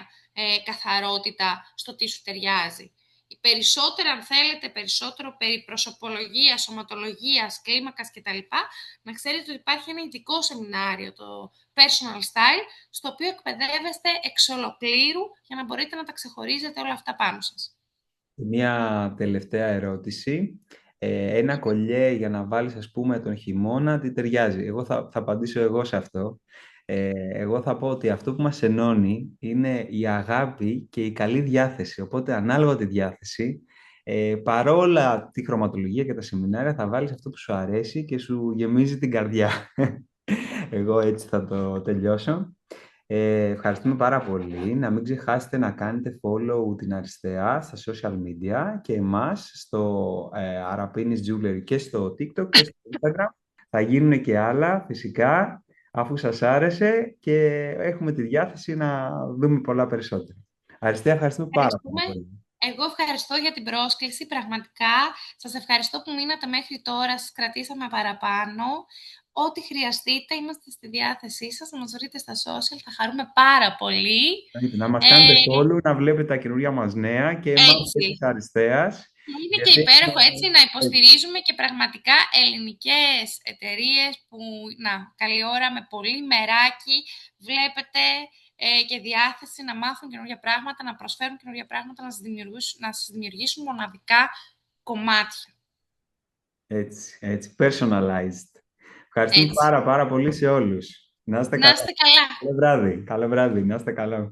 καθαρότητα στο τι σου ταιριάζει. Περισσότερο, αν θέλετε, περισσότερο περί προσωπολογίας, σωματολογίας, κλίμακας κτλ. Να ξέρετε ότι υπάρχει ένα ειδικό σεμινάριο, το Personal Style, στο οποίο εκπαιδεύεστε εξ ολοκλήρου για να μπορείτε να τα ξεχωρίζετε όλα αυτά πάνω σας. Μία τελευταία ερώτηση. Ένα κολλιέ για να βάλεις, ας πούμε, τον χειμώνα, τι ταιριάζει? Εγώ θα απαντήσω εγώ σε αυτό. Εγώ θα πω ότι αυτό που μας ενώνει είναι η αγάπη και η καλή διάθεση. Οπότε, ανάλογα τη διάθεση, παρόλα τη χρωματολογία και τα σεμινάρια, θα βάλεις αυτό που σου αρέσει και σου γεμίζει την καρδιά. Εγώ έτσι θα το τελειώσω. Ευχαριστούμε πάρα πολύ. Να μην ξεχάσετε να κάνετε follow την Αριστεία στα social media και εμάς στο Arapines Jewelry και στο TikTok και στο Instagram. Θα γίνουν και άλλα φυσικά, αφού σας άρεσε και έχουμε τη διάθεση να δούμε πολλά περισσότερα. Αριστεία, ευχαριστούμε πάρα πολύ. Εγώ ευχαριστώ για την πρόσκληση, πραγματικά. Σας ευχαριστώ που μείνατε μέχρι τώρα, σας κρατήσαμε παραπάνω. Ό,τι χρειαστείτε, είμαστε στη διάθεσή σας, να μας βρείτε στα social, θα χαρούμε πάρα πολύ. Να μας κάνετε follow, να βλέπετε τα καινούργια μας νέα και εμάς και της Αριστείας. Είναι και υπέροχο έτσι να υποστηρίζουμε και πραγματικά ελληνικές εταιρείες που, καλή ώρα, με πολύ μεράκι, βλέπετε και διάθεση να μάθουν καινούργια πράγματα, να προσφέρουν καινούργια πράγματα, να σας δημιουργήσουν μοναδικά κομμάτια. Έτσι, personalized. Ευχαριστούμε πάρα πολύ σε όλους. Να είστε καλά. Καλό βράδυ. Καλό βράδυ. Να είστε καλά.